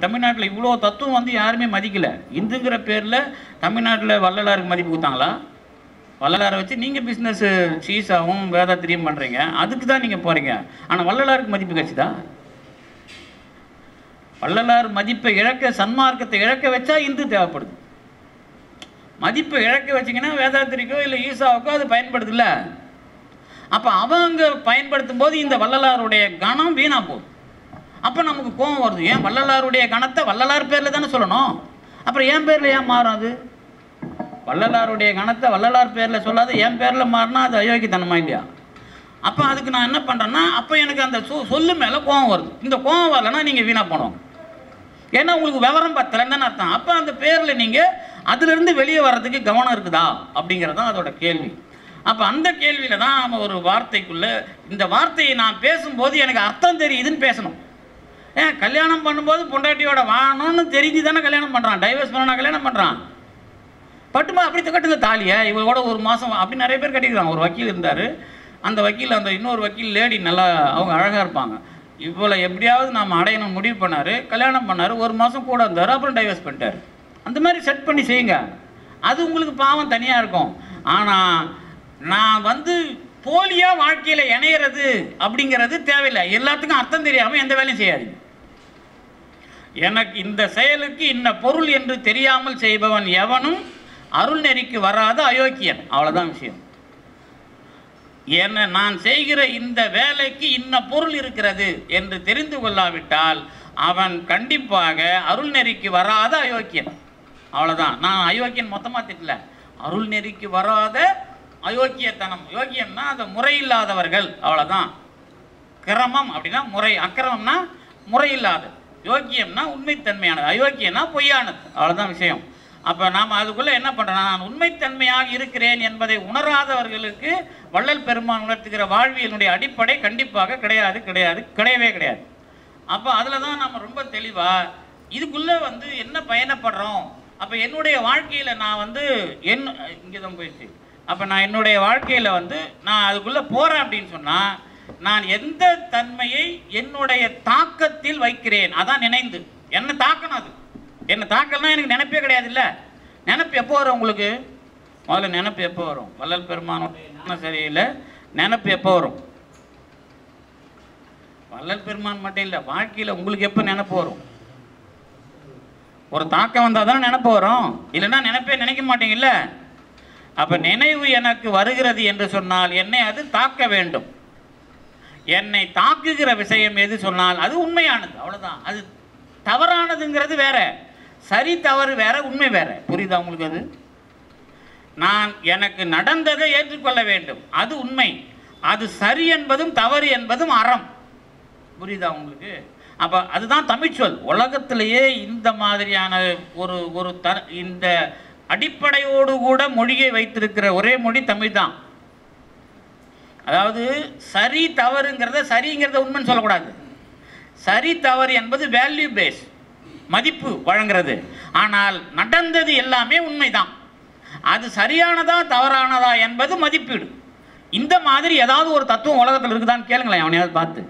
தமிழ்நாட்டில் இவ்வளோ தத்துவம் வந்து யாருமே மதிக்கலை. இந்துங்கிற பேரில் தமிழ்நாட்டில் வள்ளலாருக்கு மதிப்பு கொடுத்தாங்களா? வள்ளலாரை வச்சு நீங்கள் பிஸ்னஸ் சீஸாவும் வேதாத்திரியும் பண்ணுறீங்க, அதுக்கு தான் நீங்கள் போகிறீங்க. ஆனால் வள்ளலாருக்கு மதிப்பு கிடைச்சிதா? வள்ளலார் மதிப்பை இழக்க, சன்மார்க்கத்தை இழக்க வச்சா இந்து தேவைப்படுது. மதிப்பை இழக்க வச்சிங்கன்னா வேதாத்திரிக்கோ இல்லை ஈசாவுக்கோ அது பயன்படுதில்ல. அப்போ அவங்க பயன்படுத்தும் போது இந்த வள்ளலாருடைய கணம் வீணாக போகுது. அப்போ நமக்கு கோபம் வருது. ஏன் வள்ளலாருடைய கணத்தை வள்ளலார் பேரில் தானே சொல்லணும், அப்புறம் என் பேரில் ஏன் மாறும்? அது வள்ளலாருடைய கணத்தை வள்ளலார் பேரில் சொல்லாத என் பேரில் மாறினா அது அயோக்கியத்தனமா இல்லையா? அப்போ அதுக்கு நான் என்ன பண்ணுறேன்னா, அப்போ எனக்கு அந்த சொல்லு மேலே கோபம் வருது. இந்த கோபம் வரலைன்னா நீங்கள் வீணாக போனோம். ஏன்னா உங்களுக்கு விவரம் பத்தலைன்னு தானே அர்த்தம். அப்போ அந்த பேரில் நீங்கள் அதிலிருந்து வெளியே வர்றதுக்கு கவனம் இருக்குதா அப்படிங்கிறது தான் அதோட கேள்வி. அப்போ அந்த கேள்வியில் தான் நம்ம ஒரு வார்த்தைக்குள்ளே, இந்த வார்த்தையை நான் பேசும்போது எனக்கு அர்த்தம் தெரியுதுன்னு பேசணும். ஏன் கல்யாணம் பண்ணும்போது பொண்டாட்டியோட வாழணும்னு தெரிஞ்சு தானே கல்யாணம் பண்ணுறான். டைவர்ஸ் பண்ணா கல்யாணம் பண்ணுறான். பட்டுமா அப்படி கட்டுங்க தாலியை, இவளோட ஒரு மாதம் அப்படி நிறைய பேர் கட்டிக்கிறாங்க. ஒரு வக்கீல் இருந்தார், அந்த வக்கீல் அந்த இன்னொரு வக்கீல் லேடி நல்லா அவங்க அழகாக இருப்பாங்க. இவ்வளோ எப்படியாவது நாம் அடையணும் முடிவு பண்ணார், கல்யாணம் பண்ணார், ஒரு மாதம் கூட இருந்தார், அப்புறம் டைவர்ஸ் பண்ணிட்டார். அந்த மாதிரி செட் பண்ணி செய்யுங்க, அது உங்களுக்கு பாவம் தனியாக இருக்கும். ஆனால் நான் வந்து போலியாக வாழ்க்கையில் இணையிறது அப்படிங்கிறது தேவையில்லை. எல்லாத்துக்கும் அர்த்தம் தெரியாமல் எந்த வேலையும் செய்யாதீங்க. எனக்கு இந்த செயலுக்கு இன்ன பொருள் என்று தெரியாமல் செய்பவன் எவனும் அருள் நெறிக்கு வராத அயோக்கியன். அவ்வளோதான் விஷயம். என்ன நான் செய்கிற இந்த வேலைக்கு இன்ன பொருள் இருக்கிறது என்று தெரிந்து கொள்ளாவிட்டால் அவன் கண்டிப்பாக அருள் நெறிக்கு வராத அயோக்கியன். அவ்வளோதான். நான் அயோக்கியன் மொத்தமாக திட்டல, அருள் நெறிக்கு வராத அயோக்கியத்தனம். யோக்கியன்னா அந்த முறை இல்லாதவர்கள், அவ்வளோதான். கிரமம் அப்படின்னா முறை, அக்கிரமம்னா முறை இல்லாத, யோக்கியம்னா உண்மைத்தன்மையானது, அயோக்கியன்னா பொய்யானது. அவ்வளோதான் விஷயம். அப்போ நாம் அதுக்குள்ளே என்ன பண்ணுறோன்னா, நான் உண்மைத்தன்மையாக இருக்கிறேன் என்பதை உணராதவர்களுக்கு வள்ளல் பெருமான் உணர்த்துகிற வாழ்வியலுடைய அடிப்படை கண்டிப்பாக கிடையாது, கிடையவே கிடையாது. அப்போ அதில் தான் நம்ம ரொம்ப தெளிவாக இதுக்குள்ளே வந்து என்ன பயணப்படுறோம். அப்போ என்னுடைய வாழ்க்கையில் நான் வந்து இங்கே தான் போயிடுச்சு. அப்போ நான் என்னுடைய வாழ்க்கையில் வந்து நான் அதுக்குள்ளே போகிறேன் அப்படின்னு சொன்னால், நான் எந்த தன்மையை என்னுடைய தாக்கத்தில் வைக்கிறேன், அதான் நினைந்து என்ன தாக்கணும். அது என்ன தாக்கல்னா எனக்கு நினைப்பே கிடையாது. இல்லை, நினைப்பு எப்போ வரும் உங்களுக்கு? முதல்ல நினைப்பு எப்போ வரும்? வள்ளல் பெருமானுடைய சரியில்லை, நினைப்பு எப்போ வரும்? வள்ளல் பெருமான் மட்டும் இல்லை, வாழ்க்கையில் உங்களுக்கு எப்போ நினைப்பு வரும்? ஒரு தாக்கம் வந்தால் தானே நினைப்பு வரும், இல்லைன்னா நினைப்பே நினைக்க மாட்டீங்கல்ல. அப்போ நினைவு எனக்கு வருகிறது என்று சொன்னால் என்னை அது தாக்க வேண்டும். என்னை தாக்குகிற விஷயம் எது சொன்னால் அது உண்மையானது, அவ்வளோதான். அது தவறானதுங்கிறது வேற, சரி தவறு வேற, உண்மை வேற. புரியுதா உங்களுக்கு? அது நான் எனக்கு நடந்ததை ஏற்றுக்கொள்ள வேண்டும், அது உண்மை. அது சரி என்பதும் தவறு என்பதும் அறம். புரியுதா உங்களுக்கு? அப்போ அதுதான் தமிழ்ச்சொல். உலகத்திலேயே இந்த மாதிரியான ஒரு இந்த அடிப்படையோடு கூட மொழியை வைத்திருக்கிற ஒரே மொழி தமிழ் தான். அதாவது சரி தவறுங்கிறத, சரிங்கிறத உண்மைன்னு சொல்லக்கூடாது. சரி தவறு என்பது வேல்யூ பேஸ், மதிப்பு வழங்குறது. ஆனால் நடந்தது எல்லாமே உண்மைதான். அது சரியானதா தவறானதா என்பது மதிப்பீடு. இந்த மாதிரி ஏதாவது ஒரு தத்துவம் உலகத்தில் இருக்குதான்னு கேளுங்களேன் அவனையாவது பார்த்து.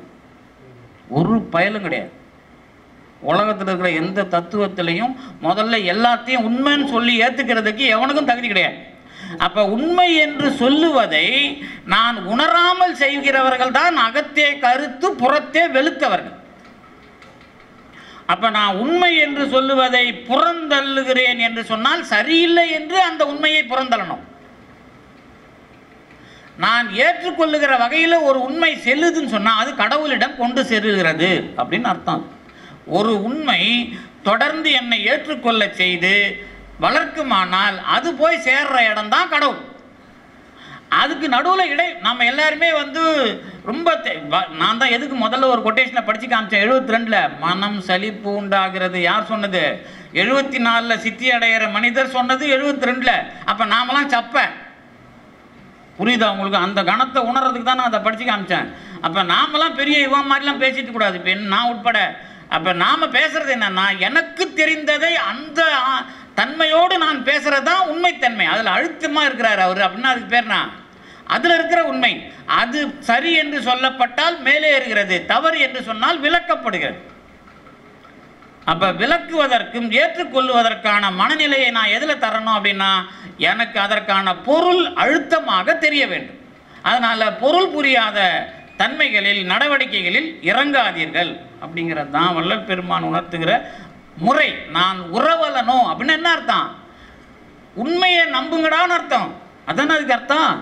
ஒரு பயலும் கிடையாது. உலகத்தில் இருக்கிற எந்த தத்துவத்திலையும் முதல்ல எல்லாத்தையும் உண்மைன்னு சொல்லி ஏற்றுக்கிறதுக்கு எவனுக்கும் தகுதி கிடையாது. அப்போ உண்மை என்று சொல்லுவதை நான் உணராமல் செய்கிறவர்கள் தான் அகத்தே கருத்து புறத்தே வெளுத்தவர்கள். அப்போ நான் உண்மை என்று சொல்லுவதை புறந்தள்ளுகிறேன் என்று சொன்னால் சரியில்லை என்று அந்த உண்மையை புறந்தள்ளணும். நான் ஏற்றுக்கொள்ளுகிற வகையில் ஒரு உண்மை செல்லுதுன்னு சொன்னால் அது கடவுளிடம் கொண்டு செல்லுகிறது அப்படின்னு அர்த்தம். ஒரு உண்மை தொடர்ந்து என்னை ஏற்றுக்கொள்ள செய்து வளர்க்குமானால் அது போய் சேர்ற இடம் தான் கடவுள். அதுக்கு நடுவில் நம்ம எல்லாருமே வந்து ரொம்ப நான் தான் எதுக்கு முதல்ல ஒரு கொட்டேஷனை படித்து காமிச்சேன். 72ல் மனம் சலிப்பு உண்டாகிறது யார் சொன்னது? 74ல் சித்தி அடைகிற மனிதர் சொன்னது 72ல். அப்போ நாமெல்லாம் சப்ப. புரியுதா உங்களுக்கு? அந்த கணத்தை உணர்றதுக்கு தான் நான் அதை படித்து காமிச்சேன். அப்போ நாமெல்லாம் பெரிய இவன் மாதிரிலாம் பேசிட்டு கூடாது, இப்போ நான் உட்பட. அப்போ நாம் பேசுறது என்னன்னா, எனக்கு தெரிந்ததை அந்த தன்மையோடு நான் பேசுறது தான் உண்மைத்தன்மை. அதில் அழுத்தமாக இருக்கிறார் அவர் அப்படின்னா அதுக்கு பேர்னா அதில் இருக்கிற உண்மை. அது சரி என்று சொல்லப்பட்டால் மேலே ஏறுகிறது, தவறு என்று சொன்னால் விளக்கப்படுகிறது. அப்போ விளக்குவதற்கும் ஏற்றுக்கொள்வதற்கான மனநிலையை நான் எதில் தரணும் அப்படின்னா, எனக்கு அதற்கான பொருள் அழுத்தமாக தெரிய வேண்டும். அதனால் பொருள் புரியாத தன்மைகளில் நடவடிக்கைகளில் இறங்காதீர்கள் அப்படிங்கிறது தான் வள்ளல் பெருமான் உணர்த்துகிற முறை. நான் உறவலனும் அப்படின்னு என்ன அர்த்தம்? உண்மையை நம்புங்கடான்னு அர்த்தம். அதானே அதுக்கு அர்த்தம்.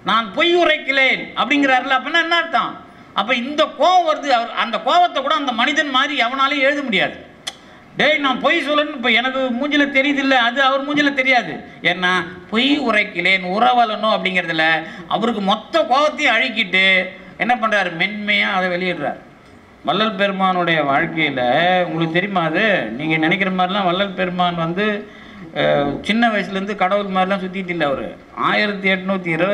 நான் பொய் உரைக்கலேன் அப்படிங்கிறாருல, அப்படின்னா என்ன அர்த்தம்? அப்போ இந்த கோபம் வருது, அந்த கோபத்தை கூட அந்த மனிதன் மாதிரி எவனாலையும் எழுத முடியாது. டேய் நான் பொய் சொல்லணும்னு இப்போ எனக்கு மூஞ்சில் தெரியுது இல்லை, அது அவர் மூஞ்சில் தெரியாது. ஏன்னா பொய் உரைக்கலேன் உறவலனும் அப்படிங்கிறதுல அவருக்கு மொத்த கோபத்தையும் அழுக்கிட்டு என்ன பண்ணுறாரு, மென்மையாக அதை வெளியிடுறார். வள்ளல் பெருமானுடைய வாழ்க்கையில் உங்களுக்கு தெரியுமா, அது நீங்கள் நினைக்கிற மாதிரிலாம் வள்ளல் பெருமான் வந்து சின்ன வயசுலேருந்து கடவுள் மாதிரிலாம் சுற்றிட்டு இல்லை. அவர் 1825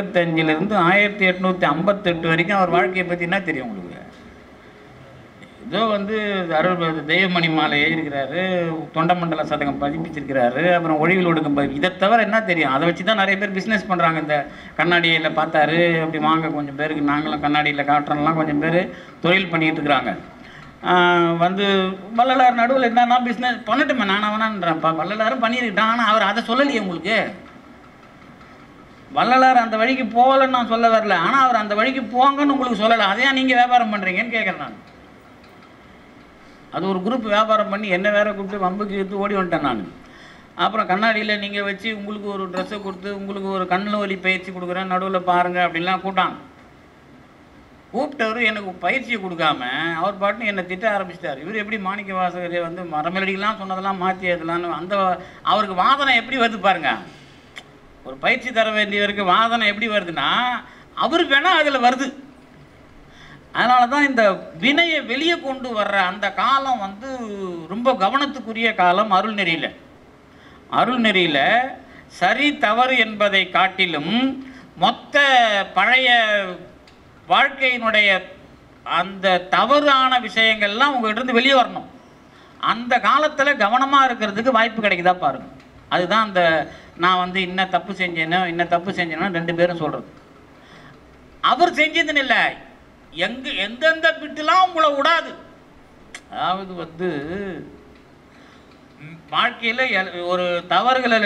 1858 வரைக்கும் அவர் வாழ்க்கையை பற்றி என்ன தெரியும் உங்களுக்கு? ஏதோ வந்து தெய்வமணி மாலை எழுதியிருக்கிறாரு, தொண்டமண்டல சதகம் பதிப்பிச்சிருக்கிறாரு, அப்புறம் ஒழிவில் ஒடுக்கம் இதை தவிர என்ன தெரியும்? அதை வச்சு தான் நிறைய பேர் பிஸ்னஸ் பண்ணுறாங்க. இந்த கண்ணாடியில் பார்த்தாரு அப்படி வாங்க கொஞ்சம் பேருக்கு, நாங்களும் கண்ணாடியில் காட்டுறோம்லாம் கொஞ்சம் பேர் தொழில் பண்ணிகிட்டு இருக்கிறாங்க. வந்து வள்ளலார் நடுவில் என்னன்னா பிஸ்னஸ் பண்ணட்டுமே, நான் வேணான்றேன்ப்பா, வள்ளலாரும் பண்ணியிருக்கிட்டான். ஆனால் அவர் அதை சொல்லலையே உங்களுக்கு. வள்ளலார் அந்த வழிக்கு போகலன்னு நான் சொல்ல வரல, ஆனால் அவர் அந்த வழிக்கு போங்கன்னு உங்களுக்கு சொல்லலை. அதையா நீங்கள் வியாபாரம் பண்ணுறீங்கன்னு கேட்குறேன் நான். அது ஒரு குரூப் வியாபாரம் பண்ணி என்ன வேற கூப்பிட்டு வம்புக்கு எடுத்து ஓடி வந்துட்டேன் நான். அப்புறம் கண்ணாடியில் நீங்கள் வச்சு உங்களுக்கு ஒரு ட்ரெஸ்ஸை கொடுத்து உங்களுக்கு ஒரு கண்ணில் வலி பயிற்சி கொடுக்குறேன், நடுவில் பாருங்கள் அப்படின்லாம் கூப்பிட்டவர் எனக்கு பயிற்சியை கொடுக்காம அவர் பாட்டுன்னு என்னை திட்ட ஆரம்பிச்சிட்டார். இவர் எப்படி மாணிக்க வாசகரை வந்து மரமெலடிலாம் சொன்னதெல்லாம் மாற்றி எழுதலான்னு அந்த அவருக்கு வாதனை எப்படி வருது பாருங்க. ஒரு பயிற்சி தர வேண்டியவருக்கு வாதனை எப்படி வருதுன்னா அவருக்கு வேணால் அதில் வருது. அதனால தான் இந்த வினையை வெளியே கொண்டு வர்ற அந்த காலம் வந்து ரொம்ப கவனத்துக்குரிய காலம் அருள்நெறியில். அருள்நெறியில் சரி தவறு என்பதை காட்டிலும் மொத்த பழைய வாழ்க்கையினுடைய அந்த தவறான விஷயங்கள்லாம் உங்கள்கிட்ட வெளியே வரணும். அந்த காலத்தில் கவனமாக இருக்கிறதுக்கு வாய்ப்பு கிடைக்குதா பாருங்க. அதுதான் அந்த நான் வந்து இன்ன தப்பு செஞ்சேனோ 2 பேரும் சொல்கிறது. அவர் செஞ்சதுன்னு இல்லை, எந்தெந்த பிட்டுலாம் உங்களை விடாது. அதாவது வந்து வாழ்க்கையில் ஒரு தவறுகளை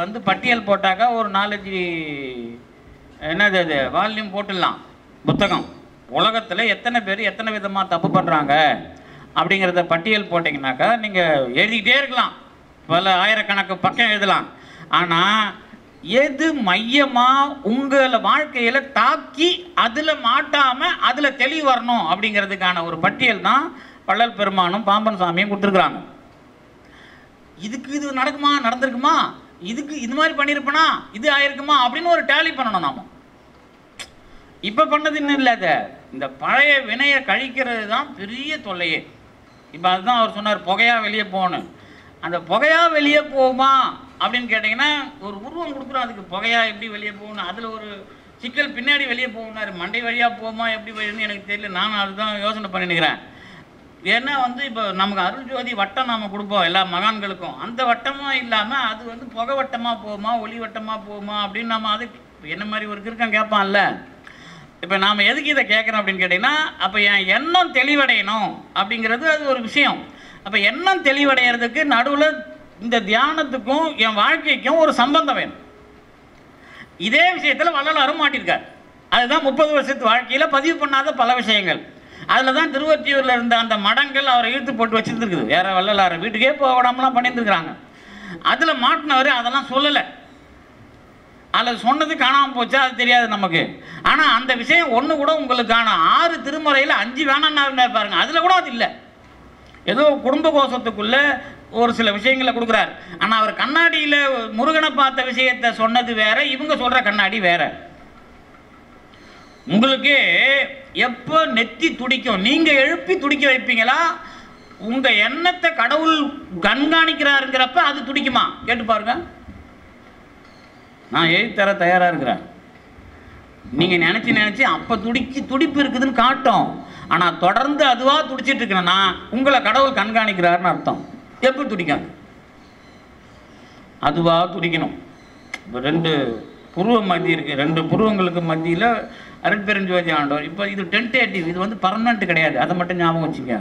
வந்து பட்டியல் போட்டாக்கா ஒரு 4-5 என்னது அது வால்யூம் போட்டுடலாம் புத்தகம். உலகத்தில் எத்தனை பேர் எத்தனை விதமாக தப்பு பண்ணுறாங்க அப்படிங்கிறத பட்டியல் போட்டிங்கனாக்கா நீங்கள் எழுதிக்கிட்டே இருக்கலாம், பல ஆயிரக்கணக்கு பக்கம் எழுதலாம். ஆனால் எது மையமாக உங்களை வாழ்க்கையில் தாக்கி அதில் மாட்டாமல் அதில் தெளிவு வரணும் அப்படிங்கிறதுக்கான ஒரு பட்டியல் தான் வள்ளல் பெருமானும் பாம்பன் சாமியும் கொடுத்துருக்குறாங்க. இதுக்கு இது நடக்குமா, நடந்திருக்குமா, இதுக்கு இது மாதிரி பண்ணியிருப்பனா, இது ஆயிருக்குமா அப்படின்னு ஒரு டேலி பண்ணணும் நாம். இப்போ பண்ணது இன்னும் இல்லாத இந்த பழைய வினையை கழிக்கிறது தான் பெரிய தொல்லையே. இப்போ அதுதான் அவர் சொன்னார், புகையாக வெளியே போகணும். அந்த புகையாக வெளியே போகுமா அப்படின்னு கேட்டிங்கன்னா ஒரு உருவம் கொடுக்குறோம் அதுக்கு. புகையாக எப்படி வெளியே போகணும், அதில் ஒரு சிக்கல் பின்னாடி வெளியே போகணுன்னாரு. மண்டை வழியாக போகுமா எப்படி வருதுன்னு எனக்கு தெரியல, நானும் அதுதான் யோசனை பண்ணிக்கிறேன். ஏன்னா வந்து இப்போ நமக்கு அருள் ஜோதி வட்டம் நாம் கொடுப்போம் எல்லா மகான்களுக்கும். அந்த வட்டமாக இல்லாமல் அது வந்து புகை வட்டமாக போகுமா ஒளி வட்டமாக போகுமா அப்படின்னு நம்ம அது என்ன மாதிரி ஒரு கிறுக்கம் கேட்பான்ல. இப்போ நாம் எதுக்கு இதை கேட்குறோம் அப்படின்னு கேட்டிங்கன்னா, அப்போ என் எண்ணம் தெளிவடையணும் அப்படிங்கிறது அது ஒரு விஷயம். அப்போ எண்ணம் தெளிவடைகிறதுக்கு நடுவில் இந்த தியானத்துக்கும் என் வாழ்க்கைக்கும் ஒரு சம்பந்தம் வேணும். இதே விஷயத்தில் வள்ளலாரும் மாட்டியிருக்கார். அதுதான் 30 வருஷத்து வாழ்க்கையில் பதிவு பண்ணாத பல விஷயங்கள். அதில் தான் திருவொற்றியூரில் இருந்த அந்த மடங்கள் அவரை இழுத்து போட்டு வச்சுருந்துருக்குது. வேற வள்ளலார் வீட்டுக்கே போக விடாமலாம் பண்ணியிருந்துருக்குறாங்க. அதில் மாட்டினவர் அதெல்லாம் சொல்லலை. அதில் சொன்னது காணாமல் போச்சா அது தெரியாது நமக்கு. ஆனால் அந்த விஷயம் ஒன்று கூட உங்களுக்கான 6 திருமுறையில் 5 வேணான்னு பாருங்க, அதில் கூட அது இல்லை. ஏதோ குடும்ப கோஷத்துக்குள்ளே ஒரு சில விஷயங்களை கொடுக்குறாரு. ஆனால் அவர் கண்ணாடியில் முருகனை பார்த்த விஷயத்தை சொன்னது வேற, இவங்க சொல்கிற கண்ணாடி வேற. உங்களுக்கு எப்போ நெத்தி துடிக்கும், நீங்கள் எழுப்பி துடிக்க வைப்பீங்களா, உங்கள் எண்ணத்தை கடவுள் கண்காணிக்கிறாருங்கிறப்ப அது துடிக்குமா கேட்டு பாருங்க. நான் எழுதி தர தயாராக இருக்கிறேன். நீங்கள் நினச்சி அப்போ துடிப்பு இருக்குதுன்னு காட்டும். ஆனால் தொடர்ந்து அதுவாக துடிச்சிட்டு இருக்கணும்னா உங்களை கடவுள் கண்காணிக்கிறாருன்னு அர்த்தம். எப்படி துடிக்காது, அதுவாக துடிக்கணும். இப்போ 2 புருவ மத்தி இருக்குது, 2 புருவங்களுக்கு மத்தியில் அருட்பெருஞ்சோதி ஆண்டவர். இப்போ இது டென்டேட்டிவ், இது வந்து பர்மனெண்ட் கிடையாது, அதை மட்டும் ஞாபகம் வச்சுக்க.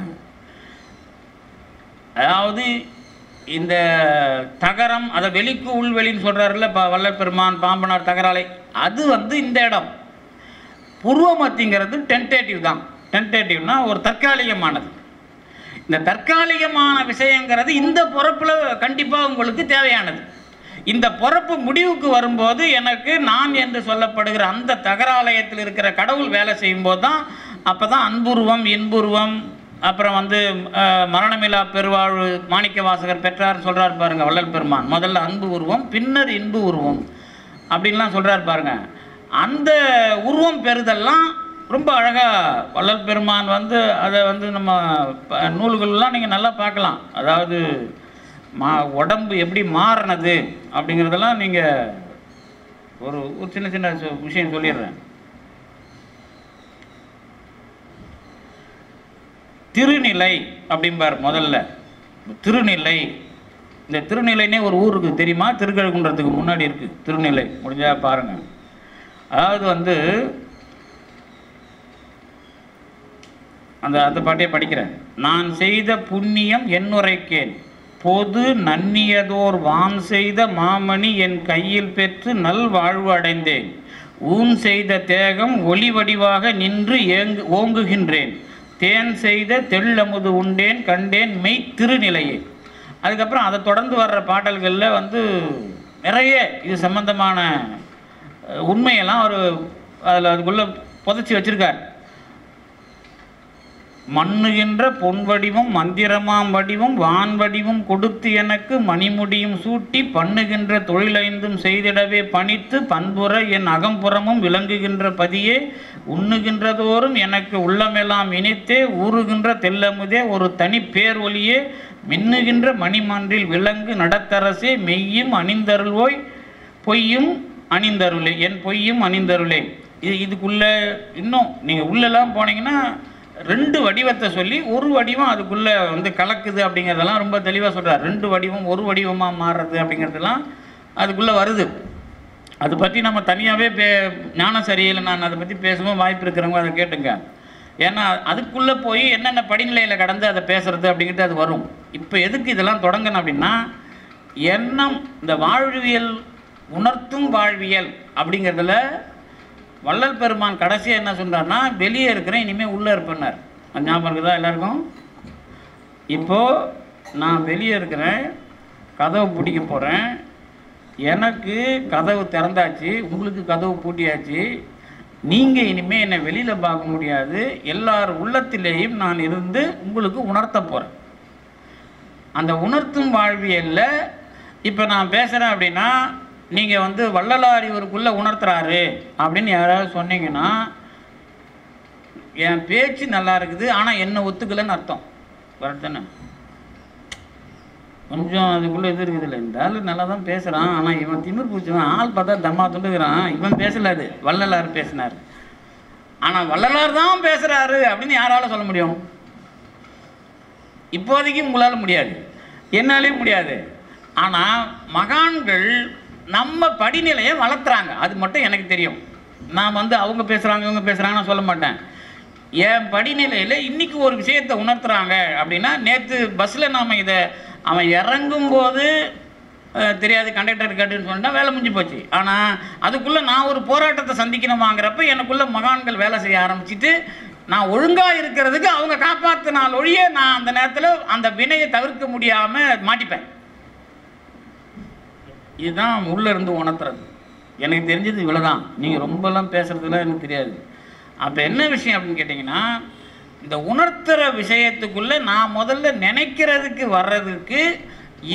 அதாவது இந்த தகரம், அதை வெளிக்கு உள்வெளின்னு சொல்கிறாருல்ல வள்ளல் பெருமான் பாம்பனார் தகராலை, அது வந்து இந்த இடம். புருவமத்திங்கிறது டென்டேட்டிவ் தான். டென்டேட்டிவ்னா ஒரு தற்காலிகமானது. இந்த தற்காலிகமான விஷயங்கிறது இந்த பொறப்பில் கண்டிப்பாக உங்களுக்கு தேவையானது. இந்த பொறப்பு முடிவுக்கு வரும்போது எனக்கு நான் என்று சொல்லப்படுகிற அந்த தகராலயத்தில் இருக்கிற கடவுள் வேலை செய்யும்போது தான், அப்போ தான் அன்புருவம் இன்புருவம், அப்புறம் வந்து மரணமில்லா பெருவாழ்வு மாணிக்க வாசகர் பெற்றார் சொல்கிறார் பாருங்கள் வள்ளல் பெருமான். முதல்ல அன்பு உருவம், பின்னர் இன்பு உருவம் அப்படின்லாம் சொல்கிறார் பாருங்கள். அந்த உருவம் பெறுதெல்லாம் ரொம்ப அழகாக வள்ளல் பெருமான் வந்து அதை வந்து நம்ம நூல்கள்லாம் நீங்கள் நல்லா பார்க்கலாம். அதாவது உடம்பு எப்படி மாறினது அப்படிங்கிறதெல்லாம் நீங்கள் ஒரு சின்ன சின்ன விஷயம் சொல்லிடுறேன். திருநிலை அப்படிம்பார் முதல்ல. திருநிலை, இந்த திருநிலைனே ஒரு ஊர் இருக்குது தெரியுமா? திருக்கழுக்குன்றதுக்கு முன்னாடி இருக்குது திருநிலை, முடிஞ்சா பாருங்கள். அதாவது வந்து அந்த பாட்டையே படிக்கிறேன். நான் செய்த புண்ணியம் என்னுரைக்கேன், பொது நன்னியதோர் வான் செய்த மாமணி என் கையில் பெற்று நல் வாழ்வு அடைந்தேன், ஊன் செய்த தேகம் ஒளி வடிவாக நின்று ஓங்குகின்றேன், தேன் செய்த தெள்ளமுது உண்டேன் கண்டேன் மெய் திருநிலையே. அதுக்கப்புறம் அதை தொடர்ந்து வர்ற பாடல்களில் வந்து நிறைய இது சம்பந்தமான உண்மையெல்லாம் அவர் அதில் அதுக்குள்ளே புதைச்சி வச்சுருக்கார். மண்ணுகின்ற பொன் வடிவும் மந்திரமாம் வடிவும் வான் வடிவும் கொடுத்து எனக்கு மணிமுடியும் சூட்டி பண்ணுகின்ற தொழிலைந்தும் செய்திடவே பணித்து பண்புற என் அகம்புறமும் விளங்குகின்ற பதியே உண்ணுகின்றதோறும் எனக்கு உள்ளமெல்லாம் இனித்தே ஊறுகின்ற தெல்லமுதே ஒரு தனி பேர் ஒளியே மின்னுகின்ற மணிமன்றில் விலங்கு நடத்தரசே மெய்யும் அணிந்தருள்வோய் பொய்யும் அணிந்தருளே என் பொய்யும் அணிந்தருளே. இதுக்குள்ளே இன்னும் நீங்கள் உள்ளெல்லாம் போனீங்கன்னா ரெண்டு வடிவத்தை சொல்லி ஒரு வடிவம் அதுக்குள்ளே வந்து கலக்குது அப்படிங்கிறதெல்லாம் ரொம்ப தெளிவாக சொல்கிறார். ரெண்டு வடிவம் ஒரு வடிவமாக மாறுறது அப்படிங்கிறதெல்லாம் அதுக்குள்ளே வருது. அதை பற்றி நம்ம தனியாகவே ஞானம் சரியில்லை, நான் அதை பற்றி பேசும்போது வாய்ப்பு இருக்கிறவங்க அதை கேட்டுங்க. ஏன்னா அதுக்குள்ளே போய் என்னென்ன படிநிலையில் கடந்து அதை பேசுகிறது அப்படிங்கிறது அது வரும். இப்போ எதுக்கு இதெல்லாம் தொடங்கணும் அப்படின்னா, எண்ணம் இந்த வாழ்வியல் உணர்த்தும் வாழ்வியல் அப்படிங்கிறதுல வள்ளல் பெருமான் கடைசியாக என்ன சொல்கிறார்னா, வெளியே இருக்கிறேன் இனிமேல் உள்ளே இருப்பேன்னார். ஞாபகம் இருக்குதா எல்லாருக்கும்? இப்போது நான் வெளியே இருக்கிறேன், கதவை பிடிக்க போகிறேன், எனக்கு கதவு திறந்தாச்சு, உங்களுக்கு கதவு பூட்டியாச்சு, நீங்கள் இனிமேல் என்னை வெளியில் பார்க்க முடியாது, எல்லார் உள்ளத்திலேயும் நான் இருந்து உங்களுக்கு உணர்த்த போகிறேன். அந்த உணர்த்தும் வாழ்வியலில் இப்போ நான் பேசுகிறேன் அப்படின்னா, நீங்கள் வந்து வள்ளலார் இவருக்குள்ளே உணர்த்துறாரு அப்படின்னு யாராவது சொன்னீங்கன்னா, என் பேச்சு நல்லா இருக்குது ஆனால் என்னை ஒத்துக்கலைன்னு அர்த்தம். கரெக்டானே? கொஞ்சம் அதுக்குள்ளே இது இருக்குது இல்லை, இந்த ஆள் நல்லா தான் பேசுகிறான் ஆனால் இவன் திமிர் பூச்சுவான், ஆள் பார்த்தா தம்மா துண்டுகிறான், இவன் பேசல, அது வள்ளலார் பேசினார். ஆனால் வள்ளலார் தான் பேசுகிறாரு அப்படின்னு யாரால சொல்ல முடியும்? இப்போதைக்கு உங்களால் முடியாது, என்னாலேயும் முடியாது. ஆனால் மகான்கள் நம்ம படிநிலையை வளர்த்துறாங்க, அது மட்டும் எனக்கு தெரியும். நான் வந்து அவங்க பேசுகிறாங்க இவங்க பேசுகிறாங்கன்னு சொல்ல மாட்டேன். என் படிநிலையில் இன்றைக்கி ஒரு விஷயத்தை உணர்த்துறாங்க அப்படின்னா, நேற்று பஸ்ஸில் நாம் இதை அவன் இறங்கும்போது தெரியாது கண்டக்டர் கேட்டுன்னு சொன்னால் வேலை முடிஞ்சு போச்சு. ஆனால் அதுக்குள்ளே நான் ஒரு போராட்டத்தை சந்திக்கணுமாங்கிறப்ப எனக்குள்ளே மகான்கள் வேலை செய்ய ஆரம்பிச்சுட்டு, நான் ஒழுங்காக இருக்கிறதுக்கு அவங்க காப்பாற்றினால் ஒழிய நான் அந்த நேரத்தில் அந்த வினையை தவிர்க்க முடியாமல் மாட்டிப்பேன். இதுதான் உள்ளே இருந்து உணர்த்துறது. எனக்கு தெரிஞ்சது இவ்வளோதான், நீங்கள் ரொம்பலாம் பேசுகிறதுலாம் எனக்கு தெரியாது. அப்போ என்ன விஷயம் அப்படின்னு கேட்டிங்கன்னா, இந்த உணர்த்துகிற விஷயத்துக்குள்ளே நான் முதல்ல நினைக்கிறதுக்கு வர்றதுக்கு,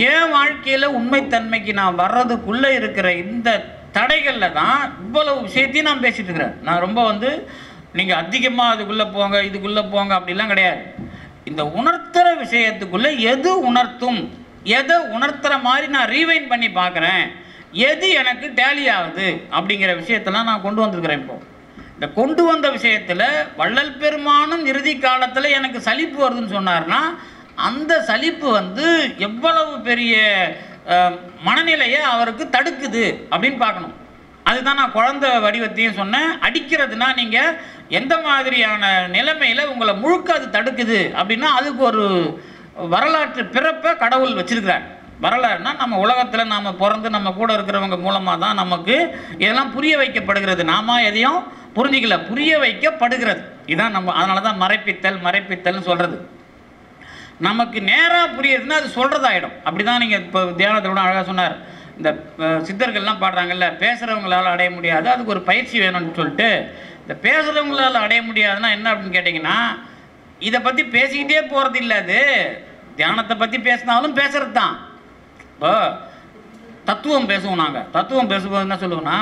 என் வாழ்க்கையில் உண்மைத்தன்மைக்கு நான் வர்றதுக்குள்ளே இருக்கிற இந்த தடைகளில் தான் இவ்வளவு விஷயத்தையும் நான் பேசிகிட்டு இருக்கிறேன். நான் ரொம்ப வந்து நீங்கள் அதிகமாக அதுக்குள்ளே போங்க இதுக்குள்ளே போங்க அப்படிலாம் கிடையாது. இந்த உணர்த்துகிற விஷயத்துக்குள்ளே எது உணர்த்தும், எதை உணர்த்துகிற மாதிரி நான் ரீவைண்ட் பண்ணி பார்க்குறேன், எது எனக்கு டேலி ஆகுது அப்படிங்கிற விஷயத்தெல்லாம் நான் கொண்டு வந்திருக்கிறேன். இப்போது இந்த கொண்டு வந்த விஷயத்தில் வள்ளல் பெருமானும் இறுதி காலத்தில் எனக்கு சலிப்பு வருதுன்னு சொன்னார்னா, அந்த சலிப்பு வந்து எவ்வளவு பெரிய மனநிலையை அவருக்கு தடுக்குது அப்படின்னு பார்க்கணும். அதுதான் நான் குழந்தை வடிவத்தையும் சொன்னேன். அடிக்கிறதுனா நீங்கள் எந்த மாதிரியான நிலைமையில் உங்களை முழுக்க அது தடுக்குது அப்படின்னா, அதுக்கு ஒரு வரலாற்று பிறப்பை கடவுள் வச்சிருக்கிறார். வரலாறுனா நம்ம உலகத்தில் நாம் பிறந்து நம்ம கூட இருக்கிறவங்க மூலமாக தான் நமக்கு இதெல்லாம் புரிய வைக்கப்படுகிறது. நாம எதையும் புரிஞ்சிக்கல, புரிய வைக்கப்படுகிறது. இதான் நம்ம, அதனால தான் மறைப்பித்தல்னு சொல்கிறது. நமக்கு நேராக புரியுதுன்னா அது சொல்கிறதாயிடும். அப்படி தான் நீங்கள் இப்போ தியானத்தில் கூட அழகாக சொன்னார். இந்த சித்தர்கள்லாம் பாடுறாங்கல்ல, பேசுகிறவங்களால் அடைய முடியாது, அதுக்கு ஒரு பயிற்சி வேணும்னு சொல்லிட்டு. இந்த பேசுகிறவங்களால் அடைய முடியாதுன்னா என்ன அப்படின்னு கேட்டிங்கன்னா, இதை பற்றி பேசிக்கிட்டே போகிறது இல்லை. அது தியானத்தை பற்றி பேசினாலும் பேசுகிறது தான். இப்போ தத்துவம் பேசுவோம், நாங்கள் தத்துவம் பேசும்போது என்ன சொல்லுவோம்னா,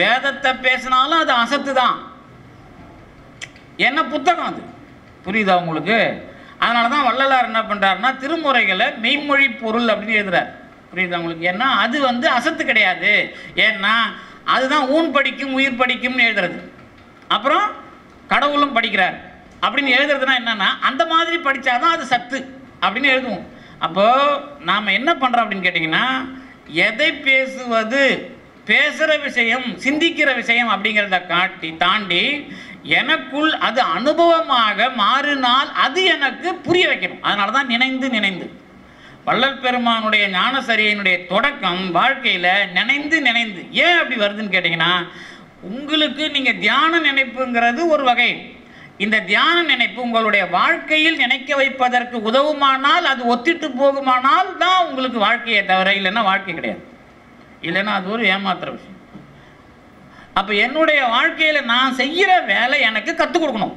வேதத்தை பேசினாலும் அது அசத்து தான். என்ன புத்தகம் அது, புரியுதா உங்களுக்கு? அதனால தான் வள்ளலார் என்ன பண்ணுறாருன்னா, திருமுறைகளை மெய்மொழி பொருள் அப்படின்னு எழுதுறார். புரியுதா உங்களுக்கு? ஏன்னா அது வந்து அசத்து கிடையாது. ஏன்னா அதுதான் ஊன் படிக்கும் உயிர் படிக்கும்னு எழுதுறது. அப்புறம் கடவுளும் படிக்கிறார் அப்படின்னு எழுதுறதுனா என்னன்னா, அந்த மாதிரி படித்தாதான் அது சத்து அப்படின்னு எழுதுவோம். அப்போது நாம் என்ன பண்ணுறோம் அப்படின்னு கேட்டிங்கன்னா, எதை பேசுவது, பேசுகிற விஷயம், சிந்திக்கிற விஷயம் அப்படிங்கிறத தாண்டி எனக்குள் அது அனுபவமாக மாறினால் அது எனக்கு புரிய வைக்கணும். அதனால தான் நினைந்து வள்ளல் பெருமானுடைய ஞானசரியனுடைய தொடக்கம் வாழ்க்கையில் நினைந்து ஏன் அப்படி வருதுன்னு கேட்டிங்கன்னா, உங்களுக்கு நீங்கள் தியான நினைப்புங்கிறது ஒரு வகை. இந்த தியான நினைப்பு உங்களுடைய வாழ்க்கையில் நினைக்க வைப்பதற்கு உதவுமானால், அது ஒத்திட்டு போகுமானால் தான் உங்களுக்கு வாழ்க்கையை தவிர, இல்லைன்னா வாழ்க்கை கிடையாது. இல்லைன்னா அது ஒரு ஏமாத்துற விஷயம். அப்போ என்னுடைய வாழ்க்கையில் நான் செய்கிற வேலை எனக்கு கற்றுக் கொடுக்கணும்.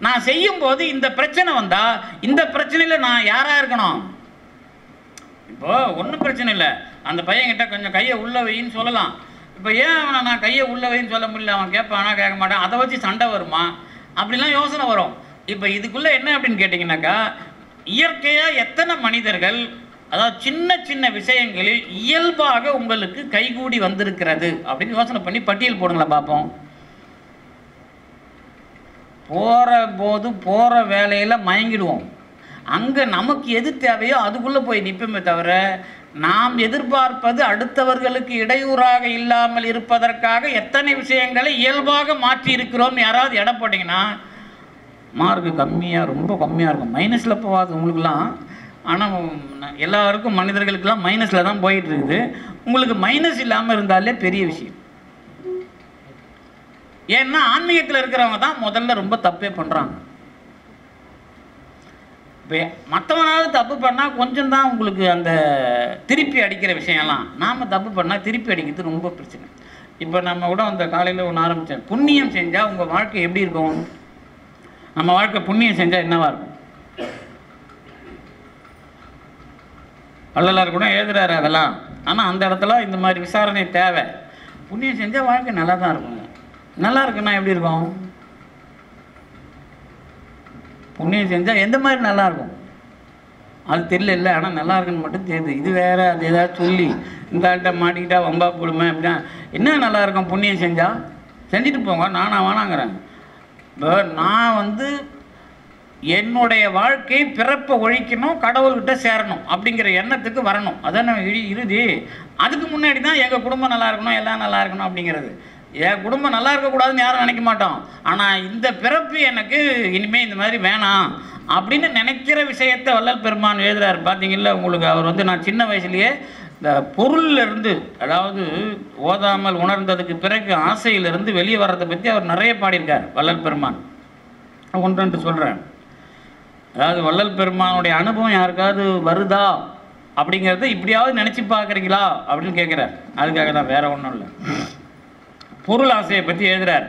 நான் செய்யும்போது இந்த பிரச்சனை வந்தால், இந்த பிரச்சனையில் நான் யாராக இருக்கணும்? இப்போது ஒன்றும் பிரச்சனை இல்லை, அந்த பையன்கிட்ட கொஞ்சம் கையை உள்ள வைன்னு சொல்லலாம். இப்போ ஏன் அவனை நான் கையை உள்ள வைன்னு சொல்ல முடியல, அவன் கேட்பானா கேட்க மாட்டான், அதை வச்சு சண்டை வருமா, அப்படிலாம் யோசனை வரும். இப்போ இதுக்குள்ளே என்ன அப்படின்னு கேட்டிங்கனாக்கா, இயற்கையாக எத்தனை மனிதர்கள், அதாவது சின்ன சின்ன விஷயங்களில் இயல்பாக உங்களுக்கு கைகூடி வந்திருக்கிறது அப்படின்னு யோசனை பண்ணி பட்டியல் போடுங்களா பார்ப்போம். போகிற வேலையில் மயங்கிடுவோம். அங்கே நமக்கு எது தேவையோ அதுக்குள்ளே போய் நிற்போமே தவிர, நாம் எதிர்பார்ப்பது அடுத்தவர்களுக்கு இடையூறாக இல்லாமல் இருப்பதற்காக எத்தனை விஷயங்களை இயல்பாக மாற்றி இருக்கிறோம். யாராவது எடை போட்டிங்கன்னா மார்க்கு கம்மியாக, ரொம்ப கம்மியாக இருக்கும், மைனஸில் போகாது உங்களுக்குலாம். ஆனால் எல்லாருக்கும் மனிதர்களுக்கெல்லாம் மைனஸில் தான் போயிட்டு இருக்குது. உங்களுக்கு மைனஸ் இல்லாமல் இருந்தாலே பெரிய விஷயம். ஏன்னா ஆன்மீகத்தில் இருக்கிறவங்க தான் முதல்ல ரொம்ப தப்பே பண்ணுறாங்க. இப்போ மற்றவனாவது தப்பு பண்ணால் கொஞ்சம் தான் உங்களுக்கு அந்த திருப்பி அடிக்கிற விஷயம்லாம். நாம் தப்பு பண்ணால் திருப்பி அடிக்கிறது ரொம்ப பிரச்சனை. இப்போ நம்ம கூட அந்த காலையில் ஒன்று ஆரம்பித்தேன், புண்ணியம் செஞ்சால் உங்கள் வாழ்க்கை எப்படி இருக்கும்? நம்ம வாழ்க்கை புண்ணியம் செஞ்சால் என்னவாக இருக்கும்? வள்ளலார் கூட எழுதுறாரு அதெல்லாம். ஆனால் அந்த இடத்துல இந்த மாதிரி விசாரணை தேவை. புண்ணியம் செஞ்சால் வாழ்க்கை நல்லா தான் இருக்குங்க. நல்லா இருக்குன்னா எப்படி இருக்கும்? புண்ணியம் செஞ்சால் எந்த மாதிரி நல்லாயிருக்கும் அது தெரியல. ஆனால் நல்லா இருக்குன்னு மட்டும் தெரியுது. இது வேறு, அது ஏதாவது சொல்லி இந்த ஆள்கிட்ட மாட்டிக்கிட்டா வம்பா போடுமே அப்படின்னா என்ன நல்லா இருக்கும்? புண்ணியம் செஞ்சால் செஞ்சுட்டு போங்க, நானாக வேணாங்கிறேன். இப்போ நான் வந்து என்னுடைய வாழ்க்கை பிறப்பை ஒழிக்கணும், கடவுள்கிட்ட சேரணும் அப்படிங்கிற எண்ணத்துக்கு வரணும். அதான் இறுதி. அதுக்கு முன்னாடி தான் எங்கள் குடும்பம் நல்லா இருக்கணும், எல்லாம் நல்லா இருக்கணும் அப்படிங்கிறது. என் குடும்பம் நல்லா இருக்கக்கூடாதுன்னு யாரும் நினைக்க மாட்டோம். ஆனால் இந்த பிறப்பு எனக்கு இனிமேல் இந்த மாதிரி வேணாம் அப்படின்னு நினைக்கிற விஷயத்தை வள்ளல் பெருமான் எழுதுறாரு. பார்த்தீங்களா உங்களுக்கு? அவர் வந்து நான் சின்ன வயசுலேயே இந்த பொருளிலிருந்து, அதாவது ஓதாமல் உணர்ந்ததுக்கு பிறகு ஆசையிலிருந்து வெளியே வர்றதை பற்றி அவர் நிறைய பாடியிருக்கார் வள்ளல் பெருமான். ஒன்று சொல்கிறேன். அதாவது வள்ளல் பெருமானுடைய அனுபவம் யாருக்காவது வருதா அப்படிங்கிறத இப்படியாவது நினச்சி பார்க்குறீங்களா அப்படின்னு கேட்குறார். அதுக்காக தான், வேறு ஒன்றும் இல்லை. பொருள் ஆசையை பற்றி எழுதுகிறார்.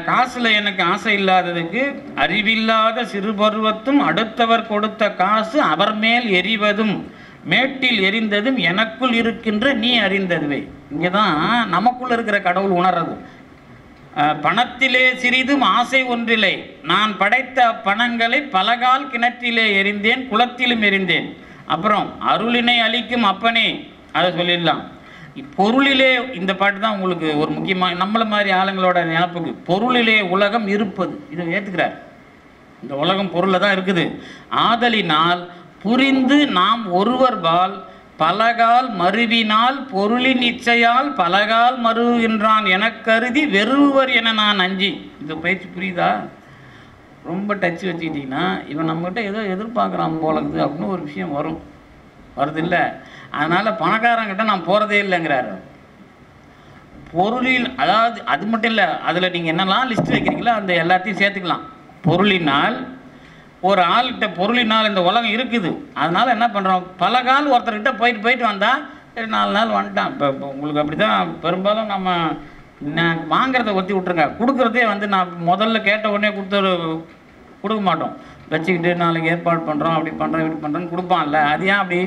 காசில் எனக்கு ஆசை இல்லாததுக்கு அறிவில்லாத சிறு பருவத்தும் அடுத்தவர் கொடுத்த காசு அவர் மேல் எரிவதும் மேட்டில் எரிந்ததும் எனக்குள் இருக்கின்ற நீ அறிந்ததுவே. இங்கே தான் நமக்குள் இருக்கிற கடவுள் உணர்றது. பணத்திலே சிறிதும் ஆசை ஒன்றில்லை, நான் படைத்த பணங்களை பலகால் கிணற்றிலே எரிந்தேன், குளத்திலும் எரிந்தேன். அப்புறம் அருளினை அளிக்கும் அப்பனே, அதை சொல்லிடலாம். பொருளிலே, இந்த பாட்டு தான் உங்களுக்கு ஒரு முக்கியமாக நம்மளை மாதிரி ஆளுங்களோட ஞாபகம். பொருளிலே உலகம் இருப்பது, இதை ஏற்றுக்கிறார். இந்த உலகம் பொருளில் தான் இருக்குது. ஆதலினால் புரிந்து நாம் ஒருவர்பால் பலகால் மருவினால் பொருளின் இச்சையால் பலகால் மருவுகின்றான் எனக்கருதி வெறுவர் என நான் அஞ்சி. இந்த பயிற்சி புரியுதா? ரொம்ப டச் வச்சுக்கிட்டிங்கன்னா இவன் நம்மகிட்ட ஏதோ எதிர்பார்க்குறான் போலக்குது அப்படின்னு ஒரு விஷயம் வருது இல்லை. அதனால் பணக்காரங்கிட்ட நான் போகிறதே இல்லைங்கிறாரு. பொருளில், அதாவது அது மட்டும் இல்லை, அதில் நீங்கள் என்னெல்லாம் லிஸ்ட் வைக்கிறீங்களோ அந்த எல்லாத்தையும் சேர்த்துக்கலாம். பொருளினால், ஒரு ஆள்கிட்ட பொருளினால் இந்த உலகம் இருக்குது. அதனால் என்ன பண்ணுறோம், பல கால் ஒருத்தர்கிட்ட போயிட்டு வந்தால் 4 நாள் வந்துட்டான். இப்போ உங்களுக்கு அப்படி தான் பெரும்பாலும் நம்ம வாங்கிறத ஒத்தி விட்ருங்க. கொடுக்குறதே வந்து நான் முதல்ல கேட்ட உடனே கொடுக்க மாட்டோம். வச்சுக்கிட்டு நாளைக்கு ஏற்பாடு பண்ணுறோம், அப்படி பண்ணுறோம், இப்படி பண்ணுறோன்னு கொடுப்பான்ல. அது ஏன் அப்படி?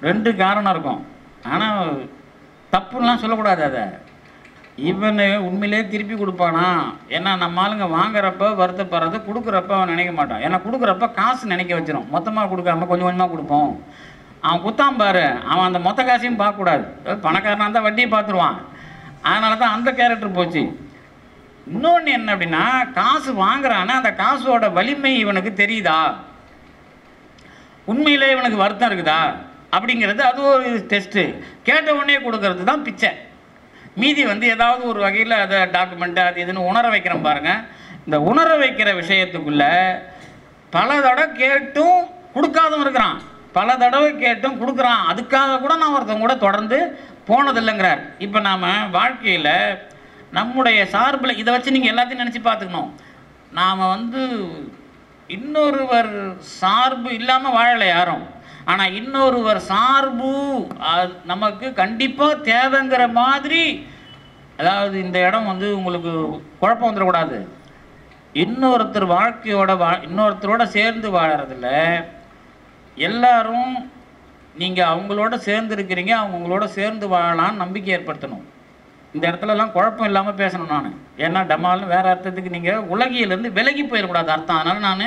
2 காரணம் இருக்கும். ஆனால் தப்புலாம் சொல்லக்கூடாது. அதை இவன் உண்மையிலே திருப்பி கொடுப்பானா? ஏன்னா நம்ம ஆளுங்க வாங்குறப்ப வருத்தப்படுறது, கொடுக்குறப்ப அவன் நினைக்க மாட்டான். ஏன்னா கொடுக்குறப்ப காசு நினைக்க வச்சிடும். மொத்தமாக கொடுக்காம கொஞ்சம் கொஞ்சமாக கொடுப்போம். அவன் குத்தாம் பாரு, அவன் அந்த மொத்த காசையும் பார்க்கக்கூடாது. பணக்காரனாக இருந்தால் வட்டியை பார்த்துருவான். அதனால தான் அந்த கேரக்டர் போச்சு. இன்னொன்று என்ன அப்படின்னா, காசு வாங்குறான்னா அந்த காசோட வலிமை இவனுக்கு தெரியுதா, உண்மையிலே இவனுக்கு வருத்தம் இருக்குதா அப்படிங்கிறது அது ஒரு டெஸ்ட்டு. கேட்ட உடனே கொடுக்கறது தான் பிச்சை. மீதி வந்து ஏதாவது ஒரு வகையில் அதை டாக்குமெண்ட்டு அது இதுன்னு உணர வைக்கிறோம் பாருங்கள். இந்த உணர வைக்கிற விஷயத்துக்குள்ளே பல தடவை கேட்டும் கொடுக்காதவன் இருக்கிறான், பல தடவை கேட்டும் கொடுக்குறான். அதுக்காக கூட நான் ஒருத்தவங்க கூட தொடர்ந்து போனதில்லைங்கிறார். இப்போ நாம் வாழ்க்கையில் நம்முடைய சார்பில் இதை வச்சு நீங்கள் எல்லாத்தையும் நினச்சி பார்த்துக்கணும். நாம் வந்து இன்னொருவர் சார்பு இல்லாமல் வாழலை யாரும். ஆனால் இன்னொருவர் சார்பு நமக்கு கண்டிப்பாக தேவைங்கிற மாதிரி, அதாவது இந்த இடம் வந்து உங்களுக்கு குழப்பம் வந்துடக்கூடாது. இன்னொருத்தர் வாழ்க்கையோட இன்னொருத்தரோட சேர்ந்து வாழறதில்ல. எல்லாரும் நீங்கள் அவங்களோட சேர்ந்து இருக்கிறீங்க, அவங்களோட சேர்ந்து வாழலான்னு நம்பிக்கை ஏற்படுத்தணும். இந்த இடத்துலலாம் குழப்பம் இல்லாமல் பேசணும் நான். ஏன்னா டமால்னு வேறு அர்த்தத்துக்கு நீங்கள் உலகியிலேருந்து விலகி போயிடக்கூடாது அர்த்தம். அதனால் நான்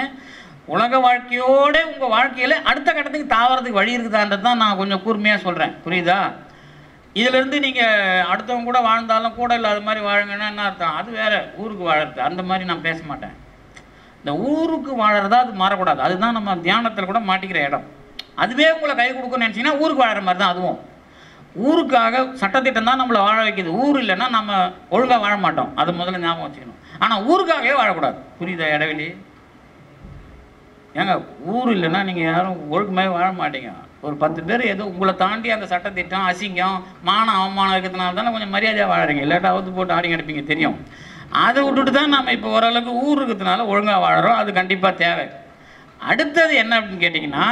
உலக வாழ்க்கையோடு உங்கள் வாழ்க்கையில் அடுத்த கட்டத்துக்கு தாவறதுக்கு வழி இருக்குதான்றது தான் நான் கொஞ்சம் கூர்மையாக சொல்கிறேன். புரியுதா? இதிலேருந்து நீங்கள் அடுத்தவங்க கூட வாழ்ந்தாலும் கூட இல்லாத மாதிரி வாழுங்கன்னா என்ன அர்த்தம்? அது வேறு, ஊருக்கு வாழறது அந்த மாதிரி நான் பேச மாட்டேன். இந்த ஊருக்கு வாழறதா அது மாறக்கூடாது. அதுதான் நம்ம தியானத்தில் கூட மாட்டிக்கிற இடம். அதுவே உங்களை கை கொடுக்குன்னு நினச்சிங்கன்னா ஊருக்கு வாழற மாதிரி தான் அதுவும். ஊருக்காக சட்டத்திட்டம் தான் நம்மளை வாழ வைக்கிது. ஊர் இல்லைன்னா நம்ம ஒழுங்காக வாழ மாட்டோம். அதை முதல்ல ஞாபகம் வச்சுக்கணும். ஆனால் ஊருக்காகவே வாழக்கூடாது. புரியுதா இடைவெளி? ஏங்க ஊர் இல்லைன்னா நீங்கள் யாரும் ஒழுக்கமாகவே வாழ மாட்டீங்க. ஒரு 10 பேர் ஏதோ உங்களை தாண்டி அந்த சட்டத்திட்டம் அசிங்கம் மானம் அவமானம் இருக்கிறதுனால தானே கொஞ்சம் மரியாதையாக வாழறீங்க. இல்லாட்டா அவுத்து போட்டு ஆடி கிடப்பீங்க தெரியும். அதை விட்டுட்டு தான் நம்ம இப்போ ஓரளவுக்கு ஊர் இருக்கிறதுனால ஒழுங்காக வாழறோம். அது கண்டிப்பாக தேவை. அடுத்தது என்ன அப்படின்னு கேட்டிங்கன்னா,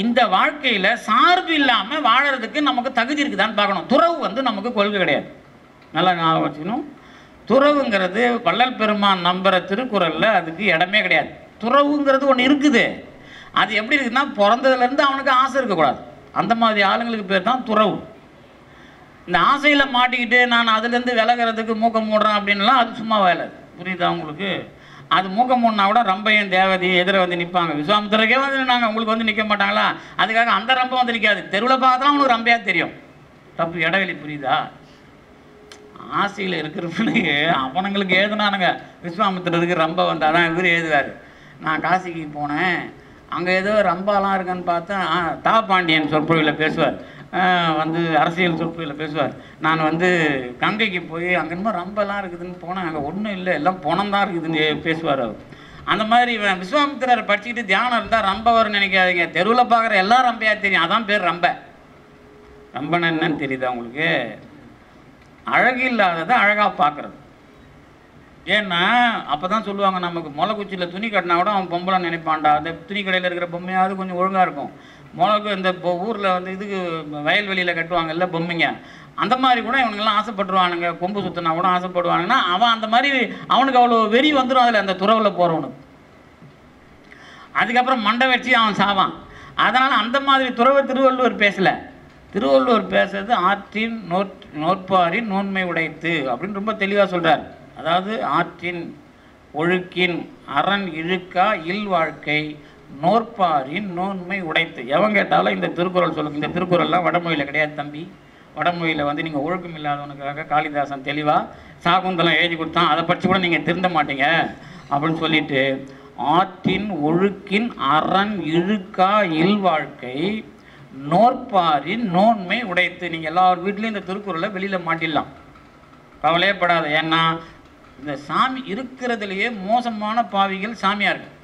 இந்த வாழ்க்கையில் சார்பு இல்லாமல் வாழறதுக்கு நமக்கு தகுதி இருக்குதான்னு பார்க்கணும். துறவு வந்து நமக்கு கொள்கை கிடையாது. நல்லா ஞாபகம் வச்சுக்கணும். துறவுங்கிறது வள்ளல் பெருமான் நம்புகிற திருக்குறளில் அதுக்கு இடமே கிடையாது. துறவுங்கிறது ஒன்று இருக்குது. அது எப்படி இருக்குதுன்னா, பிறந்ததுலேருந்து அவனுக்கு ஆசை இருக்கக்கூடாது. அந்த மாதிரி ஆளுங்களுக்கு பேர் தான் துறவு. இந்த ஆசையில் மாட்டிக்கிட்டு நான் அதுலேருந்து விலகிறதுக்கு மூக்கம் மூடுறேன் அப்படின்லாம் அது சும்மா வேலை. புரியுதா உங்களுக்கு? அது மூக்கம் மூடினா கூட ரம்பையும் தேவதி எதிர வந்து நிற்பாங்க. விஸ்வாமித்திரக்கே வந்து நாங்கள் உங்களுக்கு வந்து நிற்க மாட்டாங்களா? அதுக்காக அந்த ரம்பை வந்து நிற்காது. தெருவில் பார்த்தா அவனுக்கு ரம்பையாக தெரியும். தப்பு இடைவெளி. புரியுதா? ஆசையில் இருக்கிறவனுக்கு அவனுங்களுக்கு எழுதுனானுங்க. விஸ்வாமித்திரருக்கு ரம்பை வந்தால் தான் இவர் எழுதுவார். நான் காசிக்கு போனேன், அங்கே ஏதோ ரம்பாலாம் இருக்குன்னு பார்த்தா தா பாண்டியன் சொற்பொழிவில் பேசுவார். வந்து அரசியல் சொற்பொழிவில் பேசுவார். நான் வந்து கங்கைக்கு போய் அங்கே என்னமோ ரம்பெல்லாம் இருக்குதுன்னு போனேன், அங்கே ஒன்றும் இல்லை, எல்லாம் பணம் தான் இருக்குதுன்னு பேசுவார் அவர். அந்த மாதிரி விஸ்வாமித்திரரை படிச்சுக்கிட்டு தியானம் இருந்தால் ரம்பவர் நினைக்காதீங்க. தெருவில் பார்க்குற எல்லா ரம்பையாக தெரியும். அதான் பேர் ரம்பை. ரம்பன்னு என்னன்னு தெரியுதா உங்களுக்கு? அழகு இல்லாததை அழகாக பார்க்குறது. ஏன்னா அப்போ தான் சொல்லுவாங்க, நமக்கு முளை குச்சியில் துணி கட்டினா கூட அவன் பொம்பளை நினைப்பான்டா. அந்த துணி கடையில் இருக்கிற பொம்மையாவது கொஞ்சம் ஒழுங்காக இருக்கும். முளகு இந்த ஊரில் வந்து இதுக்கு வயல்வெளியில் கட்டுவாங்க இல்லை பொம்மைங்க, அந்த மாதிரி கூட இவனுங்கெல்லாம் ஆசைப்பட்டுருவானுங்க. கொம்பு சுற்றினா கூட ஆசைப்படுவானுங்கன்னா அவன் அந்த மாதிரி அவனுக்கு அவ்வளோ வெறி வந்துடும் அதில், அந்த துறவில் போகிறவனுக்கு. அதுக்கப்புறம் மண்டை வச்சு அவன் சாவான். அதனால் அந்த மாதிரி துறவை திருவள்ளுவர் பேசலை. திருவள்ளுவர் பேசுறது ஆற்றின் நோற்பாரின் நோன்மை உடைத்து அப்படின்னு ரொம்ப தெளிவாக சொல்கிறார். அதாவது ஆற்றின் ஒழுக்கின் அரண் இழுக்கா இல் வாழ்க்கை நோற்பாரின் நோன்மை உடைத்து. எவன் கேட்டாலும் இந்த திருக்குறள் சொல்லுங்க. இந்த திருக்குறள்லாம் வடமொழியில் கிடையாது தம்பி. வடமொழியில் வந்து நீங்கள் ஒழுக்கம் இல்லாதவனுக்காக காளிதாசன் தெளிவாக சாகுந்தலம் எழுதி கொடுத்தான். அதை படித்து கூட நீங்கள் திருந்த மாட்டீங்க அப்படின்னு சொல்லிட்டு, ஆற்றின் ஒழுக்கின் அரண் இழுக்கா இல் வாழ்க்கை நோற்பாரின் நோன்மை உடைத்து. நீங்கள் எல்லார் வீட்லேயும் இந்த திருக்குறளை வெளியில் மாட்டிடலாம், கவலையப்படாது. ஏன்னா இந்த சாமி இருக்கிறதுலையே மோசமான பாவிகள் சாமியார்கள்.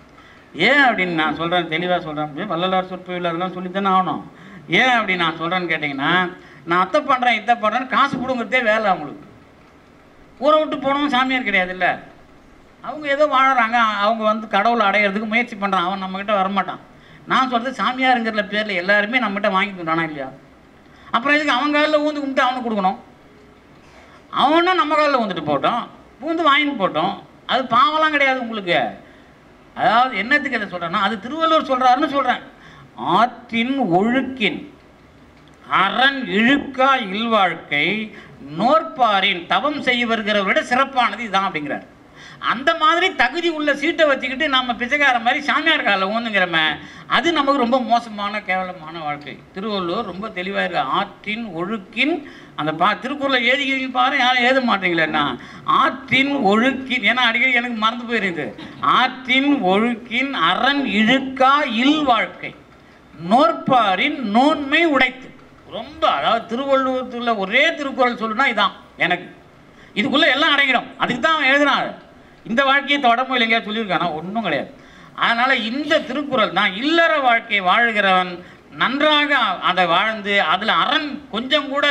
ஏன் அப்படின்னு நான் சொல்கிறேன், தெளிவாக சொல்கிறேன். வள்ளலார் சொற்பொழிவில் அதெல்லாம் சொல்லித்தானே ஆகணும். ஏன் அப்படின்னு நான் சொல்கிறேன்னு கேட்டிங்கன்னா, நான் அத்தை பண்ணுறேன் இத்தை பண்ணுறேன்னு காசு கொடுங்கிறதே வேலை அவங்களுக்கு. ஊரை விட்டு போனவங்க சாமியார் கிடையாது. இல்லை, அவங்க ஏதோ வாழறாங்க, அவங்க வந்து கடவுளை அடையிறதுக்கு முயற்சி பண்ணுறான். அவன் நம்மக்கிட்ட வரமாட்டான். நான் சொல்கிறது சாமியாருங்கிற பேரில் எல்லாருமே நம்மகிட்ட வாங்கிக்கிட்டானா இல்லையா? அப்புறம் இதுக்கு அவங்க காலில் ஊந்து கும்பிட்டு அவனுக்கு கொடுக்கணும். அவனா நம்ம காலில் ஊந்துட்டு போட்டோம், பூந்து வாங்கிட்டு போட்டோம். அது பாவம்லாம் கிடையாது உங்களுக்கு. அதாவது என்னத்துக்கு எதை சொல்கிறேன்னா, அது திருவள்ளுவர் சொல்கிறாருன்னு சொல்கிறேன். ஆற்றின் ஒழுக்கின் அரண் இழுக்கா இல்வாழ்க்கை நோற்பாரின் தவம் செய்ய வருகிறவரை விட சிறப்பானது இதுதான் அப்படிங்கிறார். அந்த மாதிரி தகுதி உள்ள சீட்டை வச்சுக்கிட்டு நம்ம பிச்சைக்கார மாதிரி சாமியார் காலில் ஊந்துங்கிறமே, அது நமக்கு ரொம்ப மோசமான கேவலமான வாழ்க்கை. திருவள்ளுவர் ரொம்ப தெளிவாக இருக்கு. ஆற்றின் ஒழுக்கின் அந்த திருக்குறளை ஏதிக்கிறீங்க பாரு, யாரும் எழுத மாட்டீங்களேன்னா ஆற்றின் ஒழுக்கின், ஏன்னா அடிக்கடி எனக்கு மறந்து போயிருது. ஆற்றின் ஒழுக்கின் அரண் இழுக்கா இல் வாழ்க்கை நோற்பாரின் நோன்மை உடைத்து. ரொம்ப அதாவது திருவள்ளுவத்தில் ஒரே திருக்குறள் சொல்லுனா இதான் எனக்கு, இதுக்குள்ளே எல்லாம் அடங்கிடும். அதுக்கு தான் அவன் எழுதினான். இந்த வாழ்க்கையை தொடர்பு எங்கேயாவது சொல்லியிருக்கானா? ஒன்றும் கிடையாது. அதனால் இந்த திருக்குறள் தான் இல்லற வாழ்க்கை வாழ்கிறவன் நன்றாக அதை வாழ்ந்து அதில் அரண் கொஞ்சம் கூட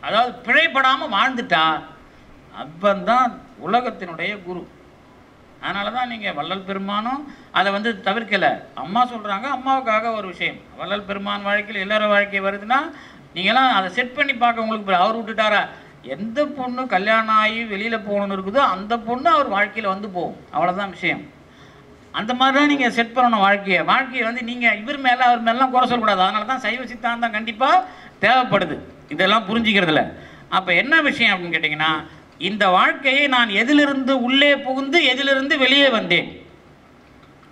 அதாவது பிழைப்படாமல் வாழ்ந்துட்டா அப்பந்தான் உலகத்தினுடைய குரு. அதனால தான் நீங்கள் வள்ளல் பெருமானும் அதை வந்து தவிர்க்கலை. அம்மா சொல்கிறாங்க, அம்மாவுக்காக ஒரு விஷயம். வள்ளல் பெருமான் வாழ்க்கையில் இல்லற வாழ்க்கை வருதுன்னா நீங்களாம் அதை செட் பண்ணி பார்க்க உங்களுக்கு அவர் விட்டுட்டாரா? எந்த பொண்ணு கல்யாணம் ஆகி வெளியில் போகணுன்னு இருக்குதோ அந்த பொண்ணு அவர் வாழ்க்கையில் வந்து போகும், அவ்வளோதான் விஷயம். அந்த மாதிரி தான் நீங்கள் செட் பண்ணணும் வாழ்க்கையை வந்து நீங்கள் இவர் மேலே அவர் மேலாம் குறை சொல்லக்கூடாது. அதனால தான் சைவ சித்தாந்தம் கண்டிப்பாக தேவைப்படுது இதெல்லாம் புரிஞ்சிக்கிறதுல. அப்போ என்ன விஷயம் அப்படின்னு கேட்டிங்கன்னா, இந்த வாழ்க்கையை நான் எதிலிருந்து உள்ளே புகுந்து எதிலிருந்து வெளியே வந்தேன்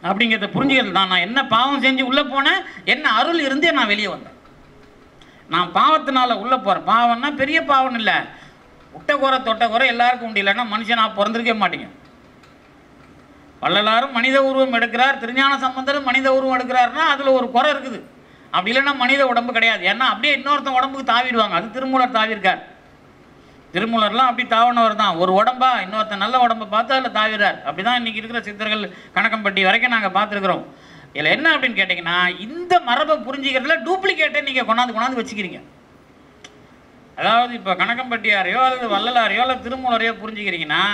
அப்படிங்கிறத புரிஞ்சுக்கிறது தான். நான் என்ன பாவம் செஞ்சு உள்ளே போனேன், என்ன அருள் இருந்தே நான் வெளியே வந்தேன். நான் பாவத்தினால உள்ளே போகிறேன். பாவம்னா பெரிய பாவம் இல்லை, முட்டைக்குறை தொட்டைக்குறை எல்லாருக்கும் உண்டு. இல்லைன்னா மனுஷனாக பிறந்திருக்கவே மாட்டீங்க. வள்ளலாரும் மனித உருவம் எடுக்கிறார், திருஞான சம்பந்தரும் மனித உருவம் எடுக்கிறாருன்னா அதில் ஒரு குறை இருக்குது. அப்படி இல்லைன்னா மனித உடம்பு கிடையாது. ஏன்னா அப்படியே இன்னொருத்தன் உடம்புக்கு தாவிடுவாங்க. அது திருமூலர் தாவிருக்கார். திருமூலர்லாம் அப்படி தாவினவர் தான். ஒரு உடம்பா இன்னொருத்தன் நல்ல உடம்பை பார்த்து அதில் தாவிடுறார். அப்படி தான் இன்றைக்கி இருக்கிற சித்தர்கள் கணக்கம்பட்டி வரைக்கும் நாங்கள் பார்த்துருக்குறோம். இதில் என்ன அப்படின்னு கேட்டிங்கன்னா, இந்த மரபை புரிஞ்சிக்கிறதுல டூப்ளிகேட்டை நீங்கள் கொண்டாந்து வச்சுக்கிறீங்க. அதாவது இப்போ கணக்கம்பட்டியாரையோ அல்லது வள்ளலாரையோ அல்லது திருமூலரையோ புரிஞ்சுக்கிறீங்கன்னா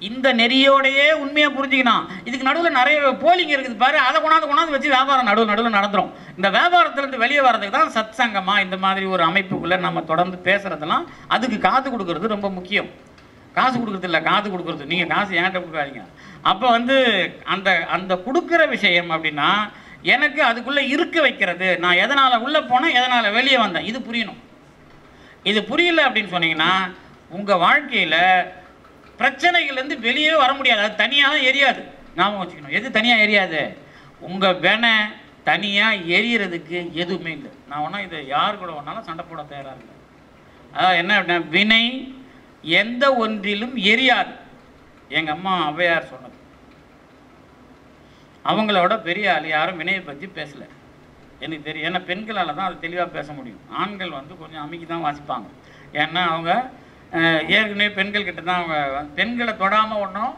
இந்த நெறியோடையே உண்மையாக புரிஞ்சுக்கணும். இதுக்கு நடுவில் நிறைய போலிங்க இருக்குது பாரு, அதை கொண்டாந்து வச்சு வியாபாரம் நடுவில் நடந்துடும். இந்த வியாபாரத்துலேருந்து வெளியே வர்றதுக்கு தான் சத் சங்கமாக இந்த மாதிரி ஒரு அமைப்புக்குள்ளே நம்ம தொடர்ந்து பேசுகிறதெல்லாம் அதுக்கு காது கொடுக்கறது ரொம்ப முக்கியம். காசு கொடுக்குறது இல்லை, காது கொடுக்குறது. நீங்கள் காசு என்கிட்ட கொடுக்காதீங்க. அப்போ வந்து அந்த அந்த கொடுக்குற விஷயம் அப்படின்னா எனக்கு அதுக்குள்ளே இருக்க வைக்கிறது. நான் எதனால் உள்ளே போனேன், எதனால் வெளியே வந்தேன், இது புரியணும். இது புரியல அப்படின்னு சொன்னீங்கன்னா உங்கள் வாழ்க்கையில் பிரச்சனைகள்லேருந்து வெளியே வர முடியாது. அது தனியாக தான் எரியாது. ஞாபகம் வச்சுக்கணும். எது தனியாக எரியாது? உங்கள் வெனை தனியாக எரியறதுக்கு எதுவுமே இல்லை. நான் ஒன்றா இதை யார் கூட ஒன்றாலும் சண்டை போட தயாராக இல்லை. அதாவது என்ன அப்படின்னா, வினை எந்த ஒன்றிலும் எரியாது. எங்கள் அம்மா ஔவையார் சொன்னது. அவங்களோட பெரிய ஆள் யாரும் வினையை பற்றி பேசலை. எனக்கு தெரியும். ஏன்னா பெண்களால் தான் அது தெளிவாக பேச முடியும். ஆண்கள் வந்து கொஞ்சம் அமைக்கி தான் வாசிப்பாங்க. ஏன்னா அவங்க ஏற்கனவே பெண்கள் கிட்ட தான் அவங்க பெண்களை தொடாமல் ஒன்றும்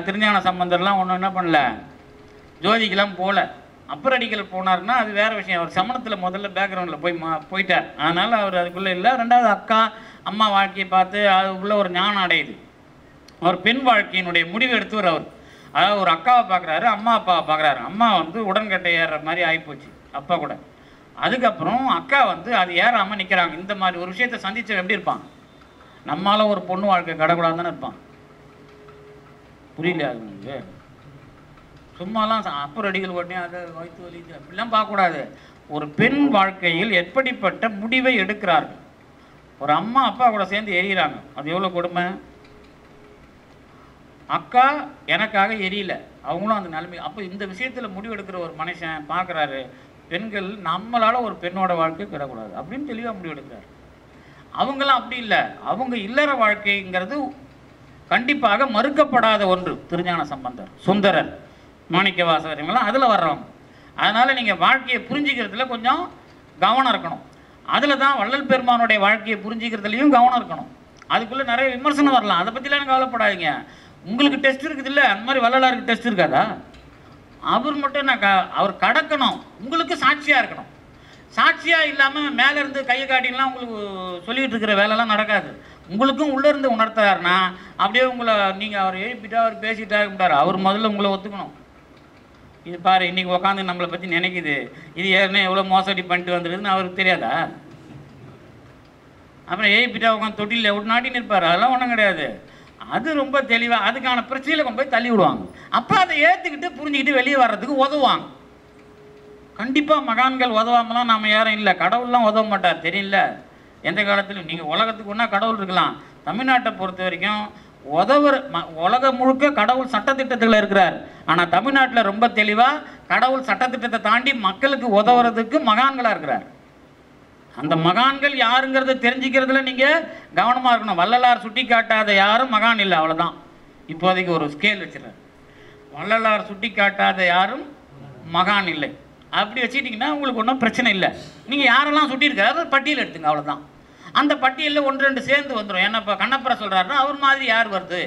திருஞான சம்பந்தர்லாம் ஒன்றும் என்ன பண்ணல, ஜோதிக்கெல்லாம் போகல. அப்பரடிகள் போனார்னா அது வேறு விஷயம். அவர் சமணத்தில் முதல்ல பேக்ரவுண்டில் போயிட்டார். அதனால் அவர் அதுக்குள்ளே இல்லை. ரெண்டாவது அக்கா அம்மா வாழ்க்கையை பார்த்து அது உள்ள ஒரு ஞானம் அடையுது. அவர் பெண் வாழ்க்கையினுடைய முடிவு எடுத்துவர். அவர் அதாவது ஒரு அக்காவை பார்க்குறாரு, அம்மா அப்பாவை பார்க்குறாரு. அம்மா வந்து உடன்கட்டை ஏறுற மாதிரி ஆகிப்போச்சு அப்பா கூட. அதுக்கப்புறம் அக்கா வந்து அது ஏறாமல் நிற்கிறாங்க. இந்த மாதிரி ஒரு விஷயத்தை சந்தித்து எப்படி இருப்பான்? நம்மளால ஒரு பொண்ணு வாழ்க்கை கடக்கூடாது தானே இருப்பான். புரியல அது உங்களுக்கு? சும்மாலாம் அப்பரடிகள் உடனே அதை வயிற்று வலி அப்படிலாம் பார்க்கக்கூடாது. ஒரு பெண் வாழ்க்கையில் எப்படிப்பட்ட முடிவை எடுக்கிறார்கள். ஒரு அம்மா அப்பா கூட சேர்ந்து எரியிறாங்க, அது எவ்வளோ கொடுமை. அக்கா எனக்காக எரியல, அவங்களும் அந்த நிலைமை. அப்போ இந்த விஷயத்தில் முடிவெடுக்கிற ஒரு மனுஷன் பார்க்குறாரு, பெண்கள் நம்மளால் ஒரு பெண்ணோட வாழ்க்கை கிடக்கூடாது அப்படின்னு தெளிவாக முடிவெடுக்கிறார். அவங்களாம் அப்படி இல்லை. அவங்க இல்லற வாழ்க்கைங்கிறது கண்டிப்பாக மறுக்கப்படாத ஒன்று. திருஞான சம்பந்தர், சுந்தரர், மாணிக்கவாசகர் இவங்கெல்லாம் அதில் வர்றவங்க. அதனால் நீங்கள் வாழ்க்கையை புரிஞ்சிக்கிறதுல கொஞ்சம் கவனம் இருக்கணும். அதில் தான் வள்ளல் பெருமானுடைய வாழ்க்கையை புரிஞ்சிக்கிறதுலையும் கவனம் இருக்கணும். அதுக்குள்ளே நிறைய விமர்சனம் வரலாம், அதை பற்றிலாம் எனக்கு கவலைப்படாதீங்க. உங்களுக்கு டெஸ்ட் இருக்குது இல்லை, அந்த மாதிரி வள்ளலாருக்கு டெஸ்ட் இருக்காதா? அவர் மட்டும் அவர் கடக்கணும், உங்களுக்கு சாட்சியாக இருக்கணும். சாட்சியாக இல்லாமல் மேலேருந்து கையை காட்டிலாம் உங்களுக்கு சொல்லிகிட்டு இருக்கிற வேலைலாம் நடக்காது. உங்களுக்கும் உள்ளேருந்து உணர்த்துறாருன்னா அப்படியே உங்களை நீங்கள் அவர் எழுப்பிட்டா அவர் பேசிட்டா இருக்காரு. அவர் முதல்ல உங்களை ஒத்துக்கணும். இது பாரு இன்றைக்கி உட்காந்து நம்மளை பற்றி நினைக்குது, இது ஏற்கனவே எவ்வளோ மோசடி பண்ணிட்டு வந்துடுதுன்னு அவருக்கு தெரியாதா? அப்புறம் எழுப்பிட்டா உட்காந்து தொட்டியில் எவ்வளோ நாட்டின்னு இருப்பார், அதெல்லாம் ஒன்றும் கிடையாது. அது ரொம்ப தெளிவாக அதுக்கான பிரச்சனையில் கொண்டு போய் தள்ளி விடுவாங்க. அப்போ அதை ஏற்றுக்கிட்டு புரிஞ்சுக்கிட்டு வெளியே வர்றதுக்கு உதவுவாங்க. கண்டிப்பாக மகான்கள் உதவாமலாம் நாம் யாரும் இல்லை. கடவுள்லாம் உதவ மாட்டார், தெரியல. எந்த காலத்திலும் நீங்கள் உலகத்துக்கு ஒன்றா கடவுள் இருக்கலாம். தமிழ்நாட்டை பொறுத்த வரைக்கும் உலகம் முழுக்க கடவுள் சட்டத்திட்டத்தில் இருக்கிறார். ஆனால் தமிழ்நாட்டில் ரொம்ப தெளிவாக கடவுள் சட்டத்திட்டத்தை தாண்டி மக்களுக்கு உதவுறதுக்கு மகான்களாக இருக்கிறார். அந்த மகான்கள் யாருங்கிறத தெரிஞ்சுக்கிறதுல நீங்கள் கவனமாக இருக்கணும். வள்ளலார் சுட்டி காட்டாத யாரும் மகான் இல்லை, அவ்வளோதான். இப்போதைக்கு ஒரு ஸ்கேல் வச்சுருக்கார். வள்ளலார் சுட்டி காட்டாத யாரும் மகான் இல்லை. அப்படி வச்சுக்கிட்டிங்கன்னா உங்களுக்கு ஒன்றும் பிரச்சனை இல்லை. நீங்கள் யாரெல்லாம் சுட்டியிருக்காரு பட்டியல் எடுத்துங்க, அவ்வளோதான். அந்த பட்டியலில் 1-2 சேர்ந்து வந்துடும். ஏன்னா இப்போ கண்ணப்பரை சொல்கிறாருன்னா அவர் மாதிரி யார் வருது,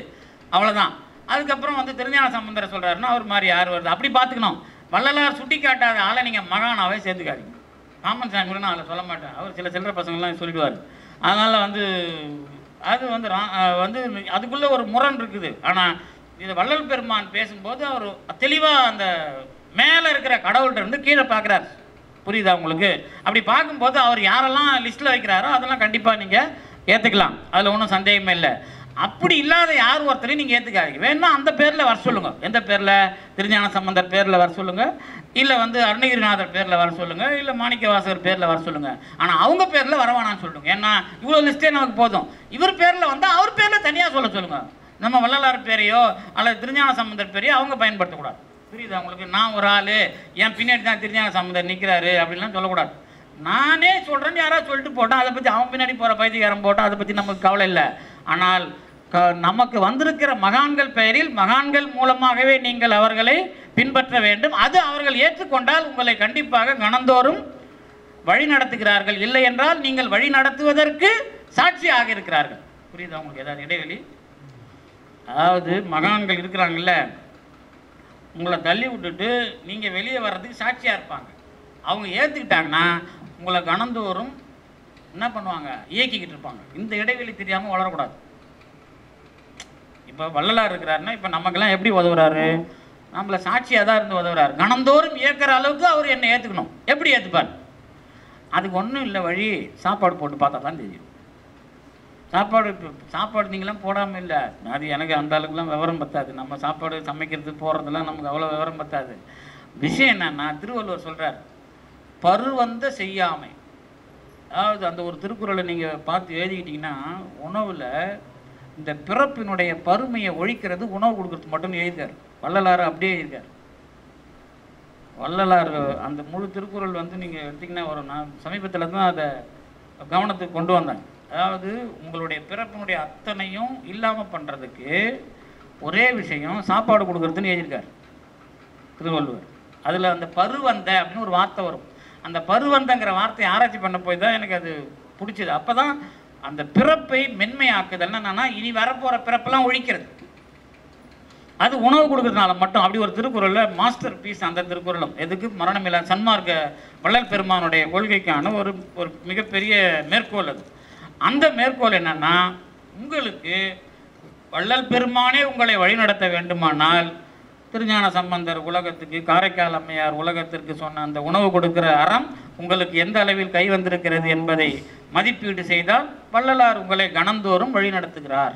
அவ்வளோதான். அதுக்கப்புறம் வந்து திருஞான சம்பந்தரை சொல்கிறாருன்னா அவர் மாதிரி யார் வருது, அப்படி பார்த்துக்கணும். வள்ளலார் சுட்டி காட்டாத ஆளை நீங்கள் மகானாவே சேர்த்துக்காதீங்க. காமன் சாமி கூட நான் அதில் சொல்ல மாட்டேன், அவர் சில்லற பசங்கள்லாம் சொல்லிடுவார். அதனால் வந்து அது வந்து அதுக்குள்ளே ஒரு முரண் இருக்குது. ஆனால் இது வள்ளல் பெருமான் பேசும்போது அவர் தெளிவாக அந்த மேலே இருக்கிற கடவுள்கிட்ட இருந்து கீழே பார்க்குறாரு. புரியுதா உங்களுக்கு? அப்படி பார்க்கும்போது அவர் யாரெல்லாம் லிஸ்ட்டில் வைக்கிறாரோ அதெல்லாம் கண்டிப்பாக நீங்கள் ஏற்றுக்கலாம், அதில் ஒன்றும் சந்தேகமே இல்லை. அப்படி இல்லாத யார் ஒருத்தரையும் நீங்கள் ஏற்றுக்காதீங்க. வேணும்னா அந்த பேரில் வர சொல்லுங்கள். எந்த பேரில்? திருஞான சம்பந்தர் பேரில் வர சொல்லுங்கள், இல்லை வந்து அருணகிரிநாதர் பேரில் வர சொல்லுங்கள், இல்லை மாணிக்கவாசகர் பேரில் வர சொல்லுங்கள். ஆனால் அவங்க பேரில் வரவானான்னு சொல்லுங்கள். ஏன்னா இவ்வளோ லிஸ்ட்டே நமக்கு போதும். இவர் பேரில் வந்தால் அவர் பேரில் தனியாக சொல்ல சொல்லுங்கள். நம்ம வள்ளலார் பேரையோ அல்லது திருஞான சம்பந்தர் பேரையோ அவங்க பயன்படுத்தக்கூடாது. புரியுதா உங்களுக்கு? நான் ஒரு ஆள், என் பின்னாடி தான் திருஞான சம்பந்தர் நிற்கிறாரு அப்படின்லாம் சொல்லக்கூடாது. நானே சொல்கிறேன்னு யாராவது சொல்லிட்டு போட்டால் அதை பற்றி அவன் பின்னாடி போகிற பைத்தியக்காரன் போட்டால் அதை பற்றி நமக்கு கவலை இல்லை. ஆனால் நமக்கு வந்திருக்கிற மகான்கள் பெயரில் மகான்கள் மூலமாகவே நீங்கள் அவர்களை பின்பற்ற வேண்டும். அது அவர்கள் ஏற்றுக்கொண்டால் உங்களை கண்டிப்பாக கணந்தோறும் வழி நடத்துகிறார்கள். இல்லை என்றால் நீங்கள் வழி நடத்துவதற்கு சாட்சியாக இருக்கிறார்கள். புரியுதா உங்களுக்கு? ஏதாவது இடைவெளி? அதாவது மகான்கள் இருக்கிறாங்கல்ல, உங்களை தள்ளி விட்டுட்டு நீங்கள் வெளியே வர்றதுக்கு சாட்சியாக இருப்பாங்க. அவங்க ஏற்றுக்கிட்டாங்கன்னா உங்களை கணந்தோறும் என்ன பண்ணுவாங்க? இயக்கிக்கிட்டு இருப்பாங்க. இந்த இடைவெளி தெரியாமல் வளரக்கூடாது. இப்போ வள்ளலார் இருக்கிறாருன்னா இப்போ நமக்கெல்லாம் எப்படி உதவுறாரு? நம்மளை சாட்சியாக தான் இருந்து உதவுறாரு. கணந்தோறும் இயக்கிற அளவுக்கு அவர் என்னை ஏற்றுக்கணும். எப்படி ஏற்றுப்பார்? அதுக்கு ஒன்றும் இல்லை வழி. சாப்பாடு போட்டு பார்த்தா தான் தெரியும். சாப்பாடு நீங்களாம் போடாமல் இல்லை, அது எனக்கு அந்த அளவுக்குலாம் விவரம் பத்தாது. நம்ம சாப்பாடு சமைக்கிறது போகிறதுலாம் நமக்கு அவ்வளோ விவரம் பத்தாது. விஷயம் என்னன்னா, திருவள்ளுவர் சொல்கிறார், பருவந்த செய்யாமை. அதாவது அந்த ஒரு திருக்குறளை நீங்கள் பார்த்து எழுதிக்கிட்டிங்கன்னா, உணவில் இந்த பிறப்பினுடைய பருமையை ஒழிக்கிறது உணவு கொடுக்கறது மட்டும் எழுதியிருக்கார். வள்ளலார் அப்படியே எழுதியிருக்கார். வள்ளலார் அந்த முழு திருக்குறள் வந்து நீங்கள் எடுத்திங்கன்னா ஒரு நான் சமீபத்தில் தான் அதை கவனத்துக்கு கொண்டு வந்தாங்க. அதாவது உங்களுடைய பிறப்பினுடைய அத்தனையும் இல்லாமல் பண்ணுறதுக்கு ஒரே விஷயம் சாப்பாடு கொடுக்குறதுன்னு எழுதியிருக்கார் திருவள்ளுவர். அதில் அந்த பருவந்த அப்படின்னு ஒரு வார்த்தை வரும். அந்த பருவந்தங்கிற வார்த்தையை ஆராய்ச்சி பண்ண போய் தான் எனக்கு அது பிடிச்சது. அப்போ தான் அந்த பிறப்பை மென்மையாக்குதல்னா என்னன்னா, இனி வரப்போகிற பிறப்பெல்லாம் ஒழிக்கிறது. அது உணவு கொடுக்கறதுனால மட்டும். அப்படி ஒரு திருக்குறளில் மாஸ்டர் பீஸ் அந்த திருக்குறளும். எதுக்கு? மரணமில்லா சன்மார்க்க வள்ளல் பெருமானுடைய கொள்கைக்கான ஒரு மிகப்பெரிய மேற்கோள் அது. அந்த மேற்கோள் என்னன்னா, உங்களுக்கு வள்ளல் பெருமானே உங்களை வழிநடத்த வேண்டுமானால் திருஞான சம்பந்தர் உலகத்துக்கு, காரைக்கால் அம்மையார் உலகத்திற்கு சொன்ன அந்த உணவு கொடுக்கிற அறம் உங்களுக்கு எந்த அளவில் கை வந்திருக்கிறது என்பதை மதிப்பீடு செய்தால் வள்ளலார் உங்களை கணந்தோறும் வழி நடத்துகிறார்.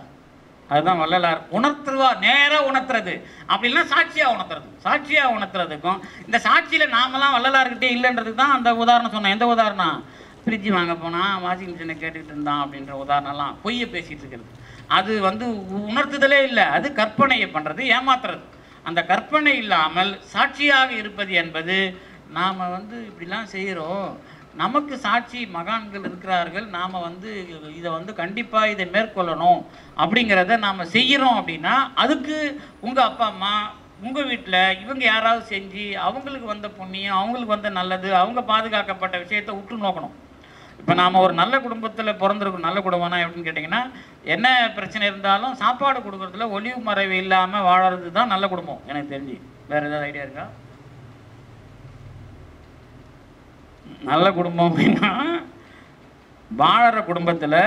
அதுதான் வள்ளலார் உணர்த்துவார். நேராக உணர்த்துறது அப்படின்னா சாட்சியாக உணர்த்துறது. சாட்சியாக உணர்த்துறதுக்கும் இந்த சாட்சியில் நாமெல்லாம் வள்ளலார்கிட்டே இல்லைன்றதுக்கு தான் அந்த உதாரணம் சொன்னேன். எந்த உதாரணம்? ஃப்ரிட்ஜ் வாங்க போனால் வாஷிங் மிஷினை கேட்டுக்கிட்டு இருந்தான் அப்படின்ற உதாரணம்லாம் பொய்யை பேசிகிட்டு இருக்கிறது. அது வந்து உணர்த்துதலே இல்லை, அது கற்பனையை பண்ணுறது, ஏமாத்துறது. அந்த கற்பனை இல்லாமல் சாட்சியாக இருப்பது என்பது, நாம் வந்து இப்படிலாம் செய்கிறோம், நமக்கு சாட்சி மகான்கள் இருக்கிறார்கள், நாம் வந்து இதை வந்து கண்டிப்பாக இதை மேற்கொள்ளணும் அப்படிங்கிறத நாம் செய்கிறோம் அப்படின்னா, அதுக்கு உங்கள் அப்பா அம்மா உங்கள் வீட்டில் இவங்க யாராவது செஞ்சு அவங்களுக்கு வந்த புண்ணியம், அவங்களுக்கு வந்த நல்லது, அவங்க பாதுகாக்கப்பட்ட விஷயத்தை உற்று நோக்கணும். இப்போ நாம் ஒரு நல்ல குடும்பத்தில் பிறந்திருக்கோம். நல்ல குடும்பம்னா எப்படின்னு கேட்டிங்கன்னா, என்ன பிரச்சனை இருந்தாலும் சாப்பாடு கொடுக்குறதுல ஒளிவு மறைவு இல்லாமல் வாழறது தான் நல்ல குடும்பம் எனக்கு தெரிஞ்சு. வேறு ஏதாவது ஐடியா இருக்கா? நல்ல குடும்பம் அப்படின்னா வாழற குடும்பத்தில்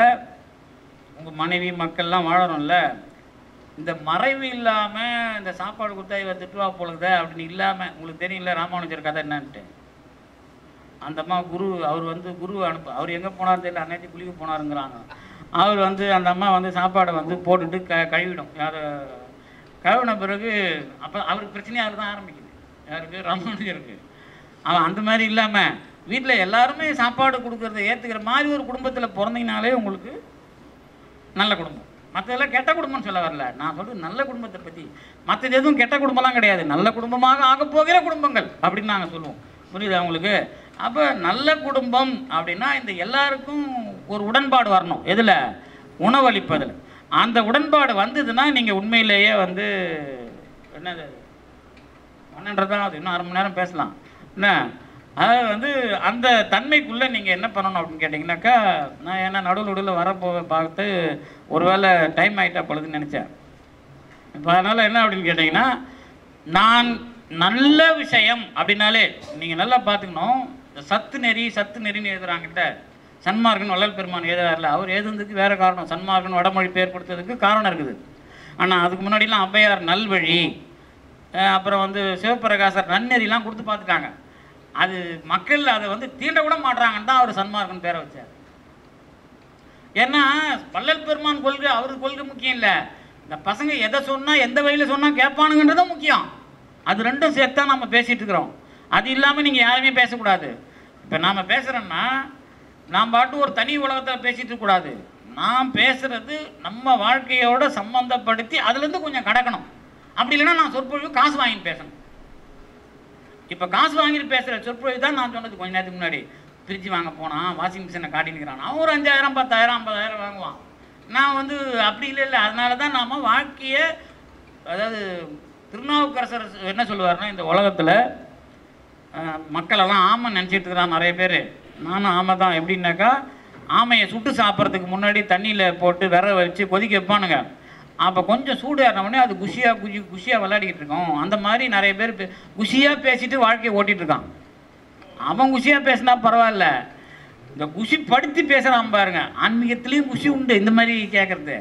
உங்கள் மனைவி மக்கள்லாம் வாழறோம்ல, இந்த மறைவு இல்லாமல் இந்த சாப்பாடு கொடுத்தா இவ திட்டுவா போலுத அப்படின்னு இல்லாமல், உங்களுக்கு தெரியல ராமானுஜர் கதை என்னன்ட்டு. அந்த அம்மா குரு, அவர் வந்து குரு அவர் எங்கே போனார் தெரியல, அன்னைக்கு குளிக்க போனாருங்கிறாங்க. அவர் வந்து அந்த அம்மா வந்து சாப்பாடை வந்து போட்டுட்டு கழுவிடும். யார் கழுவின பிறகு அப்போ அவருக்கு பிரச்சனையாக தான் ஆரம்பிக்குது. யாருக்கு? ராமானுஜருக்கு. அவன் அந்த மாதிரி இல்லாமல் வீட்டில் எல்லாருமே சாப்பாடு கொடுக்குறத ஏற்றுக்கிற மாதிரி ஒரு குடும்பத்தில் பிறந்தீங்கனாலே உங்களுக்கு நல்ல குடும்பம். மற்றதெல்லாம் கெட்ட குடும்பம்னு சொல்ல வரல, நான் சொல்கிறது நல்ல குடும்பத்தை பற்றி. மற்றது எதுவும் கெட்ட குடும்பம்லாம் கிடையாது, நல்ல குடும்பமாக ஆக போகிற குடும்பங்கள் அப்படின்னு நாங்கள் சொல்லுவோம். புரியுது அவங்களுக்கு? அப்போ நல்ல குடும்பம் அப்படின்னா இந்த எல்லாருக்கும் ஒரு உடன்பாடு வரணும். எதில்? உணவளிப்பதில். அந்த உடன்பாடு வந்ததுன்னா நீங்கள் உண்மையிலேயே வந்து என்னது 12 தான், அது இன்னும் 1/2 மணி நேரம் பேசலாம் என்ன. அதாவது வந்து அந்த தன்மைக்குள்ளே நீங்கள் என்ன பண்ணணும் அப்படின்னு கேட்டிங்கனாக்கா, நான் ஏன்னா நடுவில் வரப்போக பார்த்து ஒருவேளை டைம் ஆகிட்டா பொழுதுன்னு நினச்சேன். இப்போ அதனால் என்ன அப்படின்னு கேட்டிங்கன்னா, நான் நல்ல விஷயம் அப்படின்னாலே நீங்கள் நல்லா பார்த்துக்கணும். இந்த சத்து நெறின்னு எழுதுறாங்கிட்ட சன்மார்க்கன் வள்ளல் பெருமான் எழுதுறாருல, அவர் எழுதுறதுக்கு வேறு காரணம். சன்மார்க்கன் வடமொழி பெயர் கொடுத்ததுக்கு காரணம் இருக்குது. ஆனால் அதுக்கு முன்னாடிலாம் ஔவையார் நல்வழி, அப்புறம் வந்து சிவபிரகாசர் நன்னெறிலாம் கொடுத்து பார்த்துட்டாங்க. அது மக்கள் அதை வந்து தீண்ட கூட மாட்டுறாங்கன்னு தான் அவர் சன்மார்க்கன் பேரை வச்சார். ஏன்னா வள்ளல் பெருமான் கொள்கை, அவருக்கு கொள்கை முக்கியம் இல்லை, இந்த பசங்க எதை சொன்னால் எந்த வழியில் சொன்னால் கேட்பானுங்கன்றதும் முக்கியம். அது ரெண்டும் சேர்த்து தான் நம்ம பேசிகிட்டு இருக்கிறோம். அது இல்லாமல் நீங்கள் யாருமே பேசக்கூடாது. இப்போ நாம் பேசுகிறோன்னா நாம் பாட்டு ஒரு தனி உலகத்தில் பேசிகிட்டு இருக்கக்கூடாது. நான் பேசுகிறது நம்ம வாழ்க்கையோட சம்மந்தப்படுத்தி அதுலேருந்து கொஞ்சம் கடக்கணும். அப்படி இல்லைன்னா நான் சொற்பொழிவு காசு வாங்கிட்டு பேசணும். இப்போ காசு வாங்கிட்டு பேசுகிற சொற்பொழிவு தான் நான் சொன்னது கொஞ்சம் நேரத்துக்கு முன்னாடி. ஃப்ரிட்ஜ் வாங்க போனான், வாஷிங் மிஷினை காட்டினுக்கிறான், அவன் ஒரு 5000 10,000 50,000 வாங்குவான். நான் வந்து அப்படி இல்லை. அதனால தான் நாம் வாழ்க்கையை, அதாவது திருநாவுக்கரசர் என்ன சொல்லுவார்னா, இந்த உலகத்தில் மக்களெல்லாம் ஆமை நினச்சிட்டு இருக்கிறான் நிறைய பேர். நானும் ஆமை தான். எப்படின்னாக்கா, ஆமையை சுட்டு சாப்பிட்றதுக்கு முன்னாடி தண்ணியில் போட்டு விர வச்சு கொதிக்க வைப்பானுங்க. அப்போ கொஞ்சம் சூடு ஏறினவுடனே அது குஷியாக விளையாடிக்கிட்டு இருக்கோம். அந்த மாதிரி நிறைய பேர் குஷியாக பேசிட்டு வாழ்க்கையை ஓட்டிகிட்டு இருக்கான். அவன் குஷியாக பேசினா பரவாயில்ல, இந்த குஷிப்படுத்தி பேசுகிறான் பாருங்க. ஆன்மீகத்துலேயும் குஷி உண்டு. இந்த மாதிரி கேட்குறது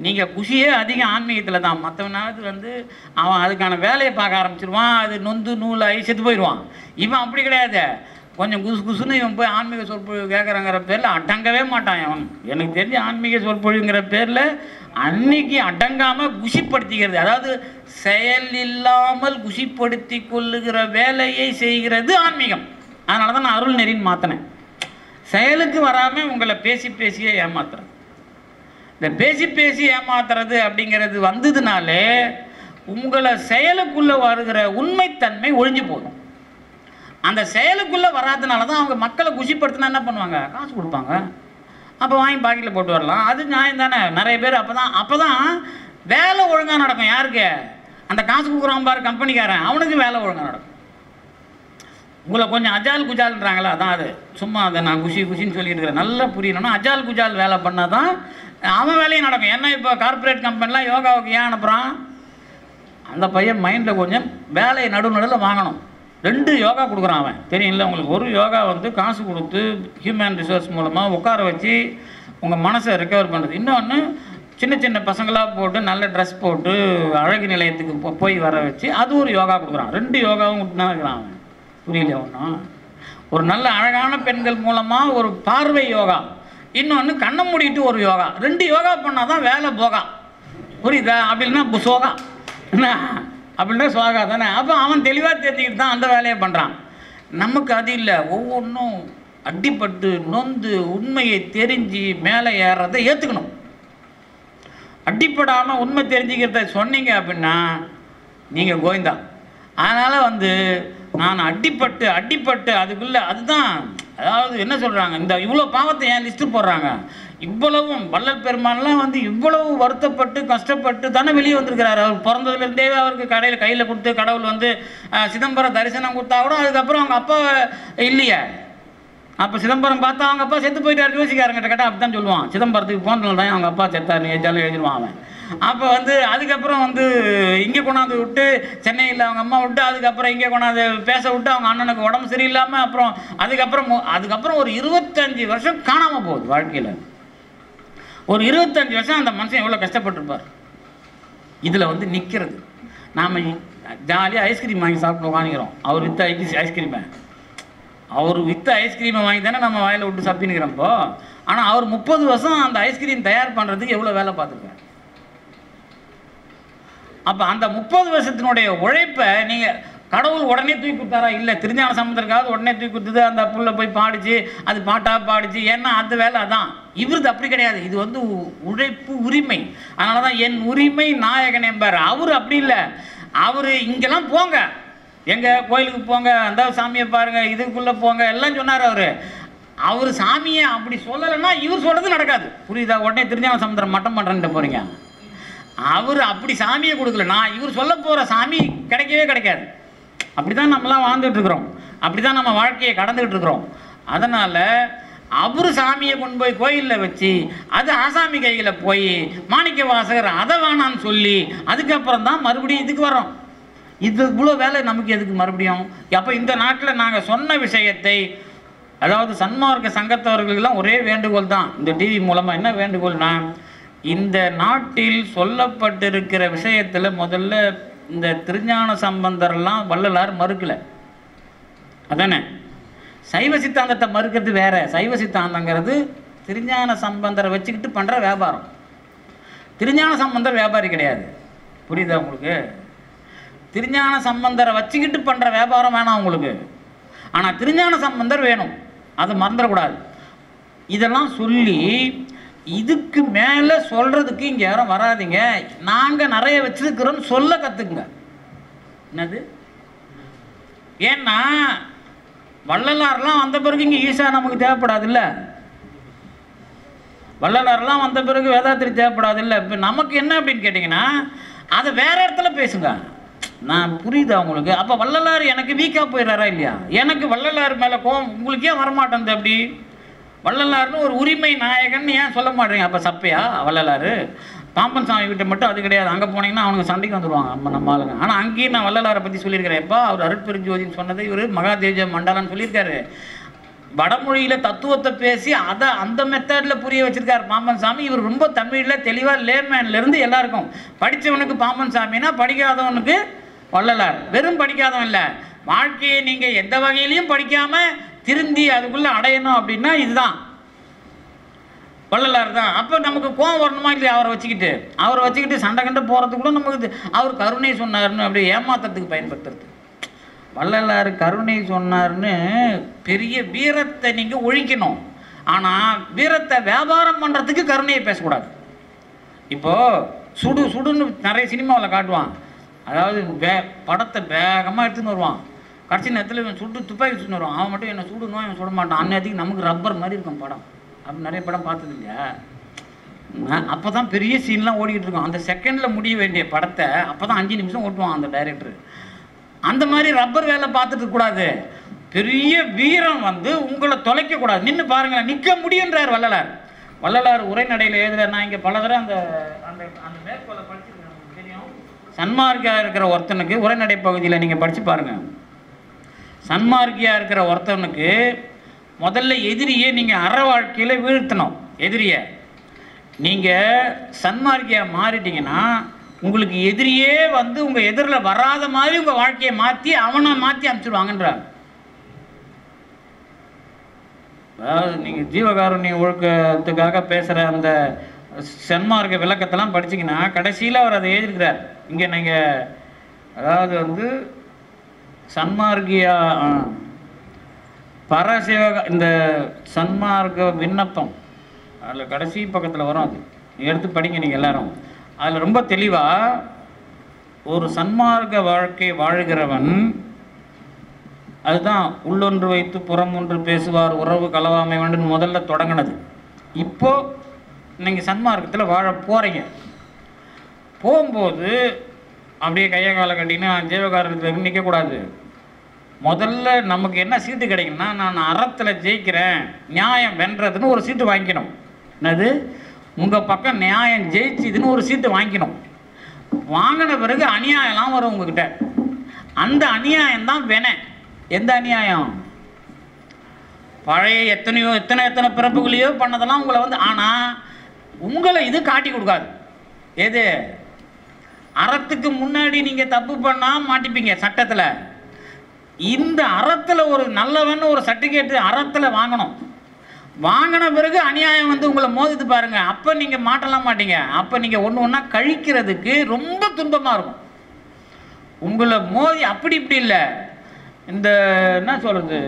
நீங்கள் குஷியே அதிகம் ஆன்மீகத்தில் தான். மற்றவனாவது வந்து அவன் அதுக்கான வேலையை பார்க்க ஆரம்பிச்சிருவான், அது நொந்து நூலாகி செத்து போயிடுவான். இவன் அப்படி கிடையாது. கொஞ்சம் குசுன்னு இவன் போய் ஆன்மீக சொற்பொழிவு கேட்குறங்கிற பேரில் அடங்கவே மாட்டான் அவன். எனக்கு தெரிஞ்ச ஆன்மீக சொற்பொழிவுங்கிற பேரில் அன்னைக்கு அடங்காமல் குஷிப்படுத்திக்கிறது, அதாவது செயல் இல்லாமல் குஷிப்படுத்தி கொள்ளுகிற வேலையை செய்கிறது ஆன்மீகம். அதனால தான் நான் அருள் நெறின்னு மாற்றினேன். செயலுக்கு வராமல் உங்களை பேசியே ஏமாத்துறேன். இந்த பேசி ஏமாத்துறது அப்படிங்கிறது வந்ததுனாலே உங்களை செயலுக்குள்ளே வருகிற உண்மைத்தன்மை ஒழிஞ்சு போகும். அந்த செயலுக்குள்ளே வராதனால தான் அவங்க மக்களை குஷிப்படுத்தினா என்ன பண்ணுவாங்க? காசு கொடுப்பாங்க. அப்போ வாங்கி பாக்கெட்டில் போட்டு வரலாம். அது நியாயம் தானே. நிறைய பேர் அப்போ தான் வேலை ஒழுங்காக நடக்கும். யாருக்கு? அந்த காசு கொடுக்குறான் பாரு கம்பெனிக்காரன், அவனுக்கு வேலை ஒழுங்காக நடக்கும். உங்களை கொஞ்சம் அஜால் குஜால்ன்றாங்களா, அதான் அது. சும்மா அதை நான் குஷின்னு சொல்லிட்டு இருக்கிறேன். நல்லா புரியணும்னா அஜால் குஜால் வேலை பண்ணால் தான் அவன் வேலையும் நடக்கும். ஏன்னா இப்போ கார்பரேட் கம்பெனிலாம் யோகாவுக்கு ஏன் அனுப்புகிறான்? அந்த பையன் மைண்டில் கொஞ்சம் வேலையை நடுநடுவில் வாங்கணும். 2 யோகா கொடுக்குறான் அவன், தெரியும்ல உங்களுக்கு. ஒரு யோகா வந்து காசு கொடுத்து ஹியூமன் ரிசோர்ஸ் மூலமாக உட்கார வச்சு உங்கள் மனசை ரெக்கவர் பண்ணுறது. இன்னொன்று சின்ன பசங்களாக போட்டு நல்ல ட்ரெஸ் போட்டு அழகு நிலையத்துக்கு போய் வர வச்சு அது ஒரு யோகா கொடுக்குறான். 2 யோகாவும் விட்டுனா இருக்கிறான் அவன். புரியல ஒன்றும். ஒரு நல்ல அழகான பெண்கள் மூலமாக ஒரு பார்வை யோகா, இன்னொன்று கண்ணை மூடிட்டு ஒரு யோகா. 2 யோகா பண்ணால் தான் வேலை போகா. புரியுதா? அப்படின்னா சோகா என்ன அப்படின்னா சோகா தானே. அப்போ அவன் தெளிவாக தெரிஞ்சுக்கிட்டு தான் அந்த வேலையை பண்ணுறான். நமக்கு அது இல்லை. ஒவ்வொன்றும் அடிப்பட்டு நொந்து உண்மையை தெரிஞ்சு மேலே ஏறுறதை ஏற்றுக்கணும். அடிப்படாமல் உண்மை தெரிஞ்சுக்கிறத சொன்னீங்க அப்படின்னா நீங்கள் கோவிந்தா. அதனால் வந்து நான் அடிப்பட்டு அதுக்குள்ளே அதுதான். அதாவது என்ன சொல்கிறாங்க, இந்த இவ்வளோ பாவத்தை ஏன் லிஸ்ட்டு போடுறாங்க? இவ்வளவும் வள்ளல் பெருமான்லாம் வந்து இவ்வளவு வருத்தப்பட்டு கஷ்டப்பட்டு தானே வெளியே வந்திருக்கிறாரு. அவர் பிறந்ததுலேருந்தே அவருக்கு கையில் கொடுத்து கடவுள் வந்து சிதம்பரம் தரிசனம் கொடுத்தா கூட அதுக்கப்புறம் அவங்க அப்பா இல்லையே. அப்போ சிதம்பரம் பார்த்தா அவங்க அப்பா செத்து போயிட்டாரு. ஜோசிக்காரங்கிட்ட கேட்டால் அப்படி தான் சொல்லுவான். சிதம்பரத்துக்கு போனதுல தான் அவங்க அப்பா செத்தார் ஏஜாலும் எழுதிடுவான் அவன். அப்போ அதுக்கப்புறம் இங்கே கொண்டாந்து விட்டு சென்னையில் அவங்க அம்மா விட்டு அதுக்கப்புறம் இங்கே கொண்டாந்து பேச விட்டு அவங்க அண்ணனுக்கு உடம்பு சரியில்லாமல் அதுக்கப்புறம் ஒரு 25 வருஷம் காணாமல் போகுது வாழ்க்கையில். ஒரு 25 வருஷம் அந்த மனுஷன் எவ்வளோ கஷ்டப்பட்டுருப்பார். இதில் நிற்கிறது. நாம் ஜாலியாக ஐஸ்கிரீம் வாங்கி சாப்பிட்டு வாங்கிக்கிறோம். அவர் விற்ற ஐஸ்கிரீமை வாங்கி தானே நம்ம வாயில் விட்டு சப்பின்னுக்கிறோம்ப்போ. ஆனால் அவர் 30 வருஷம் அந்த ஐஸ்கிரீம் தயார் பண்ணுறதுக்கு எவ்வளோ வேலை பார்த்துருக்காரு. அப்போ அந்த 30 வருஷத்தினுடைய உழைப்பை நீங்கள் கடவுள் உடனே தூக்கி கொடுத்தாரா? இல்லை. திருஞான சம்பந்தருக்காவது உடனே தூக்கி கொடுத்தது, அந்த புள்ள போய் பாடிச்சு, அது பாட்டாக பாடிச்சு. ஏன்னா அந்த வேலை அதான். இவருது அப்படி கிடையாது. இது உழைப்பு உரிமை. அதனால தான் என் உரிமை நாயகன் என்பார். அவர் அப்படி இல்லை. அவர் இங்கெல்லாம் போங்க, எங்கள் கோயிலுக்கு போங்க, அந்த சாமியை பாருங்கள், இதுக்குள்ளே போங்க எல்லாம் சொன்னார். அவர் சாமியை அப்படி சொல்லலைன்னா இவர் சொல்கிறது நடக்காது. புரியுதா? உடனே திருஞான சம்பந்தரம் மட்டம் பண்ணுறேன்ட்டு போகிறீங்க. அவர் அப்படி சாமியை கொடுக்கலன்னா இவர் சொல்ல போகிற சாமி கிடைக்கவே கிடைக்காது. அப்படி தான் நம்மளாம் வாழ்ந்துட்டுருக்குறோம். அப்படி தான் நம்ம வாழ்க்கையை கடந்துக்கிட்டு இருக்கிறோம். அதனால் அவர் சாமியை கொண்டு போய் கோயிலில் வச்சு அது ஆசாமி கையில் போய் மாணிக்க வாசகர் அதை வேணான்னு சொல்லி அதுக்கப்புறம் தான் மறுபடியும் இதுக்கு வரோம். இது இவ்வளோ வேலை நமக்கு எதுக்கு மறுபடியும்? அப்போ இந்த நாட்டில் நாங்கள் சொன்ன விஷயத்தை, அதாவது சன்மார்க்க சங்கத்தவர்களுக்கெல்லாம் ஒரே வேண்டுகோள் தான் இந்த டிவி மூலமாக. என்ன வேண்டுகோள்னா, இந்த நாட்டில் சொல்லப்பட்டிருக்கிற விஷயத்தில் முதல்ல இந்த திருஞான சம்பந்தரெல்லாம் வள்ளலார் மறுக்கலை. அதானே? சைவ சித்தாந்தத்தை மறுக்கிறது வேற. சைவ சித்தாந்தங்கிறது திருஞான சம்பந்தரை வச்சுக்கிட்டு பண்ணுற வியாபாரம். திருஞான சம்பந்தர் வியாபாரி கிடையாது. புரியுதா உங்களுக்கு? திருஞான சம்பந்தரை வச்சுக்கிட்டு பண்ணுற வியாபாரம் வேணாம் உங்களுக்கு. ஆனால் திருஞான சம்பந்தர் வேணும், அதை மறந்துடக்கூடாது. இதெல்லாம் சொல்லி இதுக்கு மேலே சொல்கிறதுக்கு இங்கே யாரும் வராதிங்க, நாங்கள் நிறைய வச்சுருக்கிறோன்னு சொல்ல கற்றுக்குங்க. என்னது? ஏன்னா வள்ளலார்லாம் வந்த பிறகு இங்கே ஈசா நமக்கு தேவைப்படாது இல்லை. வள்ளலார்லாம் வந்த பிறகு வேதாத்திரி தேவைப்படாது இல்லை. இப்போ நமக்கு என்ன அப்படின்னு கேட்டிங்கன்னா அதை வேற இடத்துல பேசுங்க. நான் புரியுதா உங்களுக்கு? அப்போ வள்ளலார் எனக்கு வீக்காக போயிடுறாரா இல்லையா? எனக்கு வள்ளலார் மேலே கோவம் உங்களுக்கு ஏன் வரமாட்டேங்குது? அப்படி வள்ளலார்னு ஒரு உரிமை நாயகன் ஏன் சொல்ல மாட்டேங்க? அப்போ சப்பையா வள்ளலார்? பாம்பன் சாமி கிட்ட மட்டும் அது கிடையாது. அங்கே போனீங்கன்னா அவனுக்கு சண்டைக்கு வந்துடுவாங்க நம்ம ஆளுங்க. ஆனால் அங்கேயும் நான் வள்ளலாரை பற்றி சொல்லியிருக்கிறேன். எப்போ அவர் அருட்பெருஞ்சோதின்னு சொன்னது இவர் மகாதேஜ மண்டலம்னு சொல்லியிருக்காரு. வடமொழியில் தத்துவத்தை பேசி அதை அந்த மெத்தடில் புரிய வச்சிருக்காரு பாம்பன் சாமி. இவர் ரொம்ப தமிழில் தெளிவாக லேமேன்லேருந்து எல்லாருக்கும் படித்தவனுக்கு பாம்பன் சாமின்னா படிக்காதவனுக்கு வள்ளலார். வெறும் படிக்காதவன் இல்லை, வாழ்க்கையை நீங்கள் எந்த வகையிலையும் படிக்காமல் திருந்தி அதுக்குள்ளே அடையணும் அப்படின்னா இதுதான் வள்ளலார் தான். அப்போ நமக்கு கோவம் வரணுமா இல்லையா? அவரை வச்சுக்கிட்டு சண்டை கண்டு போகிறதுக்குள்ள நமக்கு அவர் கருணை சொன்னார்னு அப்படி ஏமாத்துறதுக்கு பயன்படுத்துறது. வள்ளலார் கருணை சொன்னார்னு பெரிய வீரத்தை நீங்கள் ஒழிக்கணும். ஆனால் வீரத்தை வியாபாரம் பண்ணுறதுக்கு கருணையை பேசக்கூடாது. இப்போது சுடுன்னு நிறைய சினிமாவில் காட்டுவான். அதாவது படத்தை வேகமாக எடுத்துன்னு வருவான். கடைசி நேரத்தில் இவன் சுட்டு துப்பாக்கி சுட்டு வருவான். அவன் மட்டும் என்ன சுடணும், இவன் சுட மாட்டான். அந்நேரத்துக்கு நமக்கு ரப்பர் மாதிரி இருக்கும் படம். அப்படி நிறைய படம் பார்த்தது இல்லையா? அப்போ தான் பெரிய சீன்லாம் ஓடிக்கிட்டு இருக்கும். அந்த செகண்டில் முடிய வேண்டிய படத்தை அப்போ தான் 5 நிமிஷம் ஓட்டுவான் அந்த டைரக்டர். அந்த மாதிரி ரப்பர் வேலை பார்த்துட்டு இருக்கக்கூடாது. பெரிய வீரம் உங்களை தொலைக்கக்கூடாது. நின்று பாருங்கள், நிற்க முடியுன்றார் வள்ளலார். வள்ளலார் உரைநடையில் எழுதுறார். நான் இங்கே பல தடவை அந்த அந்த அந்த மேற்கோளை படிச்சுருக்கேன், உங்களுக்கு தெரியும். சன்மார்க்கியாக இருக்கிற ஒருத்தனுக்கு உரைநடை பகுதியில் நீங்கள் படித்து பாருங்கள். சன்மார்க்கியாக இருக்கிற ஒருத்தனுக்கு முதல்ல எதிரியை நீங்கள் அற வாழ்க்கையில் வீழ்த்தணும். எதிரியை நீங்கள் சன்மார்க்கியாக மாறிட்டீங்கன்னா உங்களுக்கு எதிரியே உங்கள் எதிரில் வராத மாதிரி உங்கள் வாழ்க்கையை மாற்றி அவனை மாற்றி அனுப்பிச்சிடுவாங்கன்றாங்க. அதாவது நீங்கள் ஜீவகாருண்ய ஒழுக்கத்துக்காக பேசுகிற அந்த சன்மார்க்க விளக்கத்தெல்லாம் படிச்சிங்கன்னா கடைசியில் அவர் அதை எழுதியிருக்கிறார். இங்கே நீங்கள் அதாவது சன்மார்க்கியா பரசிவ இந்த சன்மார்க்க விண்ணப்பம் அதில் கடைசி பக்கத்தில் வரும். அது எடுத்து படிங்க நீங்கள் எல்லாரும். அதில் ரொம்ப தெளிவாக ஒரு சன்மார்க்க வாழ்க்கை வாழ்கிறவன் அதுதான் உள்ளொன்று வைத்து புறம் ஒன்று பேசுவார், உறவு கலவாமை வேண்டும் முதல்ல தொடங்கினது. இப்போது நீங்கள் சன்மார்க்கத்தில் வாழ போகிறீங்க. போகும்போது அப்படியே கையை காலை கட்டிங்கன்னா ஜீவகாரணத்தில் நிற்கக்கூடாது. முதல்ல நமக்கு என்ன சீட்டு கிடைக்கும்னா, நான் அறத்தில் ஜெயிக்கிறேன், நியாயம் வென்றதுன்னு ஒரு சீட்டு வாங்கிக்கணும். என்னது, உங்கள் பக்கம் நியாயம் ஜெயிச்சுதுன்னு ஒரு சீட்டு வாங்கிக்கணும். வாங்கின பிறகு அநியாயம்லாம் வரும் உங்ககிட்ட. அந்த அநியாயம்தான் வேணே. எந்த அநியாயம்? பழைய எத்தனை பிறப்புகளையோ பண்ணதெல்லாம் உங்களை வந்து, ஆனால் உங்களை இது காட்டி கொடுக்காது. எது? அறத்துக்கு முன்னாடி நீங்கள் தப்பு பண்ணால் மாட்டிப்பீங்க சட்டத்தில். இந்த அறத்தில் ஒரு நல்லவன் ஒரு சர்டிஃபிகேட்டு அறத்தில் வாங்கணும். வாங்கின பிறகு அநியாயம் வந்து உங்களை மோதிட்டு பாருங்க, அப்போ நீங்கள் மாட்டலாம் மாட்டீங்க. அப்போ நீங்கள் ஒன்று ஒன்றா கழிக்கிறதுக்கு ரொம்ப துன்பமாக இருக்கும். உங்களை மோதி அப்படி இப்படி இல்லை, இந்த என்ன சொல்கிறது,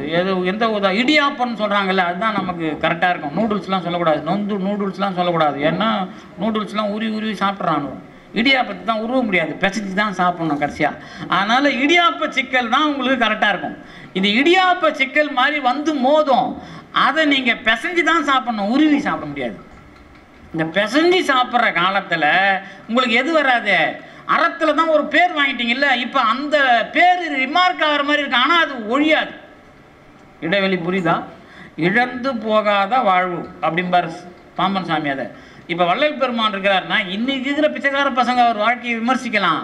எந்த இடியாப்பன்னு சொல்கிறாங்கல்ல, அதுதான் நமக்கு கரெக்டாக இருக்கும். நூடுல்ஸ்லாம் சொல்லக்கூடாது, நூடுல்ஸ்லாம் சொல்லக்கூடாது. ஏன்னா நூடுல்ஸ்லாம் உருவி சாப்பிட்றானு. இடியாப்பத்தை தான் உருவ முடியாது, பிசைஞ்சு தான் சாப்பிட்ணும் கடைசியாக. அதனால் இடியாப்ப சிக்கல் தான் உங்களுக்கு கரெக்டாக இருக்கும். இது இடியாப்ப சிக்கல் மாதிரி வந்து மோதும், அதை நீங்கள் பிசைஞ்சு தான் சாப்பிட்ணும், உருவி சாப்பிட முடியாது. இந்த பிசைஞ்சு சாப்பிட்ற காலத்தில் உங்களுக்கு எது வராது? அறத்தில் தான் ஒரு பேர் வாங்கிட்டீங்கல்ல, இப்போ அந்த பேர் ரிமார்க் ஆகிற மாதிரி இருக்கு, ஆனால் அது ஒழியாது. இடைவெளி புரியுதா? இழந்து போகாத வாழ்வு அப்படிம்பார் பாம்பன் சாமி. அதை இப்போ வள்ளல் பெருமான் இருக்கிறாருன்னா, இன்னைக்கு இருக்கிற பிச்சைக்கார பசங்க அவர் வாழ்க்கையை விமர்சிக்கலாம்.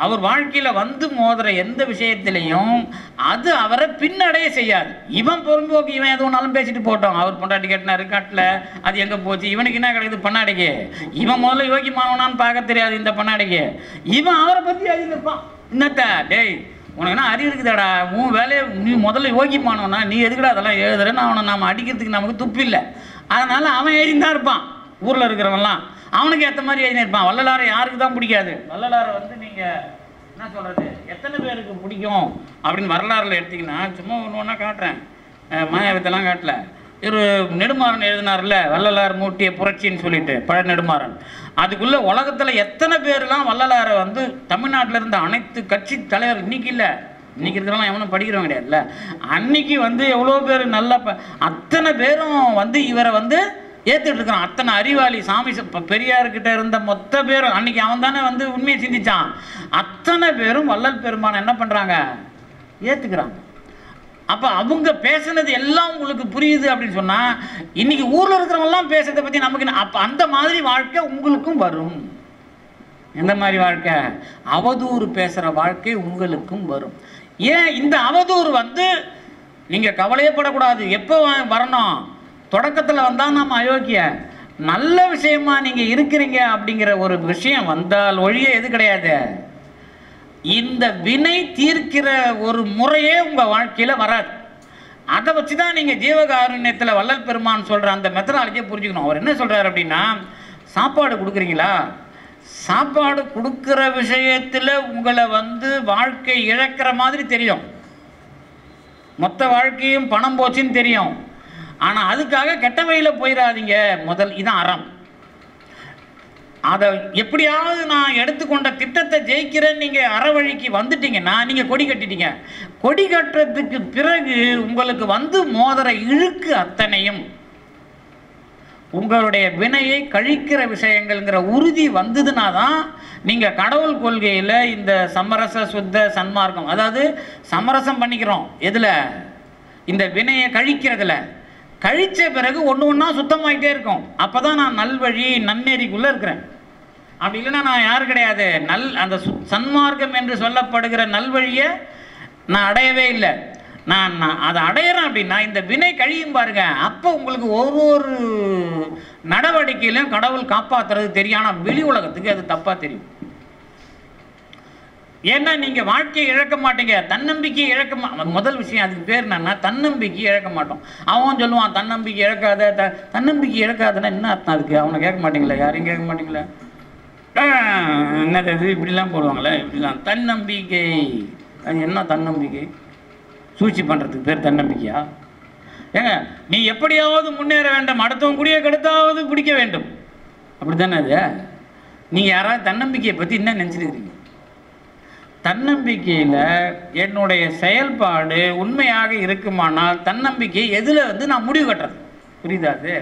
அவர் வாழ்க்கையில் வந்து மோதுற எந்த விஷயத்திலையும் அது அவரை பின்னடைய செய்யாது. இவன் பொறும்போக்கு, இவன் எது ஒன்றாலும் பேசிட்டு போட்டோம். அவர் பொண்டாட்டி கட்டினாரு காட்டில், அது எங்கே போச்சு, இவனுக்கு என்ன கிடைக்குது பண்ணாடிக்கு. இவன் முதல்ல யோகிமானவனான்னு பார்க்க தெரியாது இந்த பண்ணாடிக்கு. இவன் அவரை பற்றி அறிஞ்சிருப்பான். இன்னத்த டேய், உனக்கு என்ன அறிவு இருக்குதாடா, உன் வேலையை நீ முதல்ல யோகிமானவனா, நீ எதுக்கடா அதெல்லாம் எழுதுறேன்னு அவனை நாம் அடிக்கிறதுக்கு நமக்கு துப்பு இல்லை. அதனால் அவன் எழுதிதான் இருப்பான். ஊரில் இருக்கிறவன்லாம் அவனுக்கு ஏற்ற மாதிரி எழுதியிருப்பான். வள்ளலாரை யாருக்கு தான் பிடிக்காது? வள்ளலாரை வந்து நீங்கள் என்ன சொல்கிறது, எத்தனை பேருக்கு பிடிக்கும் அப்படின்னு வரலாறுல எடுத்திங்கன்னா, சும்மா ஒன்று ஒன்றா காட்டுறேன், மாயாவத்தெல்லாம் காட்டல. ஒரு நெடுமாறன் எழுதினார்ல, வள்ளலார் மூட்டிய புரட்சின்னு சொல்லிட்டு, பழ நெடுமாறன். அதுக்குள்ளே உலகத்தில் எத்தனை பேர்லாம் வள்ளலாரை வந்து தமிழ்நாட்டில் இருந்த அனைத்து கட்சி தலைவர், இன்னைக்கு இல்லை, இன்னைக்கு இருக்கிறவங்க எவனும் படிக்கிறவங்க கிடையாதுல்ல, அன்னைக்கு வந்து எவ்வளோ பேர் நல்ல அத்தனை பேரும் வந்து இவரை வந்து ஏற்றுட்டு இருக்கிறான். அத்தனை அறிவாளி சாமி பெரியார்கிட்ட இருந்த மொத்த பேரும் அன்னைக்கு அவன் தானே வந்து உண்மையை சிந்திச்சான். அத்தனை பேரும் வள்ளல் பெருமானை என்ன பண்ணுறாங்க, ஏற்றுக்கிறாங்க. அப்போ அவங்க பேசுனது எல்லாம் உங்களுக்கு புரியுது அப்படின்னு சொன்னால், இன்னைக்கு ஊரில் இருக்கிறவங்கலாம் பேசுறதை பற்றி நமக்கு அப்போ அந்த மாதிரி வாழ்க்கை உங்களுக்கும் வரும். எந்த மாதிரி வாழ்க்கை? அவதூறு பேசுகிற வாழ்க்கை உங்களுக்கும் வரும். ஏன் இந்த அவதூறு வந்து நீங்கள் கவலையே படக்கூடாது. எப்போ வரணும்? தொடக்கத்தில் வந்தால் நம்ம அயோக்கிய, நல்ல விஷயமா நீங்கள் இருக்கிறீங்க அப்படிங்கிற ஒரு விஷயம் வந்தால் ஒழிய எது கிடையாது. இந்த வினை தீர்க்கிற ஒரு முறையே உங்கள் வாழ்க்கையில் வராது. அதை வச்சு தான் நீங்கள் ஜீவகாருண்யத்தில் வள்ளல் பெருமான் சொல்கிற அந்த மெத்தடாலஜியை புரிஞ்சுக்கணும். அவர் என்ன சொல்கிறார் அப்படின்னா, சாப்பாடு கொடுக்குறீங்களா, சாப்பாடு கொடுக்குற விஷயத்தில் உங்களை வந்து வாழ்க்கை இழக்கிற மாதிரி தெரியும், மொத்த வாழ்க்கையும் பணம் போச்சுன்னு தெரியும். ஆனால் அதுக்காக கெட்ட வழியில் போயிடாதீங்க. முதல் இதான் அறம். அதை எப்படியாவது நான் எடுத்துக்கொண்ட திட்டத்தை ஜெயிக்கிறேன்னு நீங்கள் அற வழிக்கு வந்துட்டீங்கன்னா நீங்கள் கொடி கட்டிட்டீங்க. கொடி கட்டுறதுக்கு பிறகு உங்களுக்கு வந்து மோதிர இழுக்கு அத்தனையும் உங்களுடைய வினையை கழிக்கிற விஷயங்கள்ங்கிற உறுதி வந்ததுன்னா தான் நீங்கள் கடவுள் கொள்கையில் இந்த சமரச சுத்த சன்மார்க்கம், அதாவது சமரசம் பண்ணிக்கிறோம் எதில், இந்த வினையை கழிக்கிறதுல. கழித்த பிறகு ஒன்று ஒன்றா சுத்தமாகிட்டே இருக்கும். அப்போ தான் நான் நல்வழி நன்னெறிக்குள்ளே இருக்கிறேன். அப்படி இல்லைன்னா நான் யார் கிடையாது. அந்த சன்மார்க்கம் என்று சொல்லப்படுகிற நல்வழியை நான் அடையவே இல்லை. நான் அதை அடையிறேன் அப்படின்னா இந்த வினை கழியும் பாருங்க. அப்போ உங்களுக்கு ஒவ்வொரு நடவடிக்கையிலும் கடவுள் காப்பாற்றுறது தெரியும். ஆனால் வெளி உலகத்துக்கு அது தப்பாக தெரியும். ஏன்னா நீங்கள் வாழ்க்கையை இழக்க மாட்டீங்க, தன்னம்பிக்கையை இழக்க முதல் விஷயம். அதுக்கு பேர் என்னன்னா, தன்னம்பிக்கையை இழக்க மாட்டோம். அவன் சொல்லுவான் தன்னம்பிக்கை இழக்காத, தன்னம்பிக்கை இழக்காதுன்னா என்ன அர்த்தம் அதுக்கு? அவனை கேட்க மாட்டீங்களா? யாரையும் கேட்க மாட்டீங்களா? என்னது இப்படிலாம் போடுவாங்களே, இப்படிலாம் தன்னம்பிக்கை. அது என்ன தன்னம்பிக்கை? சூழ்ச்சி பண்ணுறதுக்கு பேர் தன்னம்பிக்கையா? ஏங்க, நீ எப்படியாவது முன்னேற வேண்டும், அடுத்தவங்க கூடிய கெடுத்தாவது பிடிக்க வேண்டும், அப்படி தானே அது? நீங்கள் யாராவது தன்னம்பிக்கையை பற்றி என்ன நினச்சிருக்கிறீங்க? தன்னம்பிக்கையில் என்னுடைய செயல்பாடு உண்மையாக இருக்குமானால் தன்னம்பிக்கை எதில் வந்து நான் முடிவு கட்டுறது, புரியுதா? அது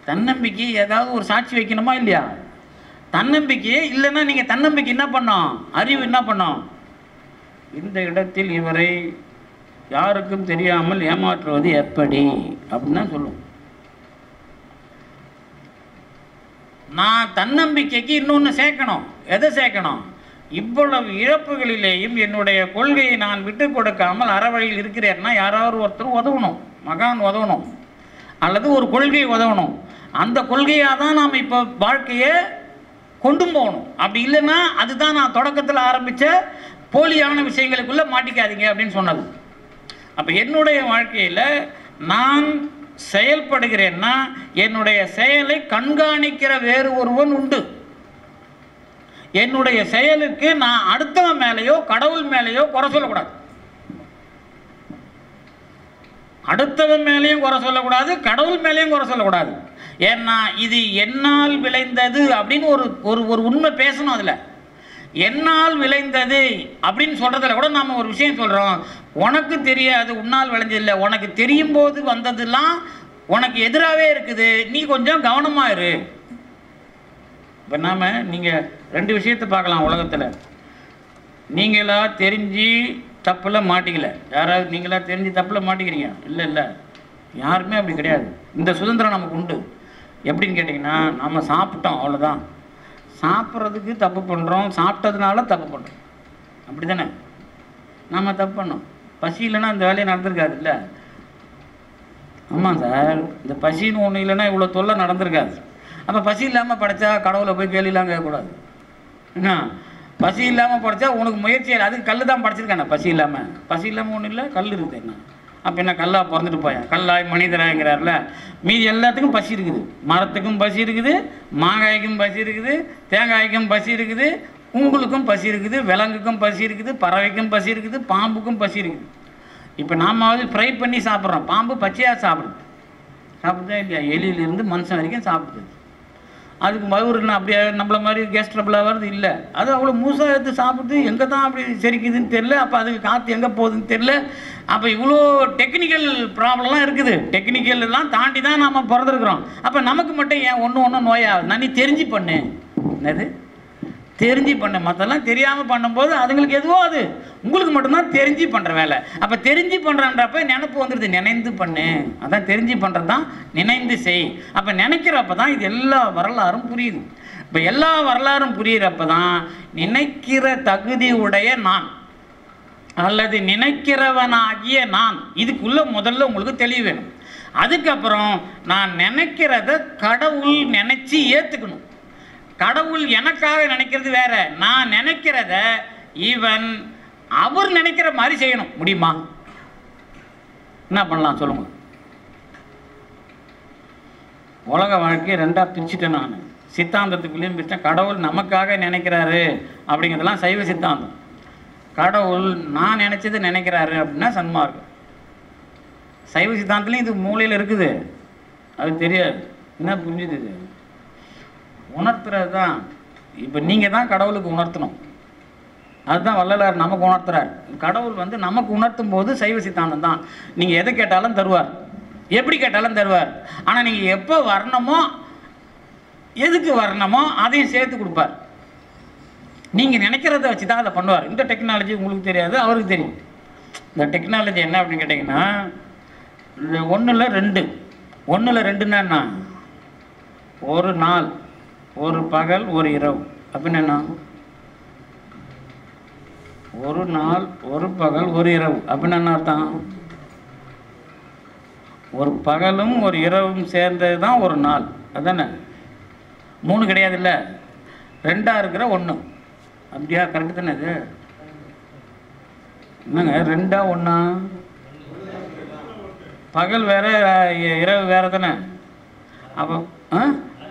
தன்னம்பிக்கை ஏதாவது ஒரு சாட்சி வைக்கணுமா இல்லையா? தன்னம்பிக்கையே இல்லைன்னா நீங்கள் தன்னம்பிக்கை என்ன பண்ணோம்? அறிவு என்ன பண்ணோம்? இந்த இடத்தில் இவரை யாருக்கும் தெரியாமல் ஏமாற்றுவது எப்படி அப்படின்னு தான் சொல்லுவோம். நான் தன்னம்பிக்கைக்கு இன்னொன்று சேர்க்கணும். எதை சேர்க்கணும்? இவ்வளவு இழப்புகளிலேயும் என்னுடைய கொள்கையை நான் விட்டு கொடுக்காமல் அறவழியில் இருக்கிறேன்னா யாராவது ஒருத்தர் உதவணும், மகான் உதவணும், அல்லது ஒரு கொள்கை உதவணும். அந்த கொள்கையாக தான் நாம் இப்போ வாழ்க்கையை கொண்டு போகணும். அப்படி இல்லைன்னா அதுதான் நான் தொடக்கத்தில் ஆரம்பித்த போலியான விஷயங்களுக்குள்ளே மாட்டிக்காதீங்க அப்படின்னு சொன்னது. அப்போ என்னுடைய வாழ்க்கையில் நான் செயல்படுகிறேன்னா என்னுடைய செயலை கண்காணிக்கிற வேறு ஒருவன் உண்டு. என்னுடைய செயலுக்கு நான் அடுத்தவன் மேலேயோ கடவுள் மேலேயோ குறை சொல்லக்கூடாது. அடுத்தவன் மேலேயும் குறை சொல்லக்கூடாது, கடவுள் மேலேயும் குறை சொல்லக்கூடாது. ஏன்னா இது என்னால் விளைந்தது அப்படின்னு ஒரு உண்மை பேசணும். அதில் என்னால் விளைந்தது அப்படின்னு சொல்றதுல கூட நாம ஒரு விஷயம் சொல்றோம். உனக்கு தெரியாது, உன்னால் விளைஞ்சதில்லை, உனக்கு தெரியும் போது வந்ததெல்லாம் உனக்கு எதிராகவே இருக்குது, நீ கொஞ்சம் கவனமா இரு. இப்போ நாம நீங்கள் ரெண்டு விஷயத்தை பார்க்கலாம் உலகத்தில். நீங்களா தெரிஞ்சு தப்பில் மாட்டிக்கல, யாராவது நீங்களா தெரிஞ்சு தப்பில் மாட்டிக்கிறீங்க? இல்லை இல்லை, யாருமே அப்படி கிடையாது. இந்த சுதந்திரம் நமக்கு உண்டு. எப்படின்னு கேட்டிங்கன்னா, நம்ம சாப்பிட்டோம் அவ்வளோதான். சாப்பிட்றதுக்கு தப்பு பண்ணுறோம், சாப்பிட்டதுனால தப்பு பண்ணுறோம், அப்படி தானே? நம்ம தப்பு பண்ணோம். பசி இல்லைன்னா இந்த வேலையை நடந்திருக்காது இல்லை? ஆமாம் சார், இந்த பசின்னு ஒன்று இல்லைன்னா இவ்வளோ தொல்லை நடந்திருக்காது. அப்போ பசி இல்லாமல் படைச்சா கடவுளை போய் கேள்விலாம் கேட்கக்கூடாது. என்ன பசி இல்லாமல் படைச்சா உனக்கு முயற்சி, அதுக்கு கல் தான் படைச்சிருக்கானே. பசி இல்லாமல் ஒன்றும் இல்லை, கல் இருக்குது. என்ன அப்போ என்ன கல்லாக பிறந்துட்டு போயேன், கல்லாய் மனிதராங்கிறார்ல. மீதி எல்லாத்துக்கும் பசி இருக்குது. மரத்துக்கும் பசி இருக்குது, மாங்காய்க்கும் பசி இருக்குது, தேங்காய்க்கும் பசி இருக்குது, உங்களுக்கும் பசி இருக்குது, விலங்குக்கும் பசி இருக்குது, பறவைக்கும் பசி இருக்குது, பாம்புக்கும் பசி இருக்குது. இப்போ நாமாவது ஃப்ரை பண்ணி சாப்பிட்றோம், பாம்பு பச்சையாக சாப்பிடுதா இல்லையா? எலியிலிருந்து மனுஷன் வரைக்கும் சாப்பிடுது. அதுக்கு வயிறுனா அப்படியே நம்மள மாதிரி கேஸ் ட்ரபிளாக வருது இல்லை. அது அவ்வளோ மூசாக எடுத்து சாப்பிட்டு எங்கே தான் அப்படி செரிக்குதுன்னு தெரில. அப்போ அதுக்கு காற்று எங்கே போகுதுன்னு தெரில. அப்போ இவ்வளோ டெக்னிக்கல் ப்ராப்ளம்லாம் இருக்குது. டெக்னிக்கல் எல்லாம் தாண்டி தான் நாம் பிறந்திருக்கிறோம். அப்போ நமக்கு மட்டும் ஏன் ஒன்று நோயாகுது? நீ தெரிஞ்சு பண்ணு. என்னது தெரிஞ்சு பண்ண? மற்றெல்லாம் தெரியாமல் பண்ணும்போது அதுங்களுக்கு எதுவோ அது உங்களுக்கு மட்டும்தான் தெரிஞ்சு பண்ணுற வேலை. அப்போ தெரிஞ்சு பண்ணுறன்றப்ப நினைப்பு வந்துடுது, நினைந்து பண்ணு. அதான் தெரிஞ்சு பண்ணுறது தான் நினைந்து செய். அப்போ நினைக்கிறப்ப தான் இது எல்லா வரலாறும் புரியுது. இப்போ எல்லா வரலாறும் புரிகிறப்ப தான் நினைக்கிற தகுதி உடைய நான் அல்லது நினைக்கிறவனாகிய நான் இதுக்குள்ளே முதல்ல உங்களுக்கு தெளிவு வேணும். அதுக்கப்புறம் நான் நினைக்கிறத கடவுள் நினைச்சு ஏற்றுக்கணும். கடவுள் எனக்காக நினைக்கிறது வேற, நான் நினைக்கிறத இவன் அவர் நினைக்கிற மாதிரி செய்யணும். முடியுமா? என்ன பண்ணலாம் சொல்லுங்க? உலக வாழ்க்கையை ரெண்டா பிரிச்சுட்டேன் நான். சித்தாந்தத்துக்குள்ளேயும் பிரிச்சேன். கடவுள் நமக்காக நினைக்கிறாரு அப்படிங்கிறதெல்லாம் சைவ சித்தாந்தம். கடவுள் நான் நினைச்சது நினைக்கிறாரு அப்படின்னா சன்மார்க்கம். சைவ சித்தாந்தத்துலேயும் இது மூலையில் இருக்குது, அது தெரியாது. என்ன புரிஞ்சுது? இது உணர்த்துறது தான். இப்போ நீங்கள் தான் கடவுளுக்கு உணர்த்தணும். அதுதான் வள்ளலார் நமக்கு உணர்த்துறார். கடவுள் நமக்கு உணர்த்தும் போது சைவ சித்தாந்தம் தான். நீங்கள் எதை கேட்டாலும் தருவார், எப்படி கேட்டாலும் தருவார். ஆனால் நீங்கள் எப்போ வரணுமோ எதுக்கு வரணுமோ அதையும் சேர்த்து கொடுப்பார். நீங்கள் நினைக்கிறத வச்சு தான் அதை பண்ணுவார். இந்த டெக்னாலஜி உங்களுக்கு தெரியாது, அவருக்கு தெரியும். இந்த டெக்னாலஜி என்ன அப்படின்னு கேட்டிங்கன்னா, ஒன்றில் ரெண்டுன்னா ஒரு நாள், ஒரு பகல், ஒரு இரவு. அப்படின்னு என்ன? ஒரு நாள், ஒரு பகல், ஒரு இரவு. அப்படின்னு என்ன அர்த்தம்? ஒரு பகலும் ஒரு இரவும் சேர்ந்தது தான் ஒரு நாள். அதுதானே? 3 கிடையாது இல்லை, 2ஆ இருக்கிற 1. அப்படியா? கரெக்டு தானே? இது என்னங்க 2ஆ 1ஆ? பகல் வேற இரவு வேற தானே? அப்போ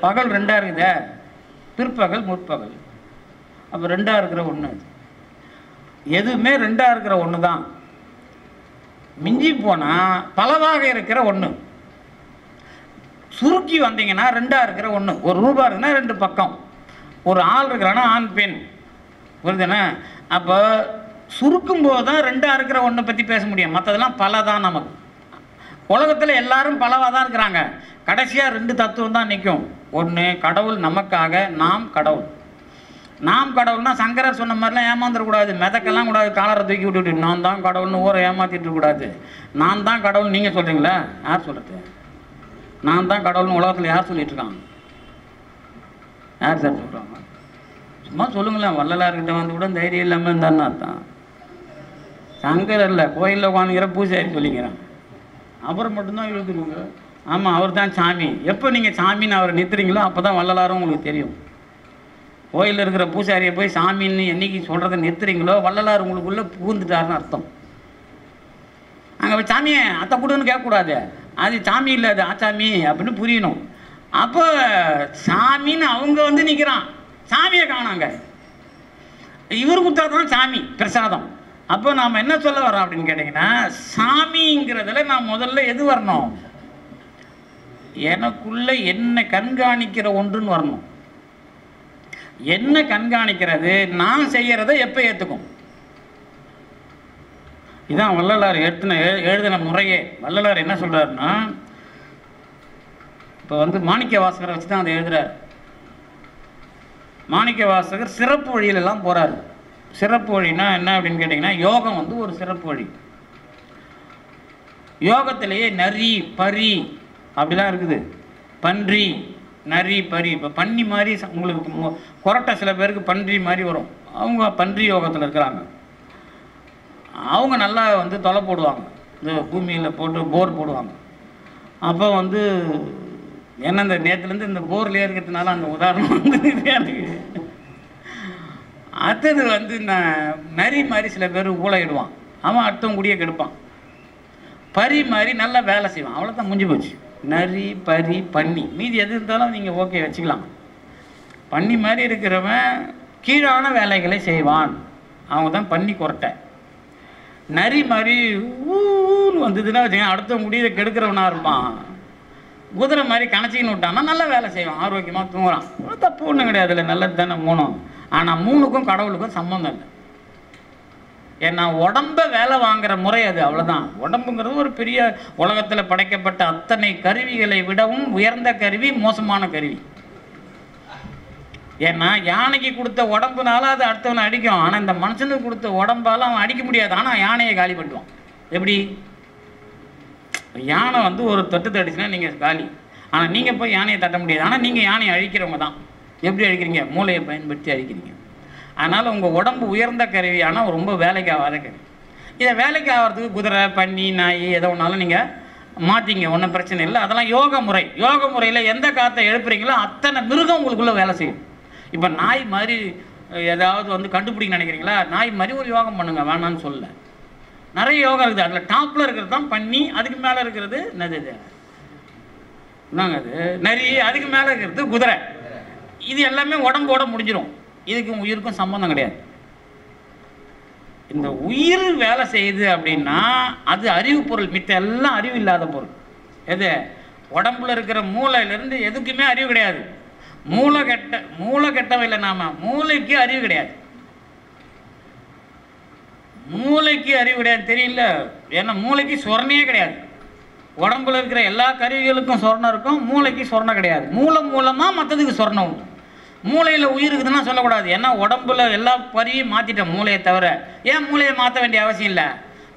பகல் 2ஆ இருக்குதே, பிற்பகல் முற்பகல். அப்போ 2ஆ இருக்கிற 1. எதுவுமே 2ஆ இருக்கிற 1 தான். மிஞ்சி போனால் பலவாக இருக்கிற 1. சுருக்கி வந்தீங்கன்னா 2ஆ இருக்கிற 1. ஒரு ரூபா இருக்குன்னா 2 பக்கம். ஒரு ஆள் இருக்கிறான்னா ஆண் பெண், புரியுதுண்ணா? அப்போ சுருக்கும் போது தான் 2ஆ இருக்கிற 1 பற்றி பேச முடியும். மற்றதெல்லாம் பல தான். நமக்கு உலகத்தில் எல்லாரும் பலவாக தான் இருக்கிறாங்க. கடைசியாக 2 தத்துவம் தான் நிற்கும். ஒன்று கடவுள் நமக்காக, நாம் கடவுள். நாம் கடவுள்னா சங்கரர் சொன்ன மாதிரிலாம் ஏமாந்துடக்கூடாது, மிதக்கெல்லாம் கூடாது, காலரை தூக்கி விட்டுட்டு நான் தான் கடவுள்னு ஊரை ஏமாற்றிட்டு இருக்கக்கூடாது. நான் தான் கடவுள் நீங்கள் சொல்கிறீங்களா? யார் சொல்கிறது? நான் தான் கடவுள்னு உலகத்தில் யார் சொல்லிட்டு இருக்காங்க? யார் சார் சொல்கிறாங்க? சும்மா சொல்லுங்களேன். வள்ளலார்கிட்ட வந்து கூட தைரியம் இல்லாமல் இருந்தான்னு அர்த்தம். சங்கரர் இல்லை, கோயிலில் உட்காந்துக்கிற பூசாரி சொல்லிக்கிறேன். அப்புறம் மட்டும்தான் இழுத்துருங்க. ஆமாம், அவர் தான் சாமி. எப்போ நீங்கள் சாமின்னு அவரை நிறுத்துறீங்களோ அப்போ தான் வள்ளலாரும் உங்களுக்கு தெரியும். கோயிலில் இருக்கிற பூசாரியை போய் சாமின்னு என்னைக்கு சொல்கிறத நிறுத்துறீங்களோ வள்ளலார் உங்களுக்குள்ளே புகுந்துட்டாருன்னு அர்த்தம். அங்கே போய் சாமியை அத்தை கூடுன்னு கேட்கக்கூடாது, அது சாமி இல்லை, அது ஆச்சாமி அப்படின்னு புரியணும். அப்போ சாமின்னு அவங்க வந்து நிற்கிறான், சாமியை காணாங்க, இவர் கொடுத்தா தான் சாமி பிரசாதம். அப்போ நாம் என்ன சொல்ல வரோம் அப்படின்னு கேட்டிங்கன்னா, சாமிங்கிறதுல நான் முதல்ல எது வரணும்? எனக்குள்ள என்ன கண்காணிக்கிற ஒன்றுன்னு வரணும். என்ன கண்காணிக்கிறது? நான் செய்யறதை எப்போ ஏற்றுக்கும்? இதான் வள்ளலார் எழுதின முறையே. வள்ளலார் என்ன சொல்றாருன்னா, இப்போ வந்து மாணிக்க வாசகரை வச்சு தான் அதை எழுதுறாரு. மாணிக்க வாசகர் சிறப்பு வழியிலெல்லாம் போறாரு. சிறப்பு வழினா என்ன அப்படின்னு கேட்டிங்கன்னா, யோகம் வந்து ஒரு சிறப்பு வழி. யோகத்திலேயே நரி பரி அப்படிலாம் இருக்குது. பன்றி, நரி, பரி. இப்போ பன்றி மாதிரி உங்களுக்கு கொரட்டை சில பேருக்கு பன்றி மாதிரி வரும், அவங்க பன்றி யோகத்தில் இருக்கிறாங்க. அவங்க நல்லா வந்து தொலை போடுவாங்க, இந்த பூமியில் போட்டு போர் போடுவாங்க. அப்போ வந்து என்ன, இந்த நேற்றுலேருந்து இந்த போர்லேயே இருக்கிறதுனால அந்த உதாரணம் வந்து எனக்கு அடுத்தது வந்து நரி மாதிரி சில பேர் ஊழையிடுவான், அவன் அடுத்தவன் கூடிய கெடுப்பான். பரி மாதிரி நல்லா வேலை செய்வான், அவ்வளோதான், முடிஞ்சு போச்சு. நரி, பரி, பன்னி, மீதி எது இருந்தாலும் நீங்கள் ஓகே வச்சுக்கலாம். பன்னி மாதிரி இருக்கிறவன் கீழான வேலைகளை செய்வான், அவங்க தான் பன்னி கொரட்டை. நரி மாதிரி ஊன்னு வந்ததுன்னா வச்சுக்கோங்க, அடுத்தவங்க முடியை கெடுக்கிறவனாக இருப்பான். குதிரை மாதிரி கணச்சின்னு விட்டான்னா நல்லா வேலை செய்வான், ஆரோக்கியமாக தூங்குறான். தப்பு ஒன்றும் கிடையாது, இல்லை, நல்லது தானே மூணும். ஆனால் மூணுக்கும் கடவுளுக்கும் சம்பந்தம் இல்லை. ஏன்னா உடம்ப வேலை வாங்குற முறை அது, அவ்வளோதான். உடம்புங்கிறது ஒரு பெரிய உலகத்தில் படைக்கப்பட்ட அத்தனை கருவிகளை விடவும் உயர்ந்த கருவி, மோசமான கருவி. ஏன்னா யானைக்கு கொடுத்த உடம்புனால அது அடுத்தவனை அடிக்கும், ஆனால் இந்த மனுஷனுக்கு கொடுத்த உடம்பால் அவன் அடிக்க முடியாது. ஆனால் யானையை காலி பண்ணுவான். எப்படி? யானை வந்து ஒரு தொட்டு தடிச்சுன்னா நீங்கள் காலி, ஆனால் நீங்கள் போய் யானையை தட்ட முடியாது. ஆனால் நீங்கள் யானையை அழிக்கிறவங்க தான். எப்படி அழிக்கிறீங்க? மூளையை பயன்படுத்தி அழிக்கிறீங்க. அதனால் உங்கள் உடம்பு உயர்ந்த கருவி, ஆனால் ரொம்ப வேலைக்கு ஆகாத கருவி. இதை வேலைக்கு ஆகிறதுக்கு குதிரை, பன்னி, நாய் எதோ ஒன்றாலும் நீங்கள் மாற்றிங்க, ஒன்றும் பிரச்சனை இல்லை. அதெல்லாம் யோக முறை. யோக முறையில் எந்த காற்றை எழுப்புறீங்களோ அத்தனை மிருகம் உங்களுக்குள்ளே வேலை செய்யும். இப்போ நாய் மாதிரி ஏதாவது வந்து கண்டுபிடிக்க நினைக்கிறீங்களா? நாய் மாதிரி ஒரு யோகம் பண்ணுங்க, வேணான்னு சொல்ல. நிறைய யோகம் இருக்குது. அதில் டாப்பில் இருக்கிறது தான் பன்னி, அதுக்கு மேலே இருக்கிறது என்னது, என்னங்க அது, நரி, அதுக்கு மேலே இருக்கிறது குதிரை. இது எல்லாமே உடம்போட முடிஞ்சிடும். இதுக்கும் உயிருக்கும் சம்பந்தம் கிடையாது. இந்த உயிர் வேலை செய்யுது அப்படின்னா அது அறிவு பொருள், மித்த எல்லாம் அறிவு இல்லாத பொருள். எது? உடம்புல இருக்கிற மூளையிலேருந்து எதுக்குமே அறிவு கிடையாது. மூளை கெட்டவை இல்லை, நாம மூளைக்கு அறிவு கிடையாது. மூளைக்கு அறிவு கிடையாது, தெரியல. ஏன்னா மூளைக்கு சொர்ணையே கிடையாது. உடம்புல இருக்கிற எல்லா கருவிகளுக்கும் சொர்ணம் இருக்கும், மூளைக்கு சொர்ணம் கிடையாது. மூலமாக மற்றதுக்கு சொர்ணம் உண்டு. மூளையில் உயிர் இருக்குதுன்னா சொல்லக்கூடாது, ஏன்னா உடம்புல எல்லா பரியும் மாற்றிட்டேன் மூளையை தவிர. ஏன் மூளையை மாற்ற வேண்டிய அவசியம் இல்லை.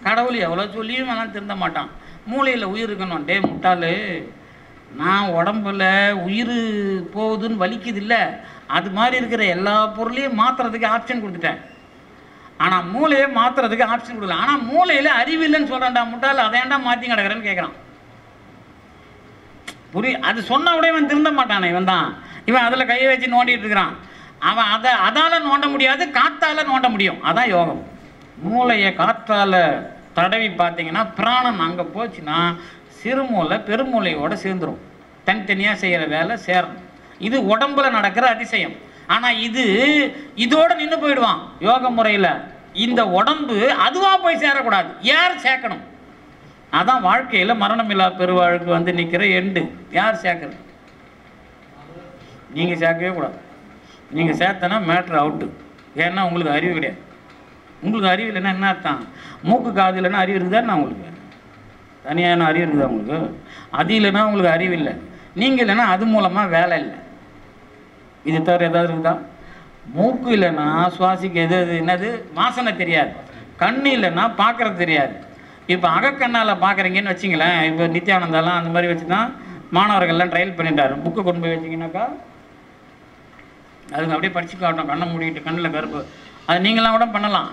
கடவுள் எவ்வளோ சொல்லியும் எல்லாம் திருந்த மாட்டான். மூளையில் உயிர் இருக்கணும். டே முட்டாள், நான் உடம்புல உயிர் போகுதுன்னு வலிக்குது இல்லை, அது மாதிரி இருக்கிற எல்லா பொருளையும் மாற்றுறதுக்கு ஆப்ஷன் கொடுத்துட்டேன். ஆனால் மூளையை மாற்றுறதுக்கு ஆப்ஷன் கொடுக்கல. ஆனால் மூளையில் அறிவு இல்லைன்னு சொல்கிறான்டா முட்டாள், அதை ஏன்டா மாற்றி கிடக்கிறேன்னு கேட்குறான். அது சொன்ன உடனே இவன் திருந்த மாட்டானே, இவன் தான். இவன் அதில் கையை வச்சு நோண்டிட்டு இருக்கிறான். அவன் அதால் நோண்ட முடியாது, காற்றால் நோண்ட முடியும். அதான் யோகம். மூளையை காற்றால் தடவி பார்த்தீங்கன்னா பிராணம் அங்கே போச்சுன்னா சிறுமூளை பெருமூளையோடு சேர்ந்துடும். தனித்தனியாக செய்கிற வேலை சேரணும். இது உடம்புல நடக்கிற அதிசயம். ஆனால் இதோடு நின்று போயிடுவான் யோக முறையில். இந்த உடம்பு அதுவாக போய் சேரக்கூடாது, யார் சேர்க்கணும். அதான் வாழ்க்கையில் மரணமில்லா பெருவாழ்வுக்கு வந்து நிற்கிற எண்டு. யார் சேர்க்கறது? நீங்கள் சேர்க்கவே கூடாது. நீங்கள் சேர்த்தனா மேட்ரு அவுட்டு. ஏன்னா உங்களுக்கு அறிவு கிடையாது. உங்களுக்கு அறிவு இல்லைன்னா என்ன அர்த்தம்? மூக்கு காது இல்லைன்னா அறிவு இருக்குதா? உங்களுக்கு தனியான அறிவு இருக்குதா? உங்களுக்கு அது இல்லைன்னா உங்களுக்கு அறிவு இல்லை. நீங்கள் இல்லைன்னா அது மூலமாக வேலை இல்லை. இது தவிர ஏதாவது இருக்குதா? மூக்கு இல்லைன்னா சுவாசிக்க எது என்னது வாசனை தெரியாது, கண்ணு இல்லைன்னா பார்க்குறது தெரியாது. இப்போ அகக்கண்ணால் பார்க்குறீங்கன்னு வச்சிங்களேன், இப்போ நித்யானந்தாலாம் அந்த மாதிரி வச்சு தான் மாணவர்கள்லாம் ட்ரையல் பண்ணிட்டார். புக்கை கொண்டு போய் வச்சிங்கனாக்கா அதுங்க அப்படியே படிச்சு காட்டும், கண்ணை மூடிக்கிட்டு கண்ணில் கருப்பு. அது நீங்களாம் கூட பண்ணலாம்.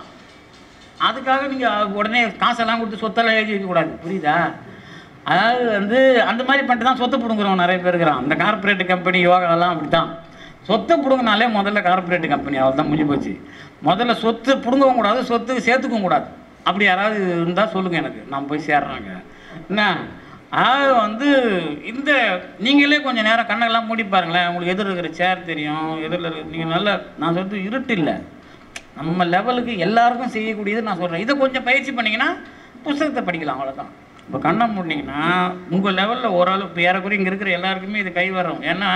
அதுக்காக நீங்கள் உடனே காசெல்லாம் கொடுத்து சொத்தெல்லாம் எழுதி வைக்கக்கூடாது, புரியுதா? அதாவது வந்து அந்த மாதிரி பண்ணிட்டு தான் சொத்தை பிடுங்குறவங்க நிறைய பேர் இருக்கிறான். அந்த கார்பரேட் கம்பெனி யோகாலாம் அப்படி தான். சொத்தை பிடுங்கினாலே முதல்ல கார்பரேட் கம்பெனி அவள் தான் முடிஞ்சு போச்சு. முதல்ல சொத்து பிடுங்கவும் கூடாது, சொத்துக்கு சேர்த்துக்கவும் கூடாது. அப்படி யாராவது இருந்தால் சொல்லுங்கள் எனக்கு, நான் போய் சேர்றாங்க என்ன. அதாவது வந்து இந்த நீங்களே கொஞ்சம் நேரம் கண்ணெல்லாம் மூடி பாருங்களேன், உங்களுக்கு எதிர் இருக்கிற சேர் தெரியும், எதிரில் இருக்கிற நீங்கள் நல்லா, நான் சொல்கிறது இருட்டு இல்லை, நம்ம லெவலுக்கு எல்லாருக்கும் செய்யக்கூடியது நான் சொல்கிறேன். இதை கொஞ்சம் பயிற்சி பண்ணிங்கன்னா புத்தகத்தை படிக்கலாம், அவ்வளோதான். இப்போ கண்ணை மூடினீங்கன்னா உங்கள் லெவலில் ஓரளவு இப்போ ஏறக்குறைய இங்கே இருக்கிற எல்லாருக்குமே இது கை வரும். ஏன்னா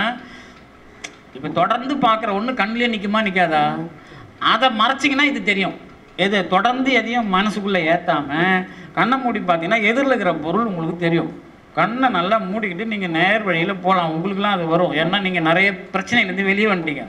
இப்போ தொடர்ந்து பார்க்குற ஒன்று கண்ணிலே நிற்குமா நிற்காதா, அதை மறைச்சிங்கன்னா இது தெரியும். எது தொடர்ந்து எதையும் மனசுக்குள்ளே ஏற்றாமல் கண்ணை மூடி பார்த்தீங்கன்னா எதிரில் இருக்கிற பொருள் உங்களுக்கு தெரியும். கண்ணை நல்லா மூடிக்கிட்டு நீங்கள் நேர் வழியில் போகலாம், உங்களுக்குலாம் அது வரும். ஏன்னா நீங்கள் நிறைய பிரச்சனையிலேருந்து வெளியே வந்துட்டீங்க.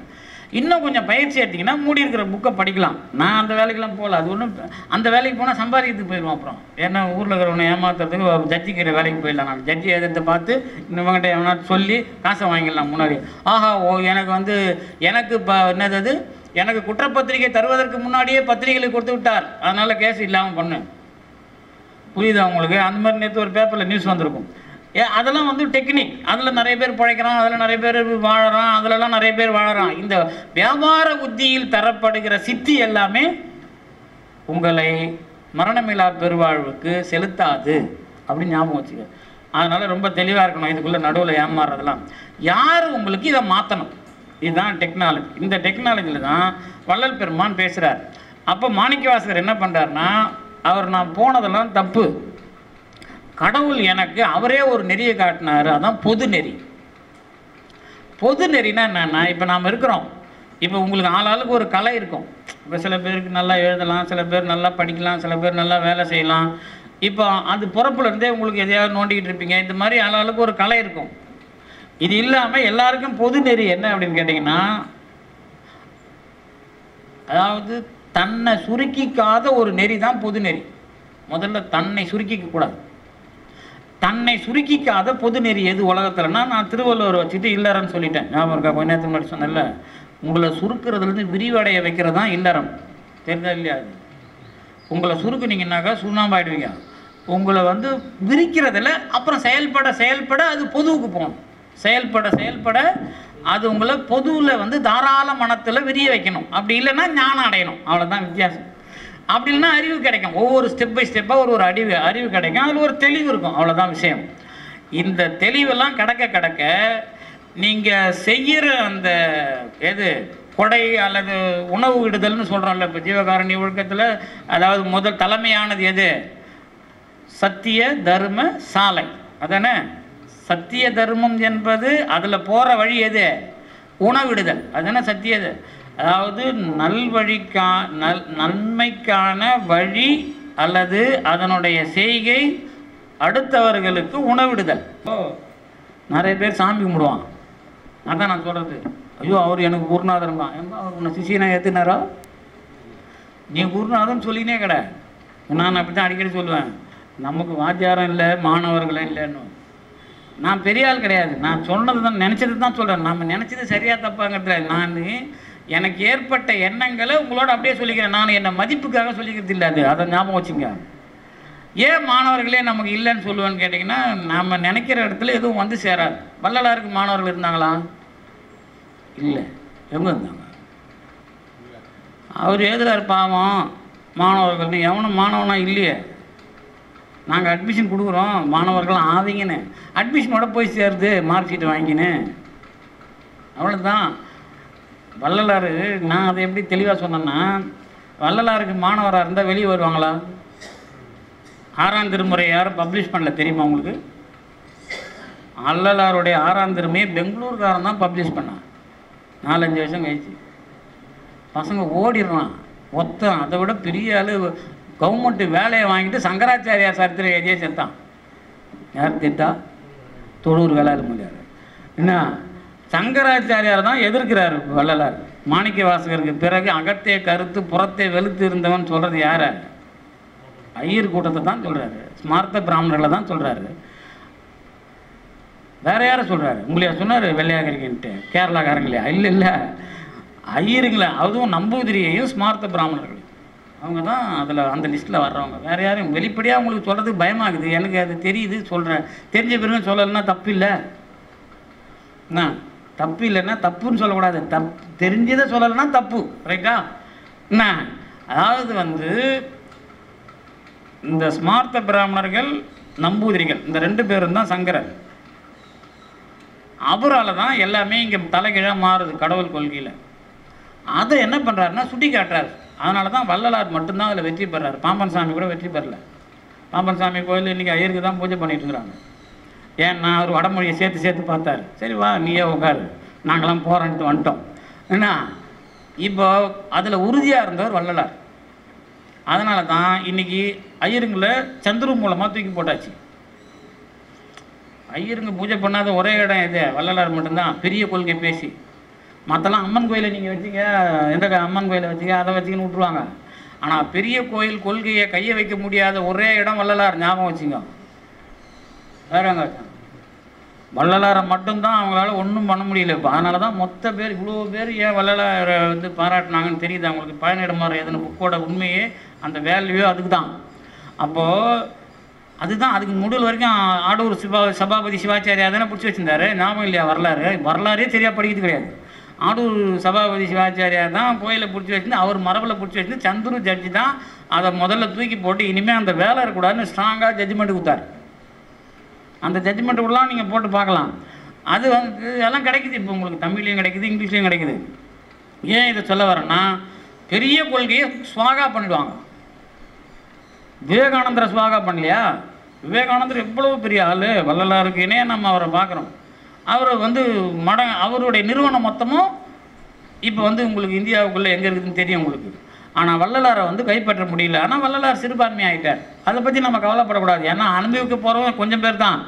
இன்னும் கொஞ்சம் பயிற்சி எடுத்திங்கன்னா மூடி இருக்கிற புக்கை படிக்கலாம். நான் அந்த வேலைக்கெல்லாம் போகல, அது ஒன்றும் அந்த வேலைக்கு போனால் சம்பாதிக்கிறதுக்கு போயிடுவோம். அப்புறம் ஏன்னா ஊரில் இருக்கிறவனை ஏமாத்துறதுக்கு ஜட்ஜிக்கிற வேலைக்கு போயிடலாம். நான் ஜட்ஜி எதிர்த்து பார்த்து இன்னவங்கிட்ட எவனா சொல்லி காசை வாங்கிடலாம் முன்னாடி. ஆஹா எனக்கு வந்து எனக்கு இப்போ என்னது அது எனக்கு குற்றப்பத்திரிகை தருவதற்கு முன்னாடியே பத்திரிகைகளை கொடுத்து விட்டார், அதனால் கேஸ் இல்லாமல் பண்ணு, புரியுதா உங்களுக்கு? அந்த மாதிரி நேற்று ஒரு பேப்பரில் நியூஸ் வந்திருக்கும். அதெல்லாம் வந்து டெக்னிக், அதில் நிறைய பேர் பிழைக்கிறான், அதில் நிறைய பேர் வாழறான், அதிலெல்லாம் நிறைய பேர் வாழறான். இந்த வியாபார புத்தியில் தரப்படுகிற சித்தி எல்லாமே உங்களை மரணமில்லா பெருவாழ்வுக்கு செலுத்தாது அப்படின்னு ஞாபகம் வச்சுக்க. அதனால் ரொம்ப தெளிவாக இருக்கணும். இதுக்குள்ளே நடுவில் ஏமாறுறதெல்லாம் யார் உங்களுக்கு இதை மாற்றணும், இதுதான் டெக்னாலஜி. இந்த டெக்னாலஜியில் தான் வள்ளல் பெருமான் பேசுகிறார். அப்போ மாணிக்கவாசகர் என்ன பண்ணுறாருன்னா, அவர் நான் போனதெல்லாம் தப்பு, கடவுள் எனக்கு அவரே ஒரு நெறியை காட்டினார், அதான் பொது நெறி. பொது நெறினா என்னென்னா, இப்போ நாம் இருக்கிறோம், இப்போ உங்களுக்கு ஆளாளுக்கு ஒரு கலை இருக்கும். இப்போ சில பேருக்கு நல்லா எழுதலாம், சில பேர் நல்லா படிக்கலாம், சில பேர் நல்லா வேலை செய்யலாம். இப்போ அது பிறப்புலேருந்தே உங்களுக்கு எதையாவது நோண்டிக்கிட்டு இருப்பீங்க. இந்த மாதிரி ஆளாளுக்கு ஒரு கலை இருக்கும். இது இல்லாமல் எல்லாருக்கும் பொது நெறி என்ன அப்படின்னு கேட்டிங்கன்னா, அதாவது தன்னை சுருக்கிக்காத ஒரு நெறி தான் பொது நெறி. முதல்ல தன்னை சுருக்கிக்க கூடாது. தன்னை சுருக்கிக்காத பொது நெறி எது உலகத்தில்னா, நான் திருவள்ளுவர் வச்சுட்டு இல்லறன்னு சொல்லிட்டேன். ஞாபகம் இருக்கா? கொஞ்ச நேரத்துக்கு முன்னாடி சொன்னேன்ல, உங்களை சுருக்கிறதுலேருந்து விரிவடைய வைக்கிறது தான் இல்லறம். தெரிஞ்சா இல்லையா? அது உங்களை சுருக்குனீங்கன்னாக்கா சுண்ணாம்பாயிடுவீங்க. உங்களை வந்து விரிக்கிறதில் அப்புறம் செயல்பட அது பொதுவுக்கு போகணும். செயல்பட அது உங்களை பொதுவில் வந்து தாராள மனத்தில் விரிய வைக்கணும். அப்படி இல்லைன்னா ஞானம் அடையணும், அவ்வளோதான் வித்தியாசம். அப்படி இல்லைன்னா அறிவு கிடைக்கும். ஒவ்வொரு ஸ்டெப் பை ஸ்டெப்பாக ஒரு அறிவு கிடைக்கும். அதில் ஒரு தெளிவு இருக்கும், அவ்வளோதான் விஷயம். இந்த தெளிவெல்லாம் கிடக்க நீங்கள் செய்கிற அந்த எது கொடை அல்லது உணவு விடுதல்னு சொல்கிறோம்ல, இப்போ ஜீவகாரணி ஒழுக்கத்தில், அதாவது முதல் தலைமையானது எது? சத்திய தர்ம சாலை, அதானே? சத்திய தர்மம் என்பது அதில் போகிற வழி எது? உணவிடுதல், அதுதானே சத்தியது. அதாவது நன்மைக்கான வழி அல்லது அதனுடைய செய்கை அடுத்தவர்களுக்கு உணவிடுதல். நிறைய பேர் சாமி கும்பிடுவான், அதான் நான் சொல்கிறது. ஐயோ அவர் எனக்கு குருநாதன் தான், அவர் உன்னை சிஷியனை ஏற்றுனாரோ? நீ குருநாதன் சொல்லினே கடை. நான் அப்படி தான் அடிக்கடி சொல்லுவேன், நமக்கு வாத்தியாரம் இல்லை, மாணவர்களும் இல்லைன்னு. நான் பெரிய ஆள் கிடையாது, நான் சொன்னது தான், நினச்சது தான் சொல்கிறேன். நம்ம நினச்சது சரியாக தப்பாங்கிறதுல நான் எனக்கு ஏற்பட்ட எண்ணங்களை உங்களோட அப்படியே சொல்லிக்கிறேன். நான் என்னை மதிப்புக்காக சொல்லிக்கிறது இல்லை, அதை ஞாபகம் வச்சுங்க. ஏன் மாணவர்களே நமக்கு இல்லைன்னு சொல்லுவேன்னு கேட்டிங்கன்னா, நம்ம நினைக்கிற இடத்துல எதுவும் வந்து சேராது. வள்ளலாருக்கு மாணவர்கள் இருந்தாங்களா? இல்லை. எங்கே இருந்தாங்க? அவர் எழுதுறாரு பாவம், மாணவர்கள்னு எவனும் மாணவனாக இல்லையே. நாங்கள் அட்மிஷன் கொடுக்குறோம், மாணவர்கள் ஆவீங்கன்னு அட்மிஷனோட போய் சேருது, மார்க் ஷீட்டு வாங்கின்னு, அவ்வளோதான். வள்ளலார், நான் அதை எப்படி தெளிவாக சொன்னேன்னா, வள்ளலாருக்கு மாணவராக இருந்தால் வெளியே வருவாங்களா? 6ஆம் திருமுறை யாரும் பப்ளிஷ் பண்ணல தெரியுமா உங்களுக்கு? வள்ளலாருடைய 6ஆம் திருமுறையை பெங்களூர்காரன் தான் பப்ளிஷ் பண்ணான். 4-5 வருஷம் கழிச்சு பசங்க ஓடிடுறான் மொத்தம். அதை விட பெரிய ஆள் கவர்மெண்ட்டு வேலையை வாங்கிட்டு சங்கராச்சாரியார் சரித்திரம் எழுதியே செத்தான். யார் திட்டா? தொழூர் வேளாளர் மொழியார். என்ன, சங்கராச்சாரியார் தான் எதிர்க்கிறார் வள்ளலார். மாணிக்க வாசகருக்கு பிறகு அகத்தே கருத்து புறத்தே வெளுத்து இருந்தவன் சொல்கிறது யாரை? ஐயர் கூட்டத்தை தான் சொல்கிறாரு, ஸ்மார்த்த பிராமணர்களை தான் சொல்கிறாரு. வேற யாரை சொல்கிறாரு? உங்களையா சொன்னார் வெள்ளையாகரிக்கின்ட்டு கேரளாக்காரங்களையா? இல்லை இல்லை, ஐயருங்களா, அதுவும் நம்பூதிரியையும் ஸ்மார்த்த பிராமணர்கள் அவங்க தான் அதில் அந்த லிஸ்ட்டில் வர்றவங்க. வேறு யாரும் வெளிப்படையாக உங்களுக்கு சொல்கிறதுக்கு பயமாகுது. எனக்கு அது தெரியுது, சொல்கிறேன். தெரிஞ்ச பிறகு சொல்லலைன்னா தப்பு இல்லை. என்ன தப்பு இல்லைன்னா தப்புன்னு சொல்லக்கூடாது, தெரிஞ்சதை சொல்லலைன்னா தப்பு, ரைட்டா? என்ன அதாவது இந்த ஸ்மார்த்த பிராமணர்கள் நம்பூதிரிகள் இந்த 2 பேரும் தான் சங்கரர். அவரால் தான் எல்லாமே இங்கே தலைகீழாக மாறுது கடவுள் கொள்கையில். அதை என்ன பண்ணுறாருன்னா சுட்டி காட்டுறாரு. அதனால தான் வள்ளலார் மட்டும்தான் அதில் வெற்றி பெறாரு. பாம்பன் சாமி கூட வெற்றி பெறல. பாம்பன் சாமி கோயில் இன்றைக்கி ஐயருக்கு தான் பூஜை பண்ணிட்டு இருக்கிறாங்க. ஏன்னா அவர் வடமொழியை சேர்த்து பார்த்தாரு. சரி வா நீயே உட்காரு, நாங்களாம் போகிறோன்ட்டு வந்துட்டோம். ஏன்னா இப்போ அதில் உறுதியாக இருந்தவர் வள்ளலார். அதனால தான் இன்றைக்கி ஐயருங்களை சந்துரு மூலமாக தூக்கி போட்டாச்சு. ஐயருங்க பூஜை பண்ணாத ஒரே இடம் இது வள்ளலார் மட்டும்தான். பெரிய கொள்கை பேசி மற்றெல்லாம் அம்மன் கோயிலை நீங்கள் வச்சிங்க, எந்த அம்மன் கோயிலை வச்சிங்க, அதை வச்சிங்கன்னு விட்ருவாங்க. ஆனால் பெரிய கோயில் கொள்கையை கையை வைக்க முடியாத ஒரே இடம் வள்ளலார், ஞாபகம் வச்சுங்க. வேறங்க வள்ளலாரை மட்டும்தான் அவங்களால ஒன்றும் பண்ண முடியல. இப்போ அதனால தான் மொத்த பேர் இவ்வளோ பேர் ஏன் வள்ளலாரை பாராட்டினாங்கன்னு தெரியுது அவங்களுக்கு. பயனிடமாறு எதுன்னு புக்கோட உண்மையே அந்த வேல்யூ அதுக்கு தான். அப்போது அதுதான் அதுக்கு முடிவு வரைக்கும் ஆடூர் சபாபதி சிவாச்சாரியா தானே பிடிச்சி வச்சுருந்தாரு. ஞாபகம் இல்லையா? வரலாறே சரியாக படிக்கிறது கிடையாது. ஆடூர் சபாபதி சிவாச்சாரியா தான் கோயிலை பிடிச்சி வச்சுருந்து அவர் மரபில் பிடிச்சி வச்சுருந்து சந்துரு ஜட்ஜி தான் அதை முதல்ல தூக்கி போட்டு இனிமேல் அந்த வேலை இருக்கக்கூடாதுன்னு ஸ்ட்ராங்காக ஜட்ஜ்மெண்ட் கொடுத்தாரு. அந்த ஜட்ஜ்மெண்ட்டுக்குலாம் நீங்கள் போட்டு பார்க்கலாம். அது எல்லாம் கிடைக்குது. இப்போ உங்களுக்கு தமிழ்லையும் கிடைக்குது, இங்கிலீஷ்லையும் கிடைக்குது. ஏன் இதை சொல்ல வரேன்னா பெரிய கொள்கையை ஸ்வாகா பண்ணிடுவாங்க. விவேகானந்தரை ஸ்வாகா பண்ணலையா? விவேகானந்தர் எவ்வளவு பெரிய ஆள், வள்ளலாருக்குன்னே நம்ம அவரை பார்க்குறோம். அவர் அவருடைய நிறுவனம் மொத்தமும் இப்போ உங்களுக்கு இந்தியாவுக்குள்ளே எங்கே இருக்குதுன்னு தெரியும் உங்களுக்கு. ஆனால் வள்ளலாரை கைப்பற்ற முடியல. ஆனால் வள்ளலார் சிறுபான்மை ஆகிட்டார். அதை பற்றி நம்ம கவலைப்படக்கூடாது. ஏன்னா அனுபவிக்க போகிறவங்க கொஞ்சம் பேர் தான்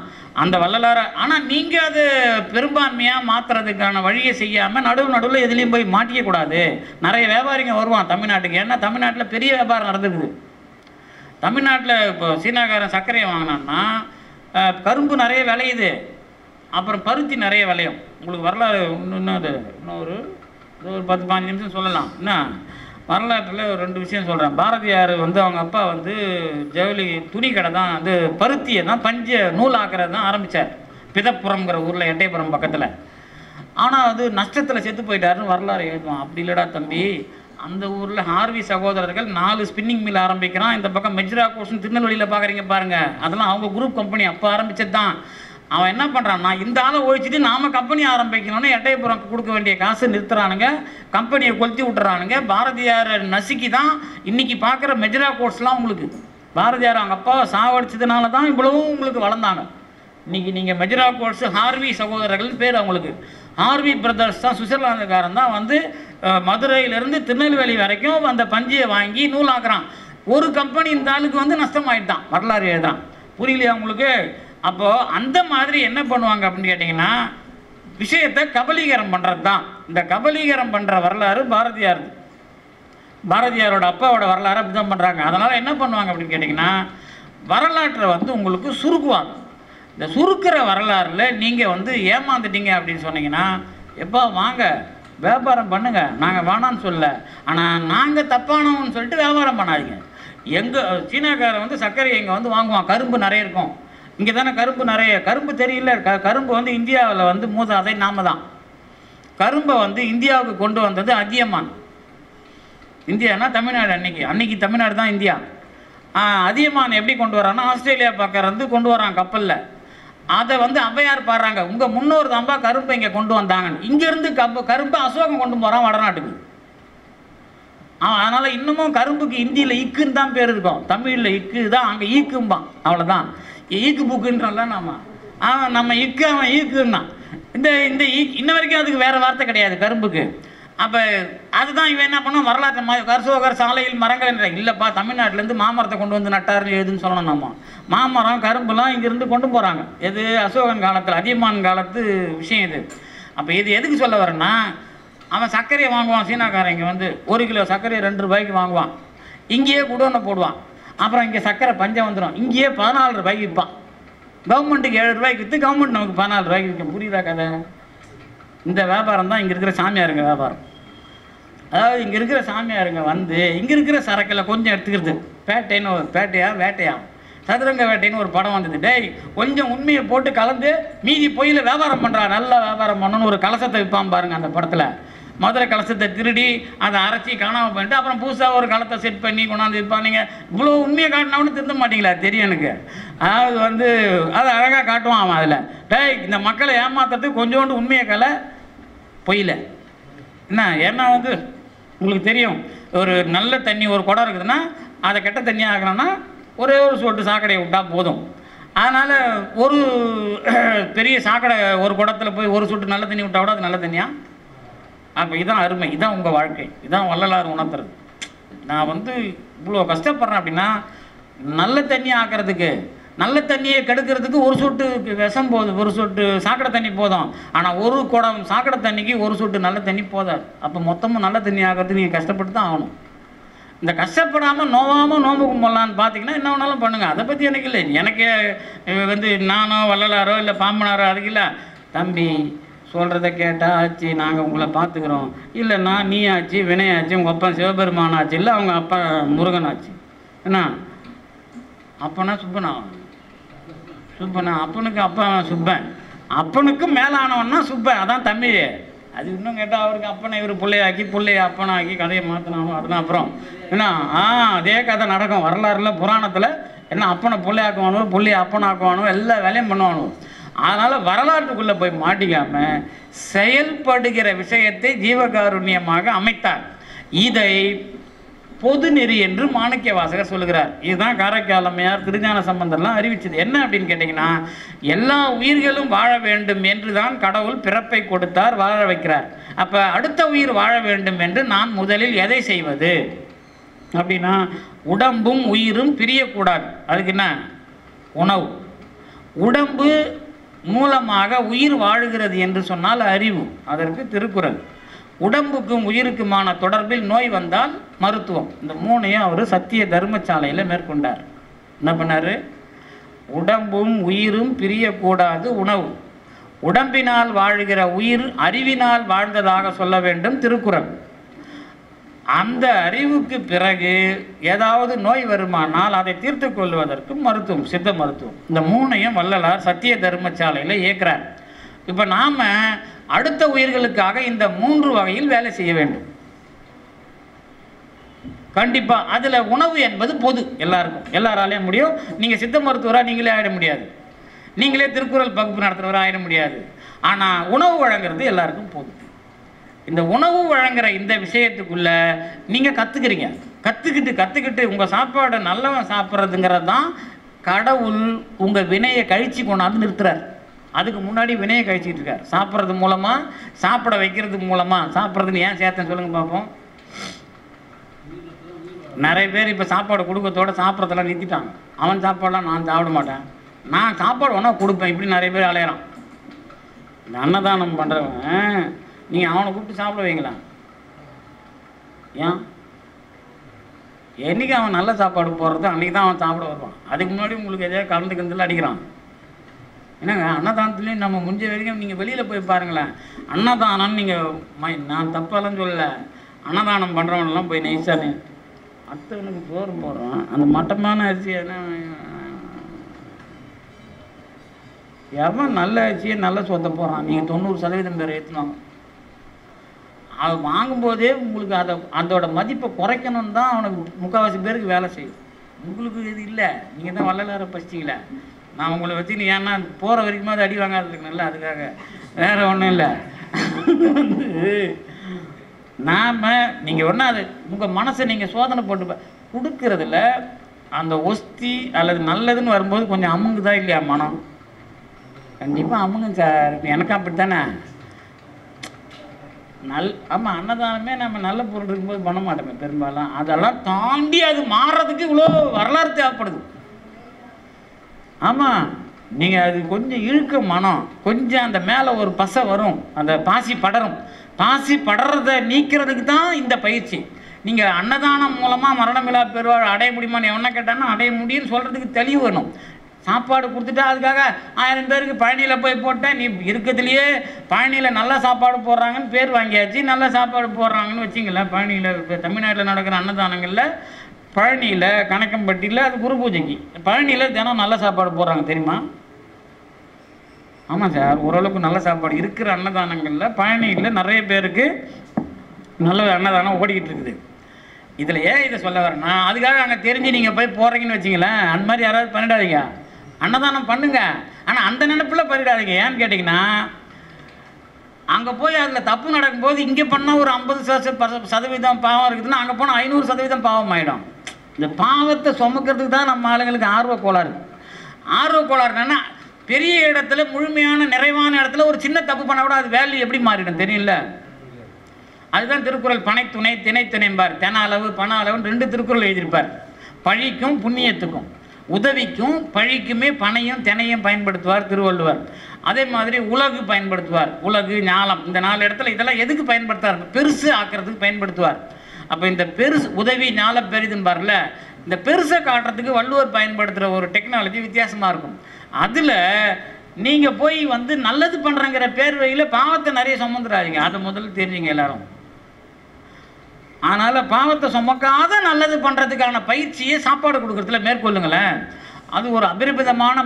அந்த வள்ளலாரை. ஆனால் நீங்கள் அது பெரும்பான்மையாக மாற்றுறதுக்கான வழியை செய்யாமல் நடுவில் எதுலேயும் போய் மாட்டிக்கக்கூடாது. நிறைய வியாபாரிங்க வருவான் தமிழ்நாட்டுக்கு. ஏன்னா தமிழ்நாட்டில் பெரிய வியாபாரம் நடந்துக்குது. தமிழ்நாட்டில் இப்போ சீனாக்காரன் சர்க்கரையை வாங்கினான்னா கரும்பு நிறைய விளையுது, அப்புறம் பருத்தி நிறைய விளையும். உங்களுக்கு வரலாறு இன்னொரு 10-15 நிமிஷம் சொல்லலாம். என்ன வரலாற்றில் ஒரு 2 விஷயம் சொல்கிறேன். பாரதியார் அவங்க அப்பா ஜவுளி துணி கடை தான் பருத்தியை தான் பஞ்ச நூல் ஆக்கிறது தான் ஆரம்பித்தார். பிதப்புறம்ங்கிற ஊரில் எட்டயபுரம் பக்கத்தில். ஆனால் நஷ்டத்தில் செத்து போயிட்டாருன்னு வரலாறு எழுதுவான். அப்படி இல்லைடா தம்பி, அந்த ஊரில் ஹார்வி சகோதரர்கள் 4 ஸ்பின்னிங் மில் ஆரம்பிக்கிறான். இந்த பக்கம் மெஜ்ரா கோஷன் திருநெல்வேலியில் பார்க்குறீங்க பாருங்கள். அதெல்லாம் அவங்க குரூப் கம்பெனி அப்போ ஆரம்பித்தது தான். அவன் என்ன பண்ணுறான்னா இந்த ஆளை ஒழிச்சிட்டு நாம் கம்பெனி ஆரம்பிக்கணும்னு எட்டயபுரம் கொடுக்க வேண்டிய காசு நிறுத்துறானுங்க, கம்பெனியை கொளுத்தி விட்டுறானுங்க. பாரதியார் நசுக்கி தான் இன்றைக்கி பார்க்குற மெஜ்ரா கோர்ஸ்லாம் உங்களுக்கு. பாரதியார் அவங்க அப்பாவை சாவடிச்சதுனால தான் இவ்வளவும் உங்களுக்கு வளர்ந்தாங்க. இன்றைக்கி நீங்கள் மெஜ்ரா கோர்ஸ் ஹார்வி சகோதரர்கள்னு பேர் அவங்களுக்கு. ஹார்வி பிரதர்ஸ் தான் சுவிட்சர்லாந்துக்காரன் தான் மதுரையிலேருந்து திருநெல்வேலி வரைக்கும் அந்த பஞ்சியை வாங்கி நூலாக்குறான். ஒரு கம்பெனி இந்த ஆளுக்கு நஷ்டமாயிட்டான். வரலாறு எழுதான். புரியலையா உங்களுக்கு? அப்போது அந்த மாதிரி என்ன பண்ணுவாங்க அப்படின்னு கேட்டிங்கன்னா விஷயத்தை கபலீகரம் பண்ணுறது தான். இந்த கபலீகரம் பண்ணுற வரலாறு பாரதியாரோட அப்பாவோட வரலாறு அப்படி தான் பண்ணுறாங்க. அதனால் என்ன பண்ணுவாங்க அப்படின்னு கேட்டிங்கன்னா வரலாற்றை உங்களுக்கு சுருக்குவாங்க. இந்த சுருக்கிற வரலாறில் நீங்கள் ஏமாந்துட்டீங்க அப்படின்னு சொன்னீங்கன்னா எப்போ வாங்க வியாபாரம் பண்ணுங்கள், நாங்கள் வேணான்னு சொல்ல, ஆனால் நாங்கள் தப்பானவன்னு சொல்லிட்டு வியாபாரம் பண்ணாதீங்க. எங்கள் சீனாக்காரன் சர்க்கரை இங்கே வாங்குவான். கரும்பு நிறைய இருக்கும். இங்கே தானே கரும்பு நிறைய. கரும்பு தெரியல. கரும்பு இந்தியாவில் மூதாதை நாம தான். கரும்பை இந்தியாவுக்கு கொண்டு வந்தது அதியமான். இந்தியானா தமிழ்நாடு. அன்னைக்கு தமிழ்நாடு தான் இந்தியா. அதியமான் எப்படி கொண்டு வரான்னா ஆஸ்திரேலியா பக்கம் கொண்டு வரான் கப்பலில். அதை ஔவையார் பாடுறாங்க, உங்கள் முன்னோர் தான்பா கரும்பை இங்கே கொண்டு வந்தாங்கன்னு. இங்கேருந்து கரும்பை அசோகம் கொண்டு போகிறான் வடநாட்டுக்கு. அதனால் இன்னமும் கரும்புக்கு இந்தியில் இக்குன்னு தான் பேர் இருக்கும். தமிழில் இக்கு தான், அங்கே ஈக்கும்பான். அவ்வளோதான். ஈக்கு புக்குன்றல நம்ம இக்கு, அவன் ஈக்குன்னா. இந்த இன்ன வரைக்கும் அதுக்கு வேறு வார்த்தை கிடையாது கரும்புக்கு. அப்போ அதுதான் இவன் என்ன பண்ணோம், வரலாற்று கர்சோகர் சாலையில் மரங்கள் என்ற இல்லைப்பா, தமிழ்நாட்டிலேருந்து மாமரத்தை கொண்டு நட்டார்னு எழுதுன்னு சொல்லணும். நம்ம மாமரம் கரும்புலாம் இங்கேருந்து கொண்டு போகிறாங்க. எது அசோகன் காலத்தில் அதியமான் காலத்து விஷயம் இது. அப்போ இது எதுக்கு சொல்ல வரேன்னா அவன் சர்க்கரையை வாங்குவான். சீனாக்காரன் இங்கே வந்து 1 கிலோ சர்க்கரையை 2 ரூபாய்க்கு வாங்குவான். இங்கேயே குடோனை போடுவான். அப்புறம் இங்கே சர்க்கரை பஞ்சம் வந்துடும். இங்கேயே 14 ரூபாய்க்கு விற்பான். கவர்மெண்ட்டுக்கு 7 ரூபாய்க்கு விற்று கவர்மெண்ட் நமக்கு 14 ரூபாய்க்கு விற்கும். புரியுதா கதை? இந்த வியாபாரம் தான் இங்கே இருக்கிற சாமியாருங்க வியாபாரம். அதாவது இங்கே இருக்கிற சாமியாருங்க வந்து இங்கே இருக்கிற சரக்கில் கொஞ்சம் எடுத்துக்கிறது. பேட்டைன்னு ஒரு வேட்டையா சதுரங்க வேட்டைன்னு ஒரு படம் வந்தது. டேய் கொஞ்சம் உண்மையை போட்டு கலந்து மீதி பொய்யில் வியாபாரம் பண்ணுறா, நல்லா வியாபாரம் பண்ணணும்னு ஒரு கலசத்தை விற்பான் பாருங்கள். அந்த படத்தில் மதுரை கலசத்தை திருடி அதை அரைச்சி காணாமல் பண்ணிட்டு அப்புறம் புதுசாக ஒரு களத்தை செட் பண்ணி கொண்டாந்து விற்பான். நீங்கள் இவ்வளோ உண்மையை காட்டினவனு திருந்த மாட்டீங்களா? தெரியும் எனக்கு. அதாவது வந்து அதை அழகாக காட்டுவான் அவன். அதில் டேய் இந்த மக்களை ஏமாத்துறதுக்கு கொஞ்சோண்டு உண்மையை கலை பொய்யில் என்ன. ஏன்னா வந்து உங்களுக்கு தெரியும், ஒரு நல்ல தண்ணி ஒரு குடம் இருக்குதுன்னா அதை கெட்ட தண்ணியாக ஆக்கணும்னா ஒரே ஒரு சொட்டு சாக்கடையை விட்டால் போதும். அதனால் ஒரு பெரிய சாக்கடை ஒரு குடத்தில் போய் ஒரு சொட்டு நல்ல தண்ணி விட்டால் கூட அது நல்ல தண்ணியா? அப்போ இதான் அருமை, இதான் உங்கள் வாழ்க்கை, இதான் வள்ளலார் உணர்த்துறது. நான் வந்து இவ்வளோ கஷ்டப்படுறேன் அப்படின்னா நல்ல தண்ணி ஆக்கிறதுக்கு, நல்ல தண்ணியை கெடுக்கிறதுக்கு ஒரு சொட்டு விஷம் போதும், ஒரு சொட்டு சாக்கடை தண்ணி போதும். ஆனால் ஒரு குடம் சாக்கடை தண்ணிக்கு ஒரு சொட்டு நல்ல தண்ணி போதாது. அப்போ மொத்தமும் நல்ல தண்ணி ஆகிறதுக்கு நீங்கள் கஷ்டப்பட்டு தான் ஆகணும். இந்த கஷ்டப்படாமல் நோவாமல் நோம்பு கும்பலான்னு பார்த்தீங்கன்னா என்ன வேணாலும் பண்ணுங்கள். அதை பற்றி எனக்கு இல்லை. எனக்கு வந்து நானோ வள்ளலாரோ இல்லை பாம்பனாரோ அதுக்கு இல்லை. தம்பி சொல்கிறத கேட்டால் ஆச்சு, நாங்கள் உங்களை பார்த்துக்குறோம். இல்லைன்னா நீ ஆச்சு, வினையாச்சு, உங்கள் அப்பா சிவபெருமான் ஆச்சு, இல்லை அவங்க அப்பா முருகன் ஆச்சு. என்ன அப்பனா சுப்பனா? சுப்பனா அப்பனுக்கு அப்பா சுப்பன், அப்பனுக்கும் மேலானவன்னா சுப்பன். அதான் தமிழ். அது இன்னும் கேட்டால் அவருக்கு அப்பனை இவர் பிள்ளையாக்கி பிள்ளைய அப்பனாக்கி கதையை மாற்றினாலும் அதுதான் அப்புறம் என்ன. அதே கதை நடக்கும் வரலாறுல புராணத்தில். என்ன அப்பனை பிள்ளையாக்குவானோ பிள்ளைய அப்பனாக்குவானோ எல்லா வேலையும் பண்ணுவானோ. அதனால் வரலாற்றுக்குள்ளே போய் மாட்டிக்காமல் செயல்படுகிற விஷயத்தை ஜீவகாருண்யமாக அமைத்தார். இதை பொது நெறி என்று மாணிக்க வாசகர் சொல்லுகிறார். இதுதான் காரைக்கால் அம்மையார் திருஞான சம்பந்தர்லாம் அறிவிச்சது. என்ன அப்படின்னு கேட்டிங்கன்னா, எல்லா உயிர்களும் வாழ வேண்டும் என்று தான் கடவுள் பிறப்பை கொடுத்தார், வாழ வைக்கிறார். அப்போ அடுத்த உயிர் வாழ வேண்டும் என்று நான் முதலில் எதை செய்வது அப்படின்னா, உடம்பும் உயிரும் பிரியக்கூடாது. அதுக்கு என்ன? உணவு. உடம்பு மூலமாக உயிர் வாழுகிறது என்று சொன்னால் அறிவு, அதற்கு திருக்குறள். உடம்புக்கும் உயிருக்குமான தொடர்பில் நோய் வந்தால் மருத்துவம். இந்த 3ஐயும் அவர் சத்திய தர்மசாலையில் மேற்கொண்டார். என்ன பண்ணார்? உடம்பும் உயிரும் பிரியக்கூடாது, உணவு. உடம்பினால் வாழ்கிற உயிர் அறிவினால் வாழ்ந்ததாக சொல்ல வேண்டும் திருக்குறள். அந்த அறிவுக்கு பிறகு ஏதாவது நோய் வருமானால் அதை தீர்த்து கொள்வதற்கு மருத்துவம், சித்த மருத்துவம். இந்த 3ஐயும் வள்ளலார் சத்திய தர்மசாலையில் இயக்குறார். இப்போ நாம் அடுத்த உயிர்களுக்காக இந்த 3 வகையில் வேலை செய்ய வேண்டும் கண்டிப்பாக. அதில் உணவு என்பது பொது, எல்லாருக்கும், எல்லாராலையும் முடியும். நீங்கள் சித்த மருத்துவராக நீங்களே ஆகிட முடியாது, நீங்களே திருக்குறள் பகுப்பு நடத்துகிறவராக ஆகிட முடியாது. ஆனால் உணவு வழங்குறது எல்லாருக்கும் பொது. இந்த உணவு வழங்குகிற இந்த விஷயத்துக்குள்ள நீங்கள் கற்றுக்கிட்டு உங்கள் சாப்பாடை நல்லவன் சாப்பிட்றதுங்கிறது தான் கடவுள் உங்கள் வினையை கழிச்சு கொண்டாந்து நிறுத்துறார். அதுக்கு முன்னாடி வினையை கழிச்சிட்டு இருக்கார். சாப்பிட்றது மூலமாக, சாப்பிட வைக்கிறது மூலமாக. சாப்பிட்றதுன்னு ஏன் சேர்த்தேன்னு சொல்லுங்கள் பார்ப்போம். நிறைய பேர் இப்போ சாப்பாடு கொடுக்கறதோட சாப்பிட்றதெல்லாம் நிறுத்திட்டாங்க. அவன் சாப்பாடெலாம் நான் சாப்பிட மாட்டேன், நான் சாப்பாடு ஒன்றா கொடுப்பேன், இப்படி நிறைய பேர் அலையிறான். இந்த அன்னதானம் பண்ணுறவன் நீங்கள் அவனை கூப்பிட்டு சாப்பிட வைங்களா? ஏன்? என்றைக்கு அவன் நல்ல சாப்பாடு போடுறது அன்றைக்கி தான் அவன் சாப்பிட வருவான். அதுக்கு முன்னாடி உங்களுக்கு எதையாவது கலந்துக்கிறதுல அடிக்கிறான். என்னங்க அன்னதானத்துலேயும் நம்ம முடிஞ்ச வரைக்கும் நீங்கள் வெளியில் போய் பாருங்களேன். அன்னதானம் நீங்கள் நான் தப்பாலாம் சொல்லலை, அன்னதானம் பண்ணுறவனெல்லாம் போய் நெய்ச்சானே அத்தவனுக்கு சோறு போடுறான். அந்த மட்டமான அரிசி எவன் நல்ல அரிசியை நல்ல சொத்தை போடுறான். நீங்கள் 90% பேர் ஏற்றுவாங்க. அது வாங்கும்போதே உங்களுக்கு அதோட மதிப்பை குறைக்கணும்னு தான் அவனுக்கு முக்கால்வாசி பேருக்கு வேலை செய்யும். உங்களுக்கு இது இல்லை, நீங்கள் தான் வள்ளலாரை பசிச்சிங்களே. நான் உங்களை வச்சு நீ ஏன்னா போகிற வரைக்குமா அது அடி வாங்காததுக்கு நல்லா, அதுக்காக வேறு ஒன்றும் இல்லை. நாம் நீங்கள் ஒன்றா அது உங்கள் மனசை நீங்கள் சோதனை போட்டு கொடுக்கறதில்ல. அந்த ஒஸ்தி அல்லது நல்லதுன்னு வரும்போது கொஞ்சம் அமுங்குதா இல்லையா மனம்? கண்டிப்பாக அமுங்க சார். இப்போ எனக்கு அப்படி தானே. ஆமாம், அன்னதானமே நம்ம நல்ல பொருள் இருக்கும்போது பண்ண மாட்டோமே பெரும்பாலும். அதெல்லாம் தாண்டி அது மாறுறதுக்கு இவ்வளோ வரலாறு தேவைப்படுது. ஆமாம், நீங்கள் அது கொஞ்சம் இழுக்க மனம், கொஞ்சம் அந்த மேலே ஒரு பசை வரும், அந்த பாசி படரும். பாசி படுறதை நீக்கிறதுக்கு தான் இந்த பயிற்சி. நீங்கள் அன்னதானம் மூலமாக மரணமில்லா பெருவாழ் அடைய முடியுமான்னு எவனை கேட்டான்னா அடைய முடியும்னு சொல்கிறதுக்கு தெளிவு வேணும். சாப்பாடு கொடுத்துட்டா அதுக்காக 1000 பேருக்கு பழனியில் போய் போட்டேன், நீ இருக்கிறதுலையே பழனியில் நல்ல சாப்பாடு போடுறாங்கன்னு பேர் வாங்கியாச்சு, நல்ல சாப்பாடு போடுறாங்கன்னு வச்சிங்களேன். பழனியில் இப்போ தமிழ்நாட்டில் நடக்கிற அன்னதானங்களில் பழனியில் கணக்கம்பட்டியில் அது குரு பூஜைக்கு, பழனியில் தினம் நல்ல சாப்பாடு போடுறாங்க தெரியுமா? ஆமாம் சார், ஓரளவுக்கு நல்ல சாப்பாடு இருக்கிற அன்னதானங்களில் பழனியில் நிறைய பேருக்கு நல்ல அன்னதானம் ஓடிக்கிட்டு இருக்குது. இதில் ஏன் இதை சொல்ல வரேன்னா, அதுக்காக அங்கே தெரிஞ்சு நீங்கள் போய் போகிறீங்கன்னு வச்சிங்களேன், அந்த மாதிரி யாராவது பண்ணிடாதீங்க. அன்னதானம் பண்ணுங்க, ஆனால் அந்த நினைப்பில் பண்ணிடாதீங்க. ஏன்னு கேட்டிங்கன்னா, அங்கே போய் அதில் தப்பு நடக்கும்போது இங்கே பண்ணால் ஒரு 50% பாவம் இருக்குதுன்னா அங்கே போனால் 500% பாவம் ஆகிடும். இந்த பாவத்தை சுமக்கிறதுக்கு தான் நம்ம ஆளுங்களுக்கு ஆர்வ கோளாறு. ஆர்வ கோளாறுனா பெரிய இடத்துல முழுமையான நிறைவான இடத்துல ஒரு சின்ன தப்பு பண்ண கூட அது வேல்யூ எப்படி மாறிடும் தெரியல. அதுதான் திருக்குறள் பனை துணை திணை துணைம்பார். தென அளவு பண அளவுன்னு 2 திருக்குறள் எழுதியிருப்பார். பழிக்கும் புண்ணியத்துக்கும், உதவிக்கும் பழிக்குமே பனையும் தினையும் பயன்படுத்துவார் திருவள்ளுவர். அதே மாதிரி உலகு பயன்படுத்துவார். உலகு ஞாலம் இந்த 4 இடத்துல இதெல்லாம் எதுக்கு பயன்படுத்துவார்? பெருசு ஆக்கிறதுக்கு பயன்படுத்துவார். அப்போ இந்த பெருசு உதவி ஞால பெரிதும்பார்ல, இந்த பெருசை காட்டுறதுக்கு வள்ளுவர் பயன்படுத்துகிற ஒரு டெக்னாலஜி வித்தியாசமாக இருக்கும். அதில் நீங்கள் போய் வந்து நல்லது பண்ணுறங்கிற பேர்வையில் பாவத்தை நிறைய சுமந்துடாதீங்க. அதை முதல்ல தெரிஞ்சுங்க எல்லாரும். அதனால் பாவத்தை சுமக்காத நல்லது பண்ணுறதுக்கான பயிற்சியை சாப்பாடு கொடுக்குறதுல மேற்கொள்ளுங்களேன். அது ஒரு அபரிமிதமான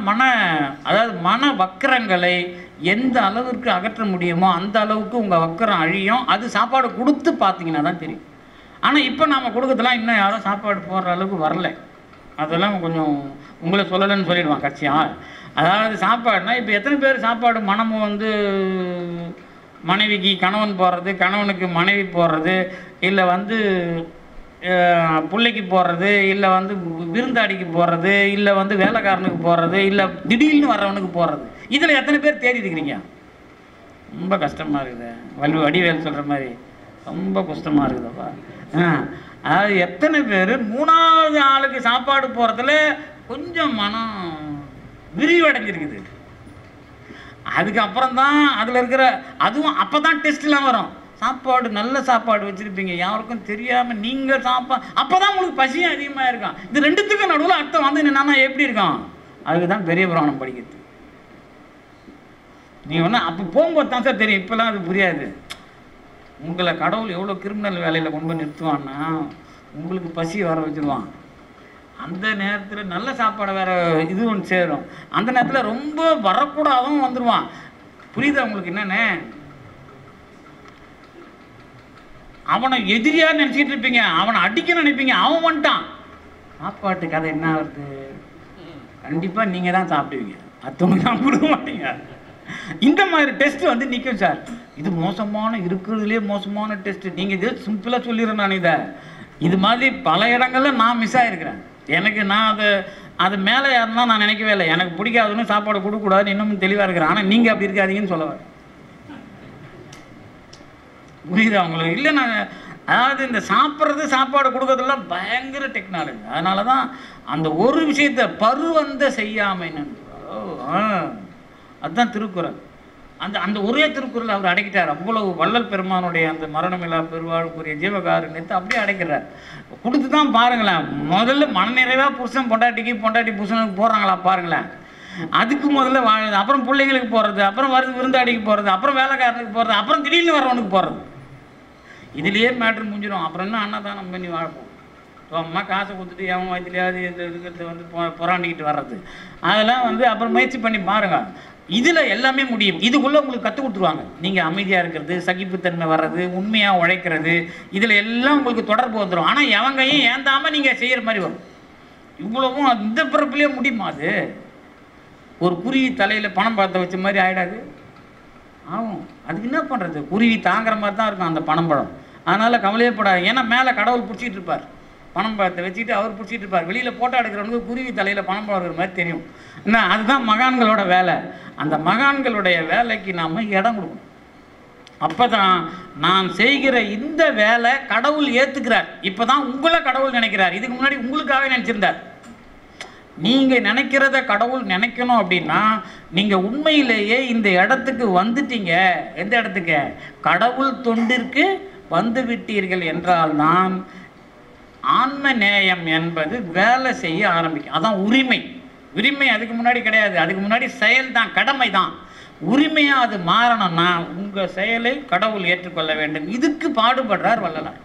அதாவது மன வக்கரங்களை எந்த அளவுக்கு அகற்ற முடியுமோ அந்த அளவுக்கு உங்கள் வக்கரம் அழியும். அது சாப்பாடு கொடுத்து பார்த்தீங்கன்னா தான் தெரியும். ஆனால் இப்போ நாம் கொடுக்கறதுலாம் இன்னும் யாரும் சாப்பாடு போடுற அளவுக்கு வரல. அதெல்லாம் கொஞ்சம் உங்களை சொல்லலைன்னு சொல்லிடுவான் கட்சியாக. அதாவது சாப்பாடுனா இப்போ எத்தனை பேர் சாப்பாடு மனமும் வந்து மனைவிக்கு கணவன் போடுறது, கணவனுக்கு மனைவி போடுறது, இல்லை வந்து பிள்ளைக்கு போடுறது, இல்லை வந்து விருந்தாடிக்கு போடுறது, இல்லை வந்து வேலைக்காரனுக்கு போடுறது, இல்லை திடீர்னு வர்றவனுக்கு போடுறது. இதில் எத்தனை பேர் தேடி இருக்கிறீங்க? ரொம்ப கஷ்டமாக இருக்குது. வடிவேல் சொல்கிற மாதிரி ரொம்ப கஷ்டமாக இருக்குதுப்பா. அதாவது எத்தனை பேர் 3வது ஆளுக்கு சாப்பாடு போகிறதுல கொஞ்சம் மனம் விரிவடைஞ்சிருக்குது. அதுக்கப்புறம் தான் அதில் இருக்கிற அதுவும் அப்போ தான் டெஸ்ட்லாம் வரும். சாப்பாடு நல்ல சாப்பாடு வச்சுருப்பீங்க, யாருக்கும் தெரியாமல் நீங்கள் அப்போ தான் உங்களுக்கு பசியும் அதிகமாக இருக்கும். இது 2த்துக்கும் நடுவில் அர்த்தம் வந்து என்னன்னா எப்படி இருக்கும்? அதுக்கு தான் பெரிய புராணம் படிக்கிறது. நீங்கள் ஒன்று அப்போ போகும்போது தான் சார் தெரியும், இப்போலாம் அது புரியாது. உங்களை கடவுள் எவ்வளோ கிரிமினல் வேலையில் கொண்டு போய் நிறுத்துவான்னா உங்களுக்கு பசி வர வச்சுருவான். அந்த நேரத்தில் நல்ல சாப்பாடை வேறு இது ஒன்று சேரும். அந்த நேரத்தில் ரொம்ப வரக்கூடாதும் வந்துடுவான். புரியுதா உங்களுக்கு? என்னென்ன அவனை எதிரியாக நினச்சிக்கிட்டு இருப்பீங்க, அவனை அடிக்க நினைப்பீங்க, அவன் வந்துட்டான். சாப்பாட்டு கதை என்ன ஆகுது? கண்டிப்பாக நீங்கள் தான் சாப்பிடுவீங்க, மற்றவங்க தான் கொடுக்க மாட்டீங்க. இந்த மாதிரி டெஸ்ட் வந்து நிற்கும் சார். இது மோசமான இருக்கிறதுலே மோசமான டெஸ்ட். நீங்கள் இது சிம்பிளாக சொல்லிடுறேன். நான் இது மாதிரி பல இடங்களில் நான் மிஸ் ஆகிருக்கிறேன். எனக்கு நான் அது மேலே யாருன்னா நான் நினைக்கவே இல்லை. எனக்கு பிடிக்காதுன்னு சாப்பாடு கொடுக்கக்கூடாதுன்னு இன்னமும் தெளிவாக இருக்கிறேன். ஆனால் நீங்கள் அப்படி இருக்காதீங்கன்னு சொல்ல வரேன். புரியுதா உங்களுக்கு? இல்லை நான் அதாவது இந்த சாப்பாடு கொடுக்கறதுலாம் பயங்கர டெக்னாலஜி. அதனால தான் அந்த ஒரு விஷயத்தை பருவந்த செய்யாமைன்னு அதுதான் திருக்குறள். அந்த ஒரே திருக்குறள் அவர் அடைக்கிட்டார். அவ்வளவு வள்ளல் பெருமானுடைய அந்த மரணமில்லா பெருவாழ்வுக்குரிய ஜீவகாருண்யத்தை அப்படியே அடைக்கிறார். கொடுத்து தான் பாருங்களேன். முதல்ல மனநிறைவாக புருஷன் பொண்டாட்டி புருஷனுக்கு போடுறாங்களா பாருங்களேன். அதுக்கு முதல்ல வாழுது, அப்புறம் பிள்ளைங்களுக்கு போடுறது, அப்புறம் விருந்தாடிக்கு போடுறது, அப்புறம் வேலைக்காரனுக்கு போடுறது, அப்புறம் திடீர்னு வரவனுக்கு போடுறது. இதுலேயே மேட்ரு முடிஞ்சிடும். அப்புறம் என்ன அன்னதானம் பண்ணி வாழ்ப்போம். அம்மா காசை கொடுத்துட்டு எவன் வயதுலையாவது இருக்கிறது வந்து புறாண்டிக்கிட்டு வர்றது, அதெல்லாம் வந்து அப்புறம் முயற்சி பண்ணி பாருங்கள். இதில் எல்லாமே முடியும். இதுக்குள்ளே உங்களுக்கு கற்றுக் கொடுத்துருவாங்க. நீங்கள் அமைதியாக இருக்கிறது, சகிப்புத்தன்மை வர்றது, உண்மையாக உழைக்கிறது, இதில் எல்லாம் உங்களுக்கு தொடர்பு வந்துடும். ஆனால் எவங்கையும் ஏந்தாமல் நீங்கள் செய்கிற மாதிரி வரும். இவ்வளவும் இந்த பிறப்புலேயே முடியுமா? அது ஒரு குருவி தலையில் பணம் பழத்தை வச்ச மாதிரி ஆகிடாது ஆகும். அதுக்கு என்ன பண்ணுறது? குருவி தாங்குற மாதிரி தான் இருக்கும் அந்த பணம் பழம். அதனால் கவலையே படாது. ஏன்னா மேலே கடவுள் பிடிச்சிட்டு இருப்பார். பணம் பழத்தை வச்சுக்கிட்டு அவர் பிடிச்சிட்டு இருப்பார். வெளியில் போட்டோ எடுக்கிறவனுக்கு குருவி தலையில் பணம் பழம் இருக்கிற மாதிரி தெரியும். என்ன, அதுதான் மகான்களோட வேலை. அந்த மகான்களுடைய வேலைக்கு நாம் இடம் கொடுக்கணும். அப்போ தான் நான் செய்கிற இந்த வேலை கடவுள் ஏற்றுக்கிறார். இப்போ தான் உங்களை கடவுள் நினைக்கிறார். இதுக்கு முன்னாடி உங்களுக்காகவே நினச்சிருந்தார். நீங்கள் நினைக்கிறத கடவுள் நினைக்கணும் அப்படின்னா நீங்கள் உண்மையிலேயே இந்த இடத்துக்கு வந்துட்டீங்க. எந்த இடத்துக்கு? கடவுள் தொண்டிற்கு வந்து விட்டீர்கள் என்றால்தான் ஆன்ம நேயம் என்பது வேலை செய்ய ஆரம்பிக்கும். அதான் உரிமை. உரிமை அதுக்கு முன்னாடி கிடையாது. அதுக்கு முன்னாடி செயல் தான், கடமை தான். உரிமையாக அது மாறணும்னா உங்கள் செயலை கடவுள் ஏற்றுக்கொள்ள வேண்டும். இதுக்கு பாடுபடுறார் வள்ளலார்.